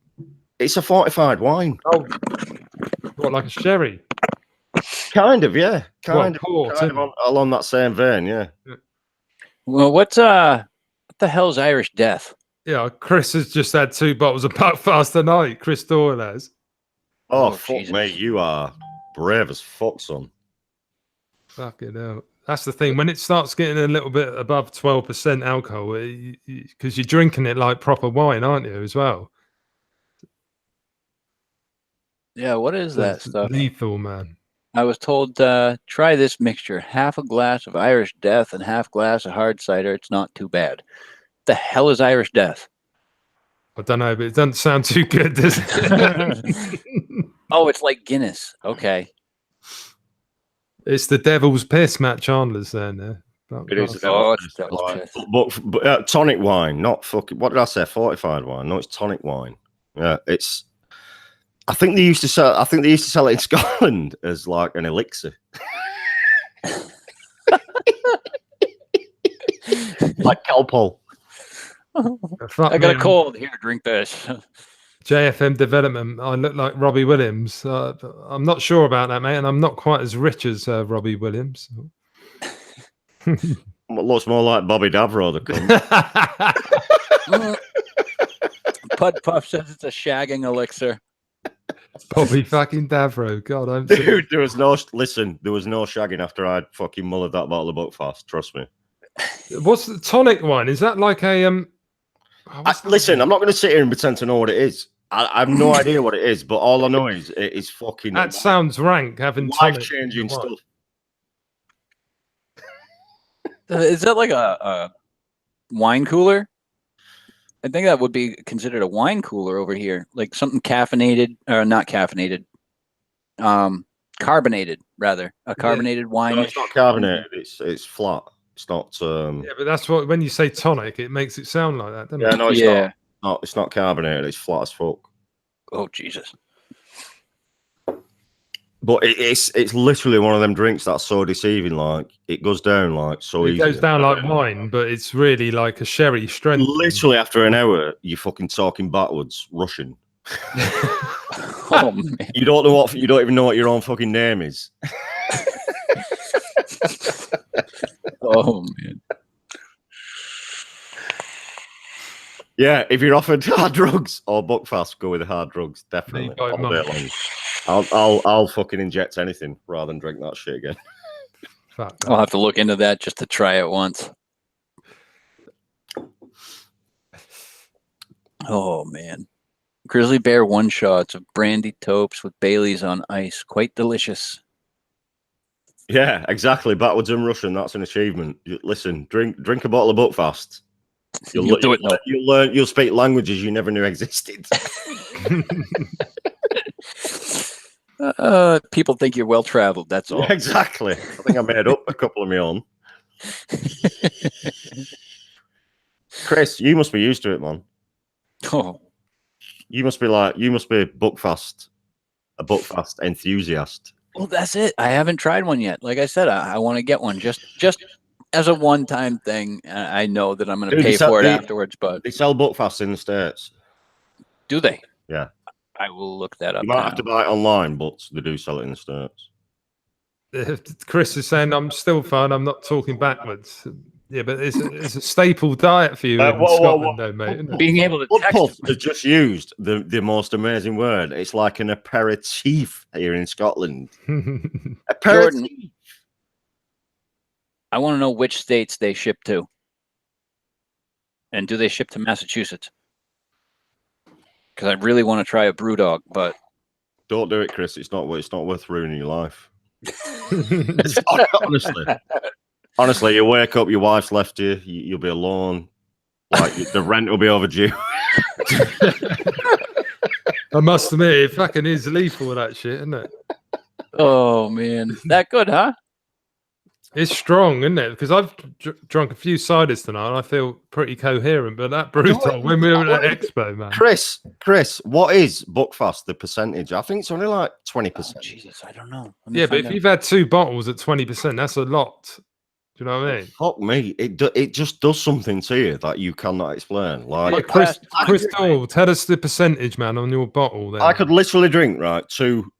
It's a fortified wine. Oh, what, like a sherry? Kind of, yeah. Kind of along that same vein, yeah. Well, what the hell's Irish Death? Yeah, Chris has just had 2 bottles of Buckfast tonight. Chris Doyle has. Oh fuck Jesus. Me, you are brave as fuck, son. Fucking hell. That's the thing. When it starts getting a little bit above 12% alcohol, because you're drinking it like proper wine, aren't you, as well? Yeah, what is that stuff? Lethal, man. I was told, try this mixture. Half a glass of Irish Death and half glass of hard cider. It's not too bad. The hell is Irish Death? I don't know, but it doesn't sound too good, does it? Oh, it's like Guinness. Okay. It's the devil's piss, Matt Chandler's saying there. It is. But tonic wine, not fucking. What did I say? Fortified wine? No, it's tonic wine. Yeah, it's. I think they used to sell it in Scotland as like an elixir. Like Calpol. I got a cold. Here, drink this. JFM Development. I look like Robbie Williams. I'm not sure about that, mate, and I'm not quite as rich as Robbie Williams. Looks more like Bobby Davro, the cunt. Pud Puff says it's a shagging elixir. Bobby fucking Davro. God, I'm dude. There was no shagging after I'd fucking mullered that bottle of Buckfast. Trust me. What's the tonic wine? Is that like a listen, I'm not going to sit here and pretend to know what it is. I have no idea what it is, but all I know is it is fucking. That sounds rank. Having life-changing stuff. Is that like a wine cooler? I think that would be considered a wine cooler over here, like something caffeinated or not caffeinated, carbonated rather. A carbonated wine. No, it's not carbonated. It's flat. It's not. Yeah, but that's what when you say tonic, it makes it sound like that, doesn't it? Yeah, no, it's not. No, it's not carbonated. It's flat as fuck. Oh Jesus! But it's literally one of them drinks that's so deceiving. Like it goes down like so easy. It goes down like wine, but it's really like a sherry strength. Literally after an hour, you're fucking talking backwards, Russian. Oh man! You don't even know what your own fucking name is. Oh man! Yeah, if you're offered hard drugs or Buckfast, go with the hard drugs. Definitely. I'll fucking inject anything rather than drink that shit again. I'll have to look into that just to try it once. Oh man! Grizzly Bear one shots of brandy topes with Baileys on ice, quite delicious. Yeah, exactly. Backwards and Russian. That's an achievement. Listen, drink a bottle of Buckfast. You'll do it. You'll learn. You'll speak languages you never knew existed. People think you're well traveled. That's all. Yeah, exactly. I think I made up a couple of my own. Chris, you must be used to it, man. Oh, you must be Buckfast, a Buckfast enthusiast. Well, that's it. I haven't tried one yet. Like I said, I want to get one just as a one-time thing. I know that I'm going to pay for it afterwards, but they sell Buckfast in the States. Do they? Yeah. I will look that up. You might have to buy it online, but they do sell it in the States. Chris is saying I'm still fine. I'm not talking backwards. Yeah, but it's a staple diet for you in Scotland, though, mate. Isn't it? Being able to Bud text. Puff has just used the most amazing word. It's like an aperitif here in Scotland. Aperitif. Jordan, I want to know which states they ship to. And do they ship to Massachusetts? Because I really want to try a BrewDog, but Don't do it, Chris. It's not worth ruining your life. Honestly, you wake up, your wife's left you, you'll be alone. Like the rent will be overdue. I must admit, it fucking is lethal with that shit, isn't it? oh man, that good, huh? It's strong, isn't it? Because I've drunk a few ciders tonight and I feel pretty coherent. But that brutal when we were at Expo, man. Chris, what is Buckfast, the percentage? I think it's only like 20%. Oh, Jesus, I don't know. Yeah, but if you've had 2 bottles at 20%, that's a lot. Do you know what I mean? Fuck me. It just does something to you that you cannot explain. Like Chris Doyle, tell us the percentage, man, on your bottle there. I could literally drink, right, two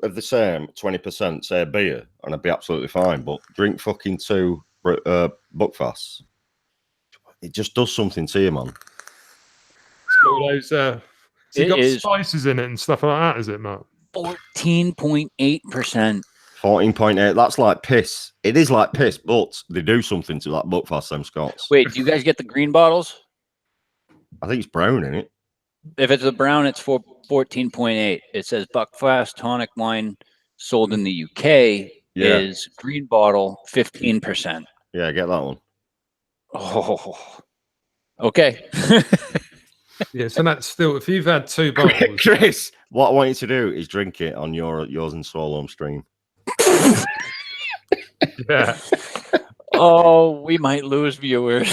of the same 20%, say beer, and I'd be absolutely fine. But drink fucking 2 Buckfasts. It just does something to you, man. It's got all those it's got spices in it and stuff like that, is it, Matt? 14.8%. 14.8. That's like piss. It is like piss, but they do something to that Buckfast, them Scots. Wait, do you guys get the green bottles? I think it's brown in it. If it's a brown, it's 14.8. It says Buckfast tonic wine sold in the UK is green bottle 15%. Yeah, get that one. Oh, okay. Yeah, so that's still, if you've had 2 bottles, Chris, what I want you to do is drink it on yours and Solom stream. yeah. Oh, we might lose viewers.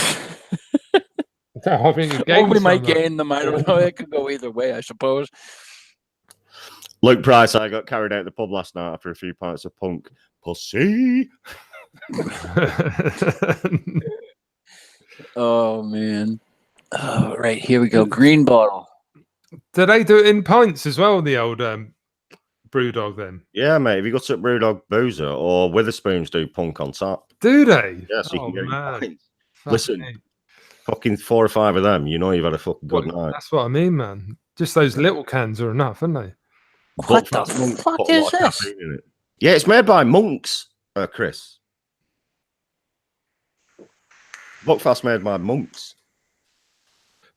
I think Or we might gain them. I don't know. It could go either way, I suppose. Luke Price, I got carried out the pub last night after a few pints of punk pussy. Oh man. Oh, right, here we go. Green bottle. Do they do it in pints as well, the old BrewDog then? Yeah, mate. Have you got up BrewDog Boozer or Witherspoons do punk on tap? Do they? Yeah, so you can get your pints. Listen, me. fucking 4 or 5 of them, you know you've had a fucking good night. That's what I mean, man. Just those little cans are enough, aren't they? What the fuck is this? Yeah, it's made by monks, Chris. Buckfast made by monks.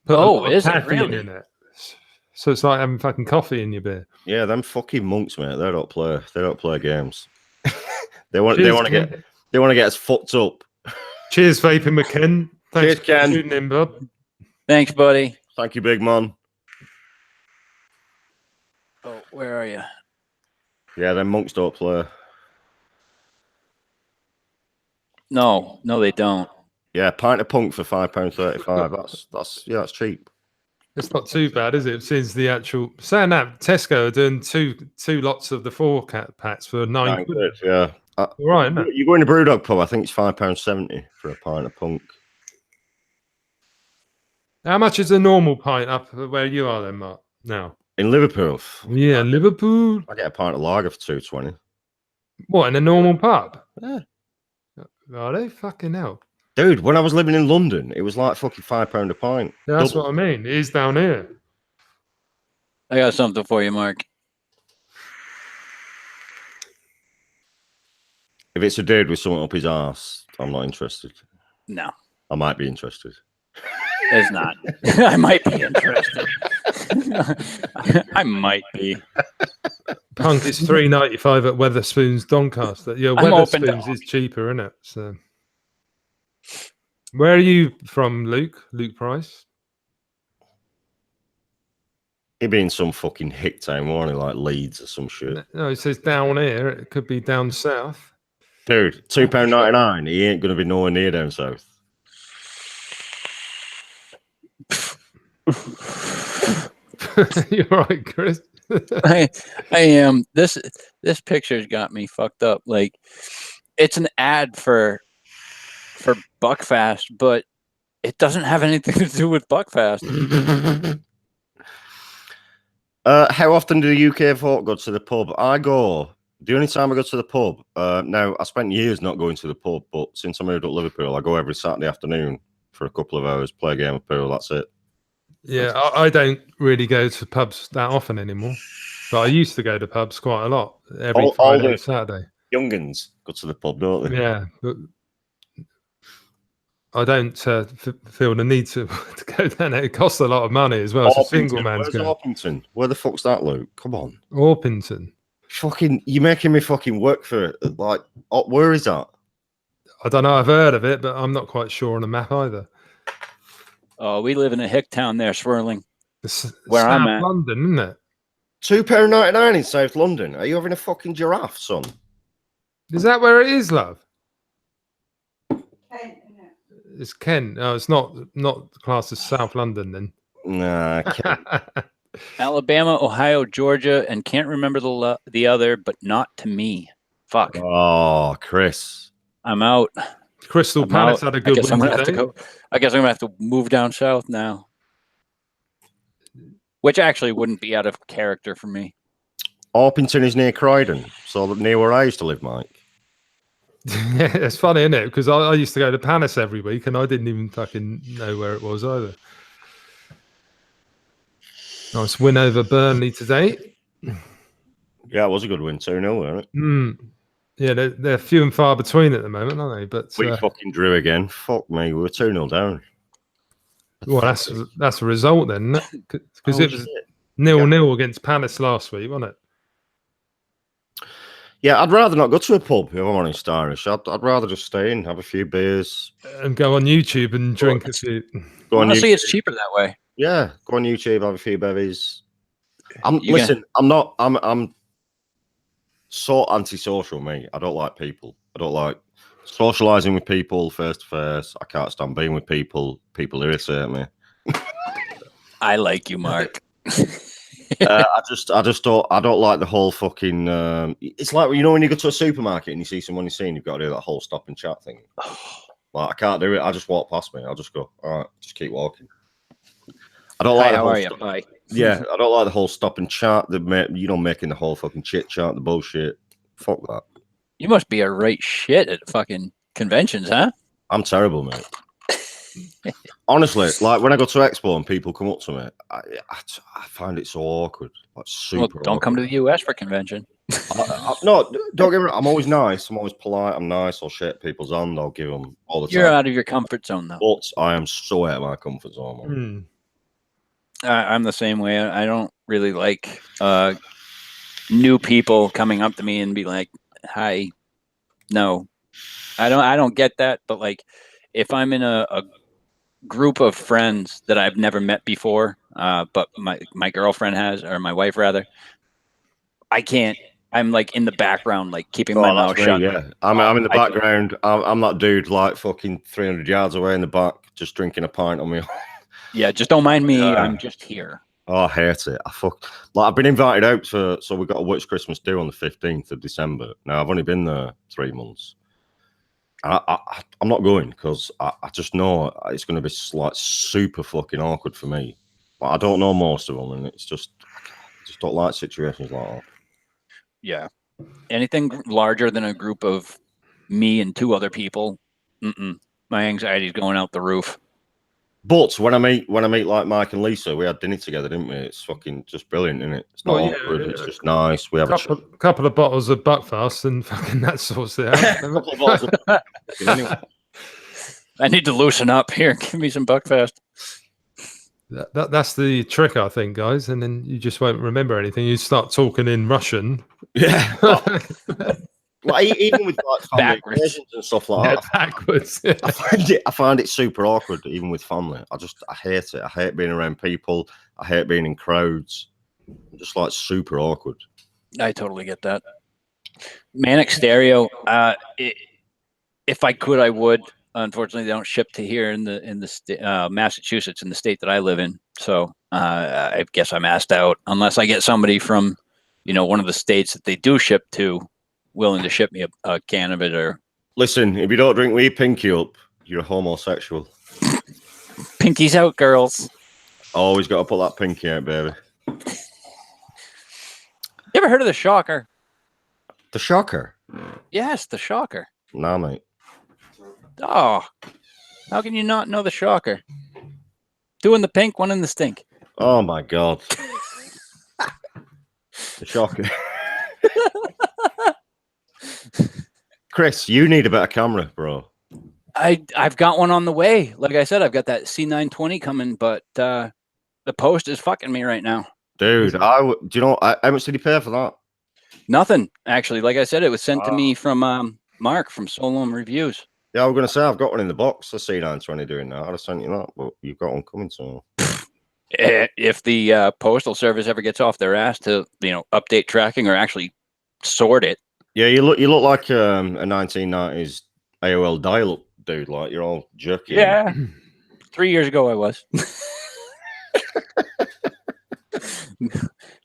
Put is it caffeine really? in it? So it's like having fucking coffee in your beer. Yeah, them fucking monks, mate. They don't play games. they want to get us fucked up. Cheers, Vaping McKen. Thanks Cheers, Ken. for tuning in, bud. Thanks, buddy. Thank you, big man. Oh, where are you? Yeah, them monks don't play. No, they don't. Yeah, pint of punk for £5.35. That's cheap. It's not too bad, is it? Since the actual saying that Tesco are doing two lots of the 4-cat packs for £9. Yeah. All right, isn't it? You go in a BrewDog pub, I think it's £5.70 for a pint of punk. How much is a normal pint up where you are then, Mark? Now In Liverpool, yeah, Liverpool. I get a pint of lager for £2.20. What, in a normal pub? Yeah. Are they? Fucking hell. Dude, when I was living in London, it was like fucking £5 a pint. Yeah, that's what I mean. It is down here. I got something for you, Mark. If it's a dude with something up his ass, I'm not interested. No, I might be interested. it's not. I might be interested. I might be. Punk is $3.95 at Weatherspoons Doncaster. Yeah, I'm open to Weatherspoons is cheaper, isn't it? So, where are you from, Luke? Luke Price? He'd be in some fucking hick town, won't he? Like Leeds or some shit. No, it says down here. It could be down south. Dude, £2.99. He ain't going to be nowhere near down south. You're right, Chris. I am. This picture's got me fucked up. Like, it's an ad for Buckfast, but it doesn't have anything to do with Buckfast. How often do the UK folk go to the pub? I go The only time I go to the pub, now I spent years not going to the pub, but since I moved up Liverpool, I go every Saturday afternoon for a couple of hours, play a game of pool. That's it. Yeah, I don't really go to pubs that often anymore, but I used to go to pubs quite a lot every All Friday the and Saturday. Youngins go to the pub, don't they? Yeah, but I don't feel the need to, to go down there. It costs a lot of money as well. It's a single man's Where's go. Orpington? Where the fuck's that, Luke? Come on. Orpington. Fucking, you're making me fucking work for it. Like, where is that? I don't know. I've heard of it, but I'm not quite sure on the map either. Oh, we live in a hick town there, Swirling. It's Where South I'm at. London, isn't it? £2.99 in South London. Are you having a fucking giraffe, son? Is that where it is, love? It's Kent. Oh, it's not classed as South London then. Nah, Alabama, Ohio, Georgia, and can't remember the other, but not to me. Fuck. Oh, Chris. I'm out. Crystal Palace had a good win today. I guess I'm gonna have to move down south now. Which actually wouldn't be out of character for me. Orpington is near Croydon, so near where I used to live, Mike. Yeah, it's funny, isn't it? Because I used to go to Palace every week, and I didn't even fucking know where it was either. Nice win over Burnley today. Yeah, it was a good win, 2-0, wasn't it? Mm. Yeah, they're few and far between at the moment, aren't they? But we fucking drew again. Fuck me, we were 2-0 down. Well, that's a result then, because it was 0-0 against Palace last week, wasn't it? Yeah, I'd rather not go to a pub if I'm honest, Irish. I'd rather just stay in, have a few beers, and go on YouTube and drink a few. Honestly, it's cheaper that way. Yeah, go on YouTube, have a few bevies. I'm so antisocial, mate. I don't like people. I don't like socializing with people face to face. I can't stand being with people. People irritate me. I like you, Mark. I don't like the whole fucking. It's like, you know, when you go to a supermarket and you see someone you've seen, you've got to do that whole stop and chat thing. Like, I can't do it. I just walk past me. I'll just go, all right, just keep walking. I don't like. How are you? Bye. Yeah, I don't like the whole stop and chat. Making the whole fucking chit chat, the bullshit. Fuck that. You must be a right shit at fucking conventions, huh? I'm terrible, mate. Honestly, like when I go to Expo and people come up to me, I find it so awkward. Like super. Don't come to the US for convention. No, don't get me wrong. I'm always nice. I'm always polite. I'm nice. I'll shake people's hand. I'll give them all the time. You're out of your comfort zone, though. But I am so out of my comfort zone, man. I'm the same way. I don't really like new people coming up to me and be like, "Hi." No, I don't get that. But like, if I'm in a group of friends that I've never met before, but my girlfriend has, or my wife rather, I can't. I'm like in the background, like keeping my mouth shut. Yeah, I'm in the background. I'm that dude like fucking 300 yards away in the back, just drinking a pint on me. Yeah, just don't mind me. I'm just here. Oh, I hate it. I've been invited out so we've got a What's Christmas Do on the 15th of December. Now I've only been there 3 months. I'm not going because I just know it's going to be like super fucking awkward for me. But I don't know most of them, and it's just I just don't like situations like that. Yeah, anything larger than a group of me and 2 other people, my anxiety's going out the roof. But when I meet like Mike and Lisa, we had dinner together, didn't we? It's fucking just brilliant, isn't it? It's not awkward. It's just nice. We have a couple of bottles of Buckfast, and fucking that sorts it out. Anyway. I need to loosen up here. Give me some Buckfast. That's the trick, I think, guys. And then you just won't remember anything. You start talking in Russian. Yeah. Like, even with like family and stuff like that, backwards. I find it super awkward, even with family. I hate it. I hate being around people. I hate being in crowds. Just like super awkward. I totally get that. Manic Stereo. If I could, I would. Unfortunately, they don't ship to here in the Massachusetts, in the state that I live in. So I guess I'm asked out unless I get somebody from, one of the states that they do ship to, willing to ship me a can of it. Or listen, if you don't drink weed, pinky up. You're a homosexual. Pinky's out, girls. Always got to put that pinky out, baby. You ever heard of the Shocker? The shocker. Yes, the shocker. Nah, mate. Oh, how can you not know the shocker? Two in the pink, one in the stink. Oh my god. The shocker. Chris, you need a better camera, bro. I've got one on the way. Like I said, I've got that C920 coming, but the post is fucking me right now. Dude, do you know how much did he pay for that? Nothing, actually. Like I said, it was sent to me from Mark from Solom Reviews. Yeah, I was going to say, I've got one in the box. I see C920 doing that. I'd have sent you that, but you've got one coming soon. If the postal service ever gets off their ass to, update tracking or actually sort it. Yeah, you look like a 1990s AOL dial-up dude. Like, you're all jerky. Yeah. 3 years ago, I was.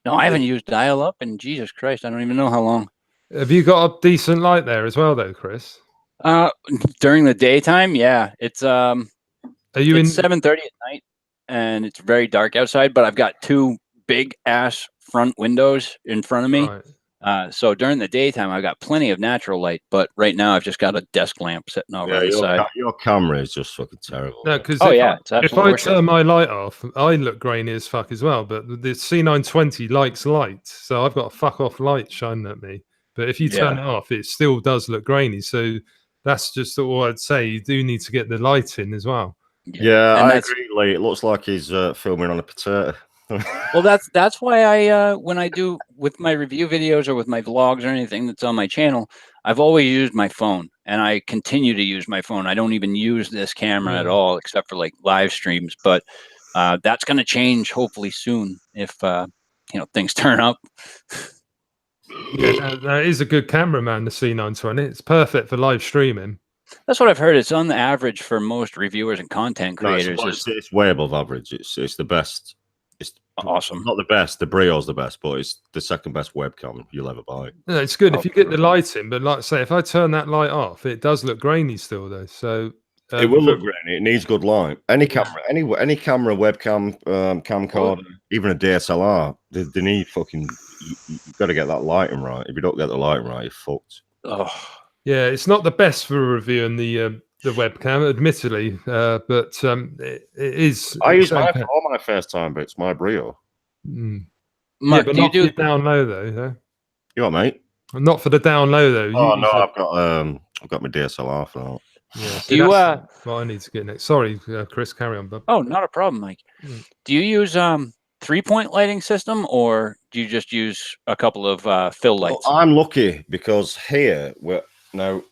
No, I haven't used dial-up, and Jesus Christ, I don't even know how long. Have you got a decent light there as well, though, Chris? During the daytime, yeah, it's Are you in 7:30 at night, and it's very dark outside. But I've got two big ass front windows in front of me. Right. So during the daytime, I've got plenty of natural light. But right now, I've just got a desk lamp sitting over on the side. Your camera is just fucking terrible. No, because if I turn my light off, I look grainy as fuck as well. But the C920 likes light, so I've got a fuck off light shining at me. But if you turn it off, it still does look grainy. So that's just all I'd say. You do need to get the light in as well. Yeah, I agree. Lee. It looks like he's filming on a potato. Well, that's why I when I do with my review videos or with my vlogs or anything that's on my channel, I've always used my phone, and I continue to use my phone. I don't even use this camera at all, except for like live streams. But that's going to change hopefully soon if things turn up. Yeah, that is a good camera, man. The C920, it's perfect for live streaming. That's what I've heard. It's on the average for most reviewers and content creators. No, it's way above average. It's the best. It's awesome. Not the best. The Brio's the best, but it's the second best webcam you'll ever buy. No, it's good if you get the light in. But like I say, if I turn that light off, it does look grainy still, though. So it will look grainy. It needs good light. Any camera, any camera, webcam, camcorder, even a DSLR, they need fucking. You've got to get that lighting right. If you don't get the lighting right, you're fucked. Oh. Yeah, it's not the best for a review in the webcam, admittedly, but it is. I use all my first time, but it's my Brio. Mark, but not for the down low though. You what, mate? Not for the down low though. Oh no, I've got my DSLR for that. Yeah, do you what I need to get next. Sorry, Chris, carry on, bub. Oh, not a problem, Mike. Do you use 3-point lighting system, or do you just use a couple of fill lights? Well, I'm lucky because here I've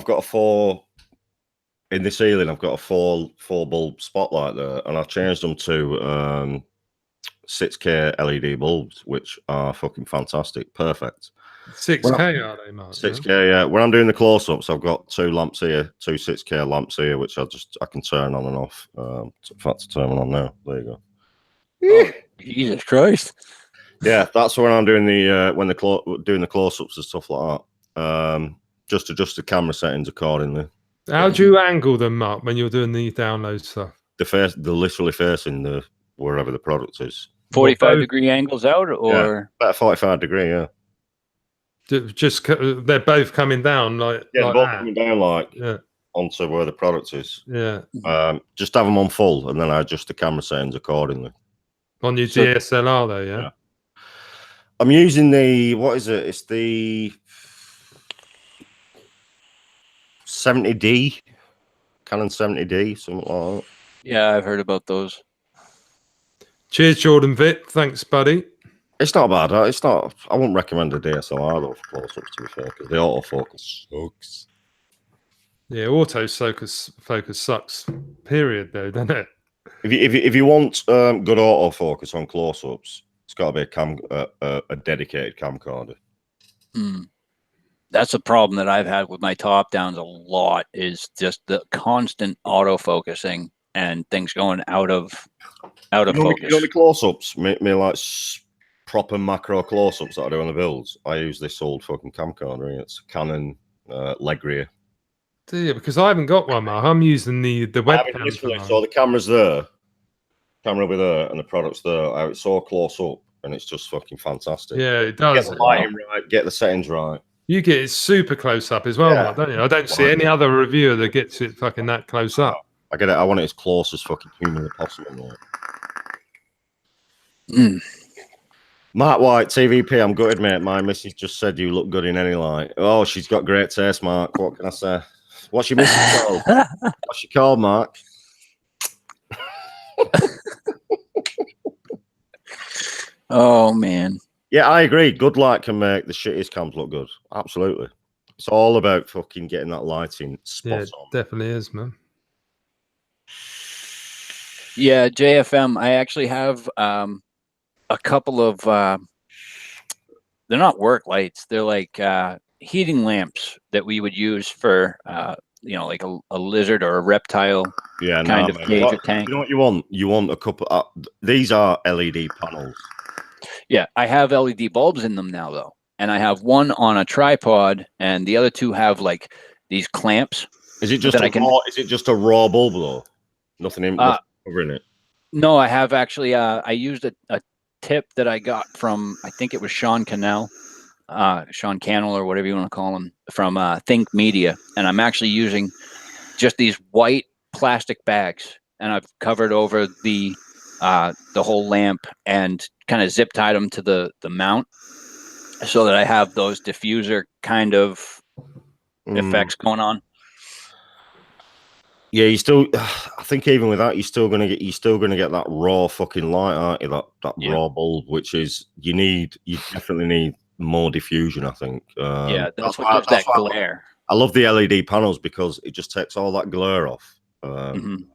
got a 4 in the ceiling. I've got a 4 bulb spotlight there, and I've changed them to 6K LED bulbs, which are fucking fantastic, perfect. 6K are they, Mark? 6K, yeah. When I'm doing the close-ups, I've got 2 lamps here, 2 6K lamps here, which I can turn on and off. In fact, to turn one on now. There you go. Oh, Jesus Christ! Yeah, that's when I'm doing doing the close-ups and stuff like that. Just adjust the camera settings accordingly. How do you angle them, Mark, when you're doing the download stuff? They're literally facing wherever the product is. 45-degree angles out, or about 45 degree, yeah. Just they're both coming down like both coming down onto where the product is. Yeah. Just have them on full, and then I adjust the camera settings accordingly. On your DSLR though, yeah. I'm using what is it? It's the 70D, Canon 70D, something like that. Yeah, I've heard about those. Cheers, Jordan Vitt. Thanks, buddy. It's not bad. It's not. I wouldn't recommend a DSLR though for close-ups, to be fair, because the autofocus sucks. Yeah, autofocus sucks. Period, though, doesn't it? If you want good autofocus on close-ups, it's got to be a dedicated camcorder. That's a problem that I've had with my top downs a lot, is just the constant autofocusing and things going out of focus. You know the close-ups, me like proper macro close-ups that I do on the builds. I use this old fucking camcorder. It's a Canon Legria. Yeah, because I haven't got one, Mark. I'm using the webcam. So the camera's there, camera will be there, and the product's there. It's so close up. and it's just fucking fantastic. Yeah, it Get does. the lighting right, get the settings right. You get it super close up as well, Yeah. Mark, don't you? I don't see any other reviewer that gets it fucking that close up. I get it. I want it as close as fucking humanly possible. Mark White, TVP, I'm gutted, mate. My missus just said you look good in any light. Oh, she's got great taste, Mark. What can I say? What's your missus called? What's she called, Mark? Oh, man. Yeah, I agree. Good light can make the shittiest cams look good. Absolutely. It's all about fucking getting that lighting spot on. Definitely is, man. Yeah, JFM, I actually have a couple of they're not work lights, they're like heating lamps that we would use for like a lizard or a reptile kind of cage or tank. You know what you want? You want a couple these are LED panels. Yeah, I have LED bulbs in them now though. And I have one on a tripod and the other two have like these clamps. Is it just a raw bulb though? Nothing covering it. No, I have actually I used a tip that I got from, I think it was Sean Cannell or whatever you want to call him, from Think Media, and I'm actually using just these white plastic bags, and I've covered over the whole lamp and kind of zip tied them to the mount, so that I have those diffuser kind of effects going on. Yeah, I think even with that, you're still gonna get that raw fucking light, aren't you? That raw bulb, which is you definitely need more diffusion, I think. That's what gives that glare. I love the LED panels because it just takes all that glare off.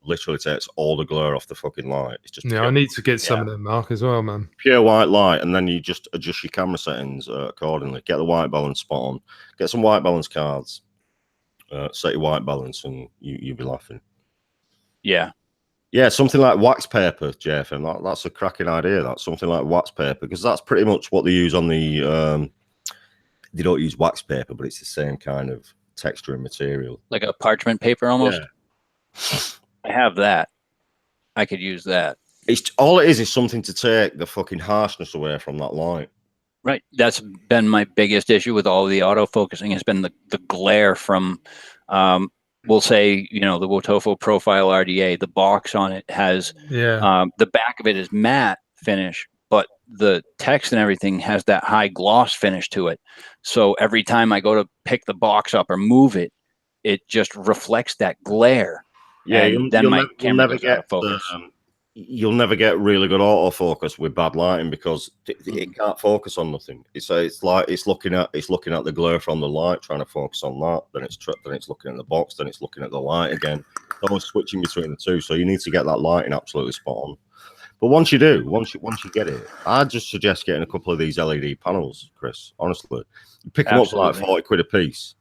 Literally takes all the glare off the fucking light. It's just I need to get some of them, Mark, as well, man. Pure white light, and then you just adjust your camera settings accordingly. Get the white balance spot on. Get some white balance cards. Set your white balance, and you'll be laughing. Yeah, something like wax paper, JFM. That's a cracking idea. That's something like wax paper, because that's pretty much what they use on the. They don't use wax paper, but it's the same kind of texture and material, like a parchment paper almost. Yeah. I have that. I could use that. It's all it is something to take the fucking harshness away from that light. Right. That's been my biggest issue with all the autofocusing, has been the glare from, we'll say, the Wotofo Profile RDA. The box on it has, the back of it is matte finish, but the text and everything has that high gloss finish to it. So every time I go to pick the box up or move it, it just reflects that glare. Yeah, You'll never get really good autofocus with bad lighting, because it can't focus on nothing. It's like it's looking at the glare from the light, trying to focus on that. Then it's looking at the box. Then it's looking at the light again. It's always switching between the two. So you need to get that lighting absolutely spot on. But once you get it, I'd just suggest getting a couple of these LED panels, Chris. Honestly, you pick them up for like 40 quid a piece.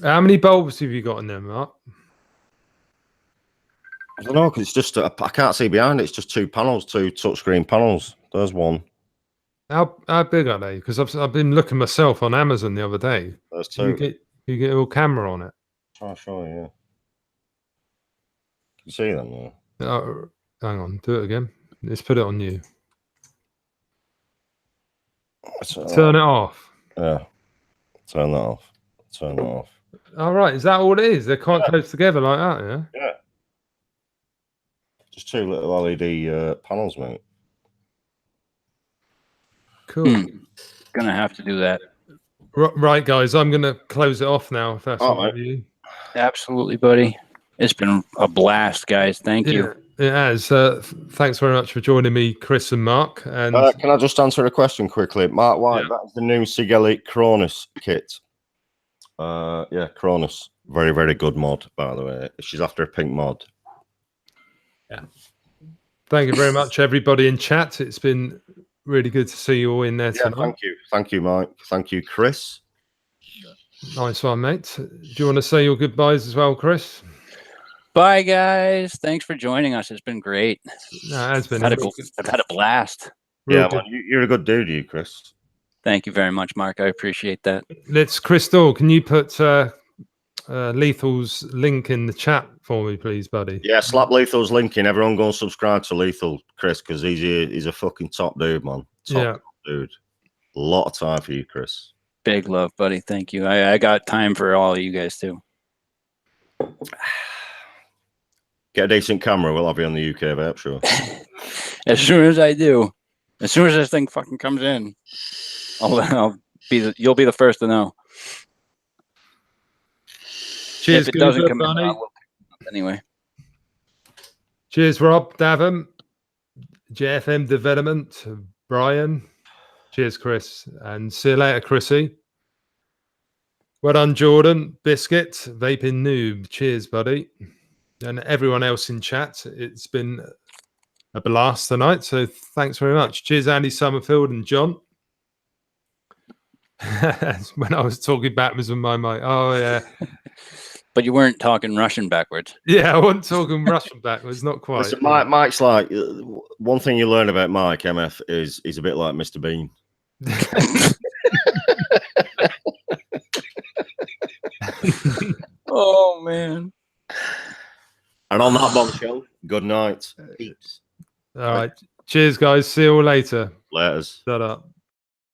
How many bulbs have you got in there, Mark? I don't know, because it's just I can't see behind it. It's just two touchscreen panels. There's one. How big are they? Because I've been looking myself on Amazon the other day. There's two. You get a little camera on it. I'll show you. Yeah. Can you see them? Yeah. Hang on, do it again. Let's put it on you. Turn it off. Yeah. Turn that off. Turn that off. All right, is that all it is? They're quite close together like that, yeah? Yeah. Just two little LED panels, mate. Cool. Gonna have to do that. Right, guys, I'm gonna close it off now. If that's all right with you. Absolutely, buddy. It's been a blast, guys. Thank you. It has. Thanks very much for joining me, Chris and Mark. And can I just answer a question quickly, Mark White? That's the new Sig Elite Cronus kit. Cronus, very, very good mod, by the way. She's after a pink mod. Yeah. Thank you very much, everybody in chat. It's been really good to see you all in there tonight. Thank you, Mike. Thank you, Chris. Nice one, mate. Do you want to say your goodbyes as well, Chris? Bye, guys. Thanks for joining us. It's been great. No, it has been. I've had a blast. Man, you're a good dude, you, Chris. Thank you very much, Mark. I appreciate that. Crystal, can you put Lethal's link in the chat for me, please, buddy. Yeah, slap Lethal's link in. Everyone go and subscribe to Lethal, Chris, because he's a fucking top dude, man. Top dude. A lot of time for you, Chris. Big love, buddy. Thank you. I got time for all of you guys too. Get a decent camera. We'll have you on the UK Vape show. As soon as I do, as soon as this thing fucking comes in, you'll be the first to know. Cheers, if it doesn't come Barney. in, we'll anyway. Cheers, Rob, Davin, JFM Development, Brian. Cheers, Chris, and see you later, Chrissy. Well done, Jordan. Biscuit, Vaping Noob. Cheers, buddy. And everyone else in chat. It's been a blast tonight, so thanks very much. Cheers, Andy Summerfield and John. When I was talking backwards with my mic. Oh, yeah. But you weren't talking Russian backwards. Yeah, I wasn't talking Russian backwards, not quite. Listen, Mike's like, one thing you learn about Mike, MF, is he's a bit like Mr. Bean. Oh, man. And on that bombshell, good night. Peeps. All right. Cheers, guys. See you all later. Laters. Shut up.